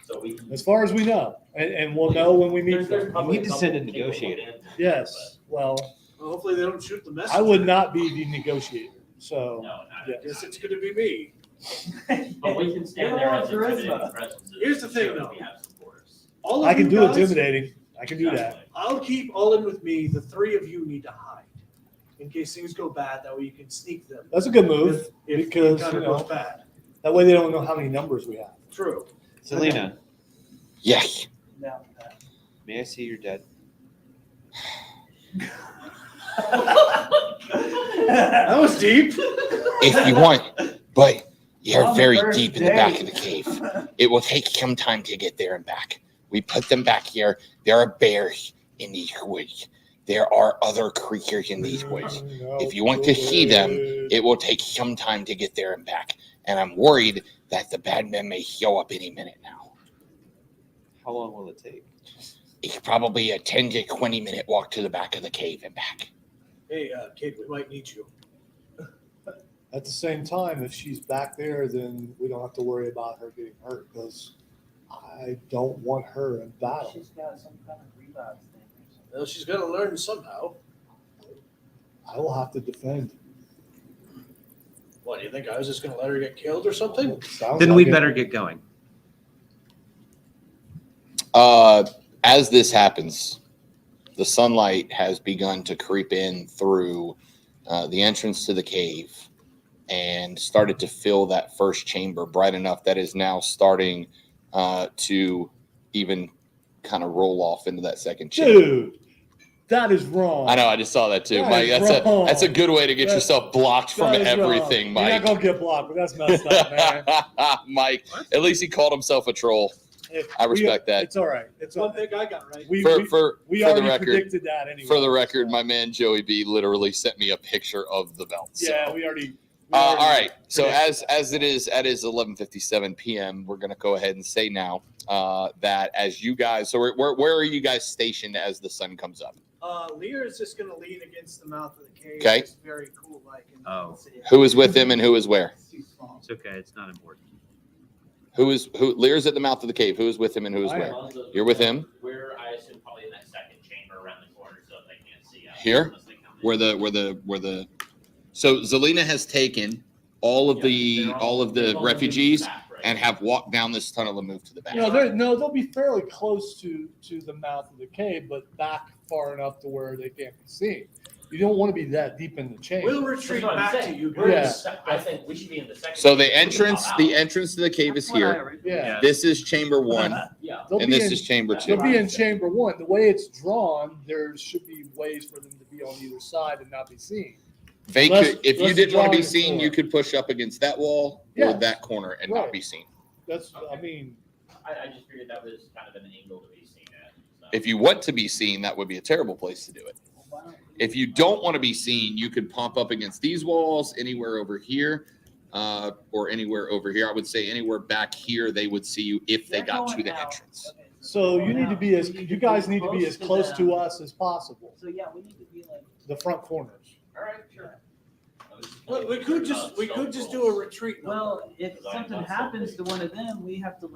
So we can. As far as we know, and we'll know when we meet There's them. probably need to a send a couple capable negotiator. handlers, Yes. Well, Well, hopefully they don't shoot the messenger. I would not be the negotiator. but So No, not. Yeah. Guess it's going to be me. But we can stand there as intimidating presences. Here's the thing, Show that though. We have supporters. All of I can you do guys, intimidating. I can do that. Exactly. I'll keep all in with me. The three of you need to hide in case things go bad. That way you can sneak them. That's a good move If because it kind of goes bad. that way they don't know how many numbers we have. True. Selena, Yes. No, may I see your dead? That was deep. If you want, but you're On the very first deep in the back day. of the cave. It will take some time to get there and back. We put them back here. There are bears in these woods. There are other creatures in these woods. If you want to see them, it will take some time to get there and back. And I'm worried that the bad men may show up any minute now. How long will it take? It's probably a 10 to 20 minute walk to the back of the cave and back. Hey, Kate, we might need you. At the same time, if she's back there, then we don't have to worry about her getting hurt because I don't want her in battle. she's got some kind of rebound thing or something. Well, she's going to learn somehow. I will have to defend. What, do you think I was just going to let her get killed or something? Sounds Then like we'd it. better get going. As this happens, the sunlight has begun to creep in through the entrance to the cave and started to fill that first chamber bright enough that is now starting to even kind of roll off into that second chamber. Dude, that is wrong. I know, I just saw that too, That Mike. is That's wrong. a good way to get That- yourself blocked from That is wrong. everything, You're Mike. not gonna get blocked, but that's messed up, man. Mike, at least he called himself a troll. I respect that. It's all right. It's all One thing I got right. we For we, for we for the already record, predicted that anyway. for the record, my man Joey B literally sent me a picture of the belt. So. Yeah, we already. All right. So predicted as it is 11:57 p.m., we're gonna go ahead and say now that as you guys, so where are you guys stationed as the sun comes up? Lear is just going to lean against the mouth of the cave. Okay. It's very cool like. Oh. Who is with him and who is where? It's too small. It's okay. It's not important. Who Lear's at the mouth of the cave. Who is with him and who is I where? am. You're with him? We're, I assume, probably in that second chamber around the corner, so they can't see us. Here? unless they come in. So Zelina has taken all of Yeah, they're the they've refugees back, right? and have walked down this tunnel and moved to the back. they'll be fairly close to the mouth of the cave, but back far enough to where they can't be seen. You don't want to be that deep in the chamber. We'll That's retreat what I'm back to saying. you We're in the guys. I think we should be in the second. So the chamber. entrance Hop the out. entrance to the cave is That's what I here. originally- Yeah. This is chamber 1 Yeah. They'll and be this in- is chamber Yeah. 2. They'll be in chamber 1. The way it's drawn, there should be ways for them to be on either side and not be seen. They Unless- could, if you unless didn't want to be the drawing is seen, for you it. could push up against that wall Yeah. or that corner and not Right. be seen. That's, I mean, I just figured that was kind of an angle to be seen at. So. If you want to be seen, that would be a terrible place to do it. Why don't we- If you don't want to be seen, you could pump up against these walls, anywhere over here, or anywhere over here. I would say anywhere back here, they would see you if they They're got to going the out. entrance. Okay, so they're you going need to out. be as, We need you to guys be need to be as close them. to us as possible. So yeah, we need to be like. The front corners. All right, sure. I was just Well, we could just do a retreat. number. Well, if Because I'm something not so happens big. to one of them, we have to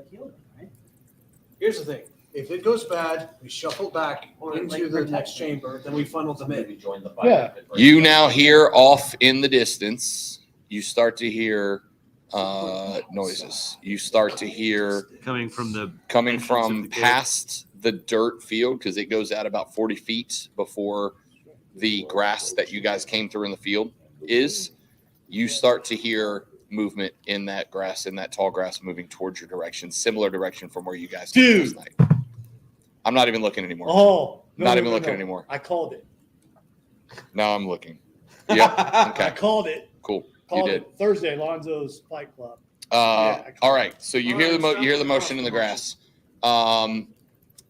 heal them, right? Here's the thing. If it goes bad, we shuffle back Or, into like, the protect next them. chamber, then we funnel them in. Maybe join the Yeah. fight. You now hear off in the distance, you start to hear noises. You start to hear Coming from the coming entrance of from the cave. past the dirt field, because it goes out about 40 feet before the grass that you guys came through in the field is, you start to hear movement in that grass, in that tall grass, moving towards your direction, similar direction from where you guys came last night. I'm not even looking anymore. Oh, Not even looking anymore. I called it. Now I'm looking. Yep. I Okay. called it. Cool. Called You did. it Thursday, Lonzo's Fight Club. All right. So you All hear right, the stop you hear the the motion in the grass.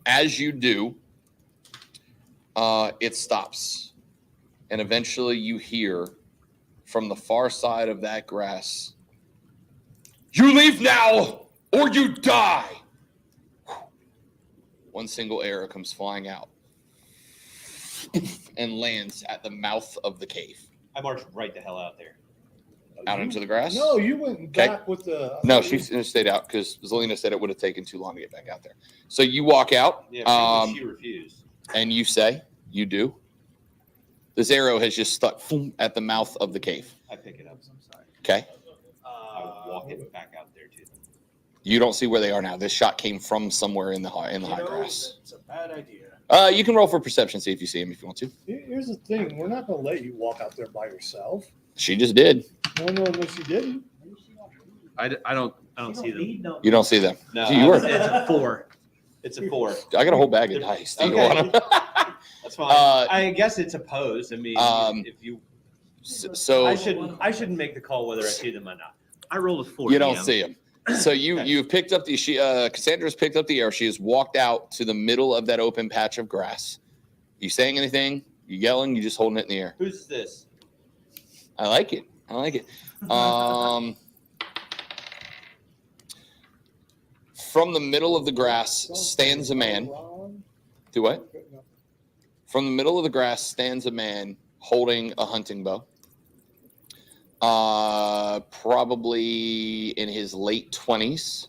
As you do, it stops, and eventually you hear from the far side of that grass, "You leave now, or you die." One single arrow comes flying out and lands at the mouth of the cave. I marched right the hell out there. Out into the grass? No, you went back with the. No, she stayed out because Zelina said it would have taken too long to get back out there. So you walk out, Yeah, she refused. and you say, you do. This arrow has just stuck at the mouth of the cave. I pick it up. I'm sorry. Okay. I would walk it back out there to them. You don't see where they are now. This shot came from somewhere in the high grass. It's a bad idea. You can roll for perception, see if you see him if you want to. Here's the thing: we're not going to let you walk out there by yourself. She just did. No, unless you didn't. I don't see them. You don't see them. No, You were. it's a 4. It's a 4. I got a whole bag of dice. Do you Okay. want them? That's fine. Uh, I guess it's opposed. I mean, if you, So I shouldn't make the call whether I see them or not. I rolled a 4. you don't DM. see him. So you've picked up Cassandra's picked up the arrow. She has walked out to the middle of that open patch of grass. You saying anything? You yelling? You just holding it in the air? Who's this? I like it. From the middle of the grass stands a man. Do what? From the middle of the grass stands a man holding a hunting bow. Probably in his late 20s.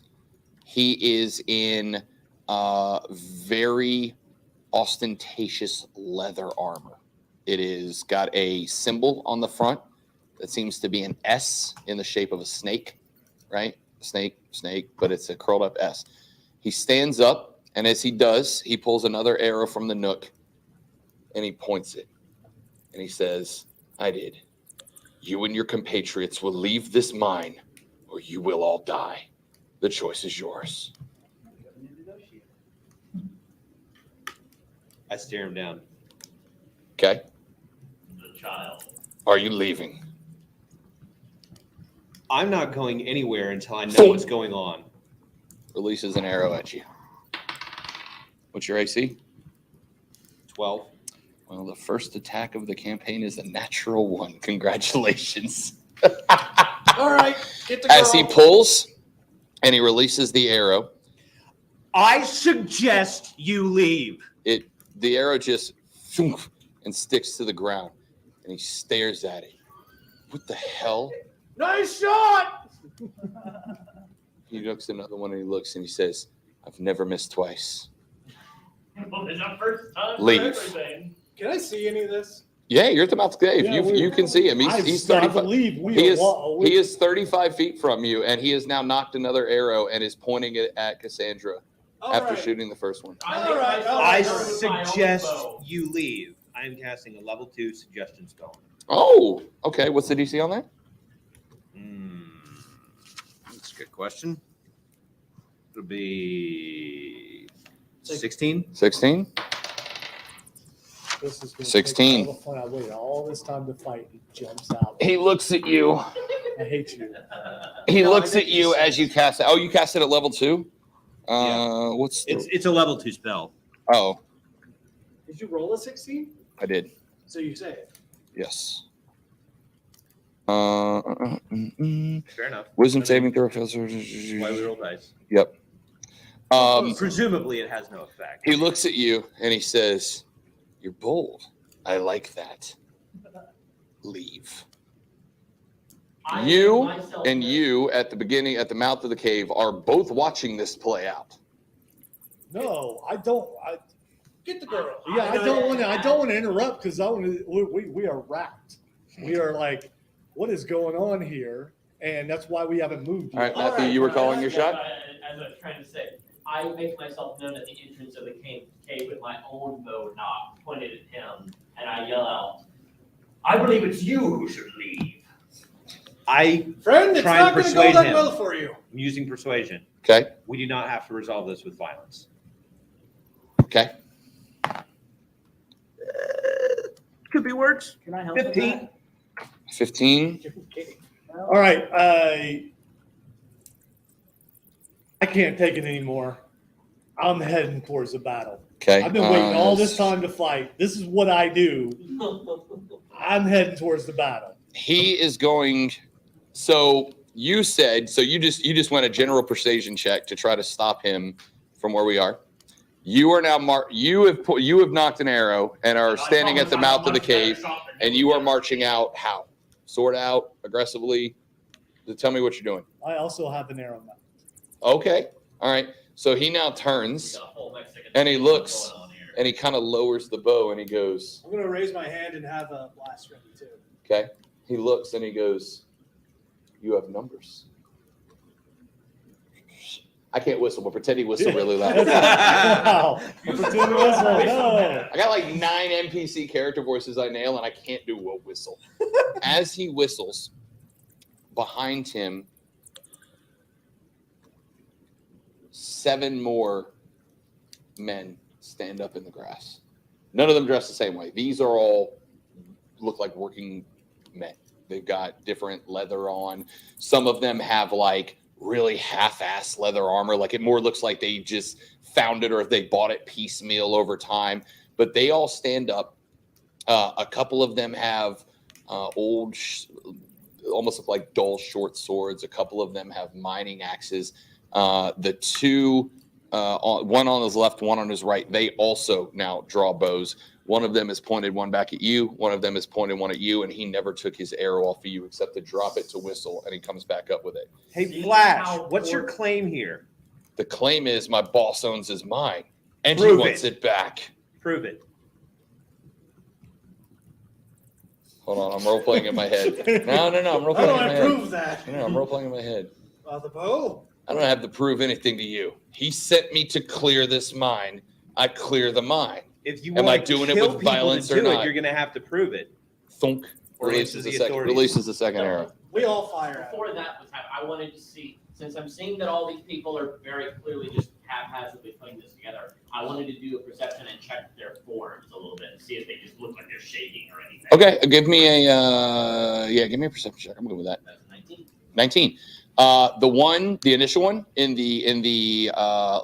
He is in very ostentatious leather armor. It is got a symbol on the front that seems to be an S in the shape of a snake, right? Snake, but it's a curled up S. He stands up, and as he does, he pulls another arrow from the nook, and he points it. And he says, "I did. You and your compatriots will leave this mine, or you will all die. The choice is yours." I stare him down. Okay? The child. Are you leaving? I'm not going anywhere until I know what's going on. Releases an arrow at you. What's your AC? 12. Well, the first attack of the campaign is a natural 1. Congratulations. All right, get the girl. As he pulls and he releases the arrow, I suggest you leave. the arrow just and sticks to the ground, and he stares at it. What the hell? Nice shot. He looks at another one and he looks and he says, "I've never missed twice." Well, it's our first time for Leave. everything. Can I see any of this? Yeah, you're at the mouth of the cave. Yeah, You can see him. He's 35. believe we He are. he is 35 feet from you, and he has now knocked another arrow and is pointing it at Cassandra All after right. shooting the first one. I All think right, I all I right. started with my own suggest bow. you leave. I am casting a level 2 suggestion spell. Oh, okay. What's the DC on that? That's a good question. It'll be 16. 16. This is gonna 16. Take all the fun. I waited all this time to fight. He jumps out. He looks at you. I hate you. He No, looks I at think you he's- as you cast it. Oh, you cast it at level 2? Yeah. What's the, It's a level 2 spell. Oh, Did you roll a 16? I did. So you say it. Yes. Fair enough. Wisdom saving throw. Why we roll dice. Yep. Presumably, it has no effect. He looks at you and he says, "You're bold. I like that. Leave." I You myself and know- you at the beginning, at the mouth of the cave, are both watching this play out. No, I don't. Get the girl. I don't want to interrupt because we are wrapped. We are like, what is going on here? And that's why we haven't moved All right, yet. Matthew, All right, you were well, calling your that's shot? what As I was trying to say, I make myself known at the entrance of the cave with my own bow knob pointed at him, and I yell out, "I believe it's you who should leave." I Friend, it's Try not and going to go persuade that him. well for you. am using persuasion. Okay. We do not have to resolve this with violence. Okay. Could be worse. Can I help with 15. 15. All right, I can't take it anymore. I'm heading towards the battle. Okay. I've been waiting all this time to fight. This is what I do. I'm heading towards the battle. He is going. So you said so. You just went a general persuasion check to try to stop him from where we are. You are now you have knocked an arrow and are standing at the mouth of the cave, and you are marching out. How? Sword out aggressively. Tell me what you're doing. I also have an arrow now. Okay. All right. So he now turns and he looks and he kind of lowers the bow and he goes. I'm going to raise my hand and have a blast ready too. Okay. He looks and he goes, "You have numbers." I can't whistle, but pretend he whistled really loud. Wow. Pretend to whistle. No. I got like 9 NPC character voices I nail, and I can't do a whistle. As he whistles, behind him, 7 more men stand up in the grass. None of them dress the same way. These are all look like working men. They've got different leather on. Some of them have like really half-ass leather armor. Like it more looks like they just found it or if they bought it piecemeal over time. But they all stand up. A couple of them have old, almost look like dull short swords. A couple of them have mining axes. The two, one on his left, one on his right, they also now draw bows. One of them is pointed one back at you. One of them is pointed one at you, and he never took his arrow off of you except to drop it to whistle, and he comes back up with it. Hey, Flash, what's your claim here? The claim is my boss owns his mine, and Prove he wants it back. Prove it. Hold on, I'm role-playing in my head. No, I'm How role-playing do in my I head. prove that? No, I'm role-playing in my head. The bow? I don't have to prove anything to you. He sent me to clear this mine. I clear the mine. If you Am want I to doing it kill with people violence to or do it, not? you're going to have to prove it. Thunk. Or Releases answer the the second. authorities. Releases the second arrow. We all fire at it. Before that was happening, I wanted to see, since I'm seeing that all these people are very clearly just haphazardly putting this together, I wanted to do a perception and check their forms a little bit and see if they just look like they're shaking or anything. Okay, give me a perception check. I'm good with that. That's 19. 19. The initial one in the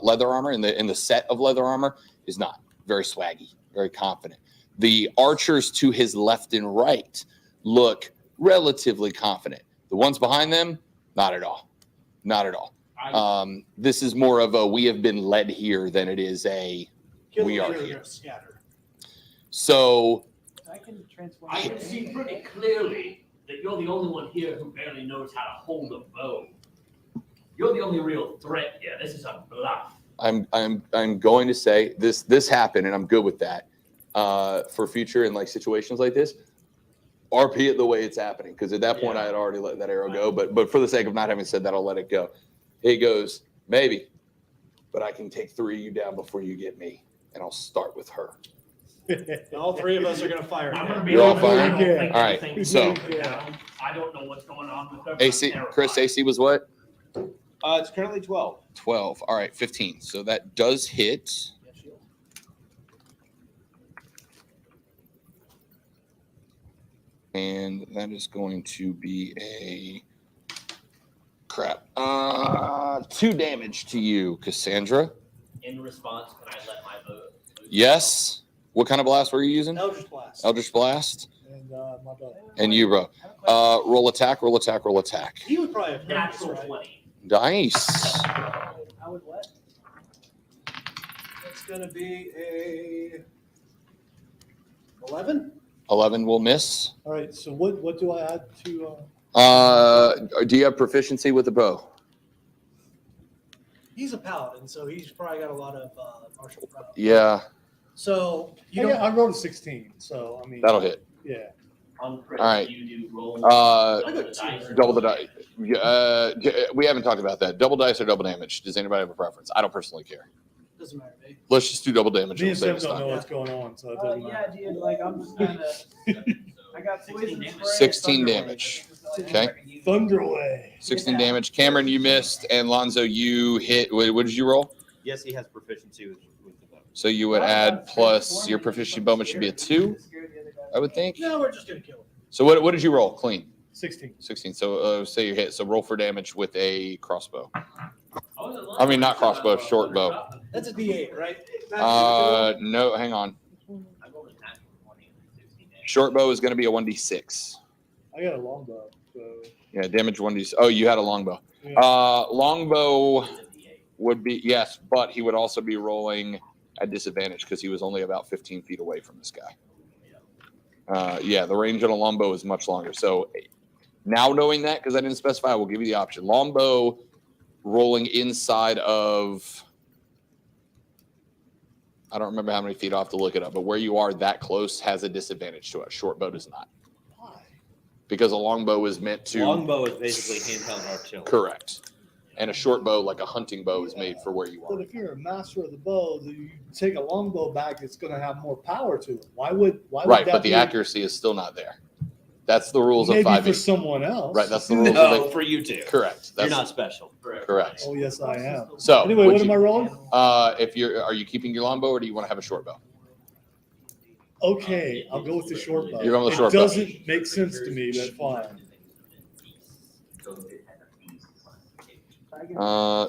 leather armor, in the set of leather armor, is not very swaggy, very confident. The archers to his left and right look relatively confident. The ones behind them, not at all. Not at all. This is more of a we have been led here than it is a Kill we the are leader, here. Scatter. So I can transform. I can see pretty clearly that you're the only one here who barely knows how to hold a bow. You're the only real threat here. This is a bluff. I'm going to say this happened, and I'm good with that. For future in like situations like this, RP it the way it's happening, because at that point I had already let that arrow go. But for the sake of not having said that, I'll let it go. He goes, maybe, but I can take 3 of you down before you get me, and I'll start with her. All 3 of us are going to fire I'm at gonna it. be You're all honest, I firing? don't think All right, anything's so- going down. I don't know what's going on with her. but AC, I'm Chris, terrified. AC was what? It's currently 12. 12. All right, 15. So that does hit. And that is going to be a crap. 2 damage to you, Cassandra. In response, can I let my bow? Yes. What kind of blast were you using? Eldritch Blast. Eldritch Blast. And my bow. And you, bro. Roll attack, roll attack, roll attack. He would probably have practiced, Natural right? 20. Nice. I would what? It's going to be a 11. 11 will miss. All right, so what do I add to? Do you have proficiency with the bow? He's a paladin, so he's probably got a lot of martial prowess. Yeah, So you Yeah, don't. I rolled a 16, so I mean. that'll hit. Yeah. On crit, All right. you do roll Uh, double the dice. Double the dice. We haven't talked about that. Double dice or double damage? Does anybody have a preference? I don't personally care. Doesn't matter to me. Let's just do double damage. Me It'll and save Tim us don't time. know what's going on, so it doesn't Yeah, matter. dude. Like I'm just kind of. I got 16 poison damage. spray and 16 Thunder damage. Wave. Okay. Thunderway. 16 Yeah. damage. Cameron, you missed, and Lonzo, you hit. What did you roll? Yes, he has proficiency with the bow. So you would add plus your proficiency bonus should be a 2, I would think. No, we're just gonna kill him. So what did you roll? Clean. 16. 16. So say you hit. So roll for damage with a crossbow. Oh, I mean, not crossbow, short bow. That's a D8, right? No, hang on. I rolled a natural 20 and 16 damage. Short bow is going to be a 1d6. I got a longbow. So, Yeah, damage 1d6. Oh, you had a longbow. yeah. Longbow It's a D8. would be, yes, but he would also be rolling at disadvantage because he was only about 15 feet away from this guy. Yeah, the range on a longbow is much longer. So now knowing that, because I didn't specify, I will give you the option. Longbow rolling inside of, I don't remember how many feet. I'll have to look it up, but where you are that close has a disadvantage to it. Short bow does not. Why? Because a longbow is meant to. Longbow is basically handheld artillery. Correct. And a short bow, like a hunting bow, is made for where you But are. if you're a master of the bow, then you take a longbow back, it's going to have more power to it. Why would Right, that but the be- accuracy is still not there. That's the rules of Maybe 5e. for someone else. Right, that's the rules No, of for you two. Correct. You're That's not special. correct. Oh yes, I am. So, Anyway, would what am you- I rolling? If are you keeping your longbow or do you want to have a short bow? Okay, I'll go with the short bow. You're going with It short bow. doesn't make sense to me, but fine.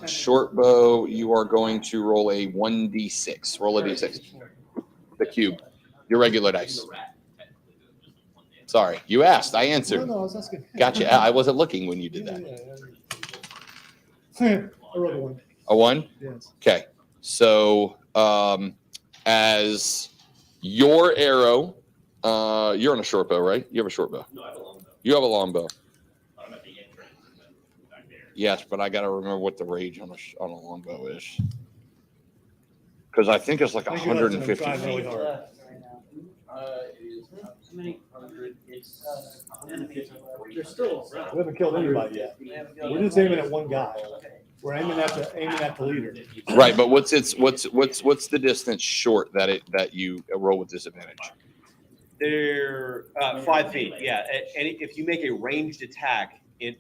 Short bow, you are going to roll a 1d6. Roll a d6. The cube. Your regular dice. Sorry, you asked. I No, answered. no, I was asking. Gotcha. I wasn't looking when you did that. Yeah. I rolled a one. A 1? Yes. Okay. So, as your arrow, you're on a short bow, right? You have a short bow. No, I have a long bow. You have a long bow. I'm at the entrance back there. Yes, but I got to remember what the range on a long bow is. Because I think it's like I think you're left 150 trying really feet. hard. They're still around. We haven't killed anybody yet. We're just aiming at one guy. We're aiming at the leader. Right, but what's the distance short that you roll with disadvantage? They're 5 feet. Yeah, and if you make a ranged attack in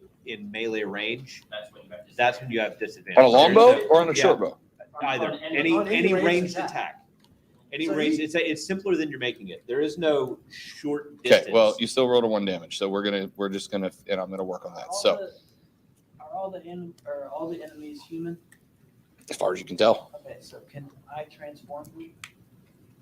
melee range, That's when you have disadvantage. that's when you have disadvantage. On a long bow There's or on a yeah, short bow? Either On any- any on any ranged ranged attack. attack. Any So range. you- It's simpler than you're making it. There is no short Okay, distance. well, you still rolled a 1 damage, so we're just gonna, and I'm gonna work on that. So, Are all the enemies human? as far as you can tell, Okay, so can I transform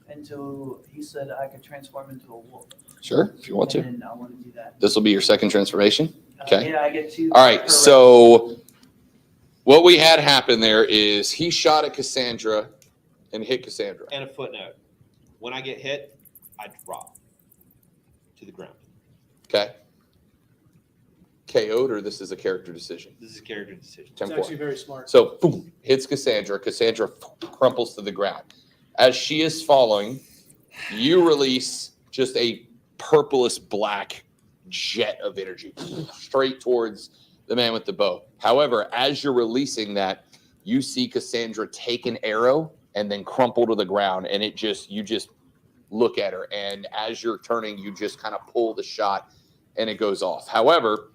into? He said I could transform into a wolf. sure, if you want to. And I want to do that. This will be your second transformation. Okay. Yeah, I get two. All right, per so what we had happen there is he shot at Cassandra and hit Cassandra. And a footnote: when I get hit, I drop to the ground. Okay. KO'd, or this is a character decision? This is a character decision. It's 10 actually very smart. So, boom, hits Cassandra. Cassandra crumples to the ground. As she is falling, you release just a purplish black jet of energy straight towards the man with the bow. However, as you're releasing that, you see Cassandra take an arrow and then crumple to the ground, and you just look at her, and as you're turning, you just kind of pull the shot, and it goes off. However,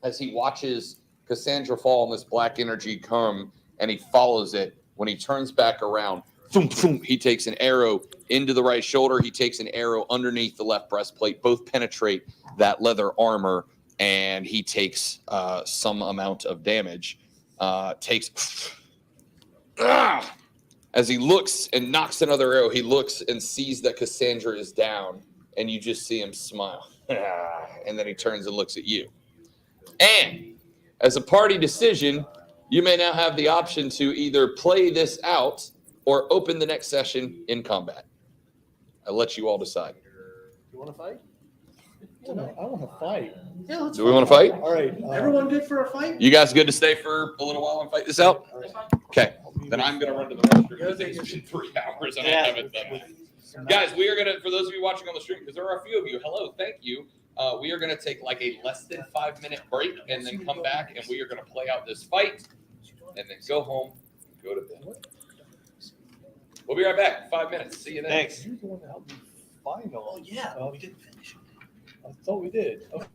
as he watches Cassandra fall and this black energy come, and he follows it, when he turns back around, boom, boom, he takes an arrow into the right shoulder. He takes an arrow underneath the left breastplate. Both penetrate that leather armor, and he takes some amount of damage. As he looks and knocks another arrow, he looks and sees that Cassandra is down, and you just see him smile. And then he turns and looks at you. And as a party decision, you may now have the option to either play this out or open the next session in combat. I'll let you all decide. You want to fight? I want to fight. Yeah, let's Do we want to fight? All right. Everyone good for a fight? You guys good to stay for a little while and fight this out? Okay. Then I'm going to run to the restroom because it's been 3 hours and I haven't done it. Guys, we are going to, for those of you watching on the stream, because there are a few of you, hello, thank you. We are going to take like a less than 5-minute break and then come back and we are going to play out this fight and then go home and go to bed. We'll be right back. 5 minutes. See you then. Thanks. You're the one that helped me find all. Oh yeah, Oh. we didn't finish. I thought we did. Okay.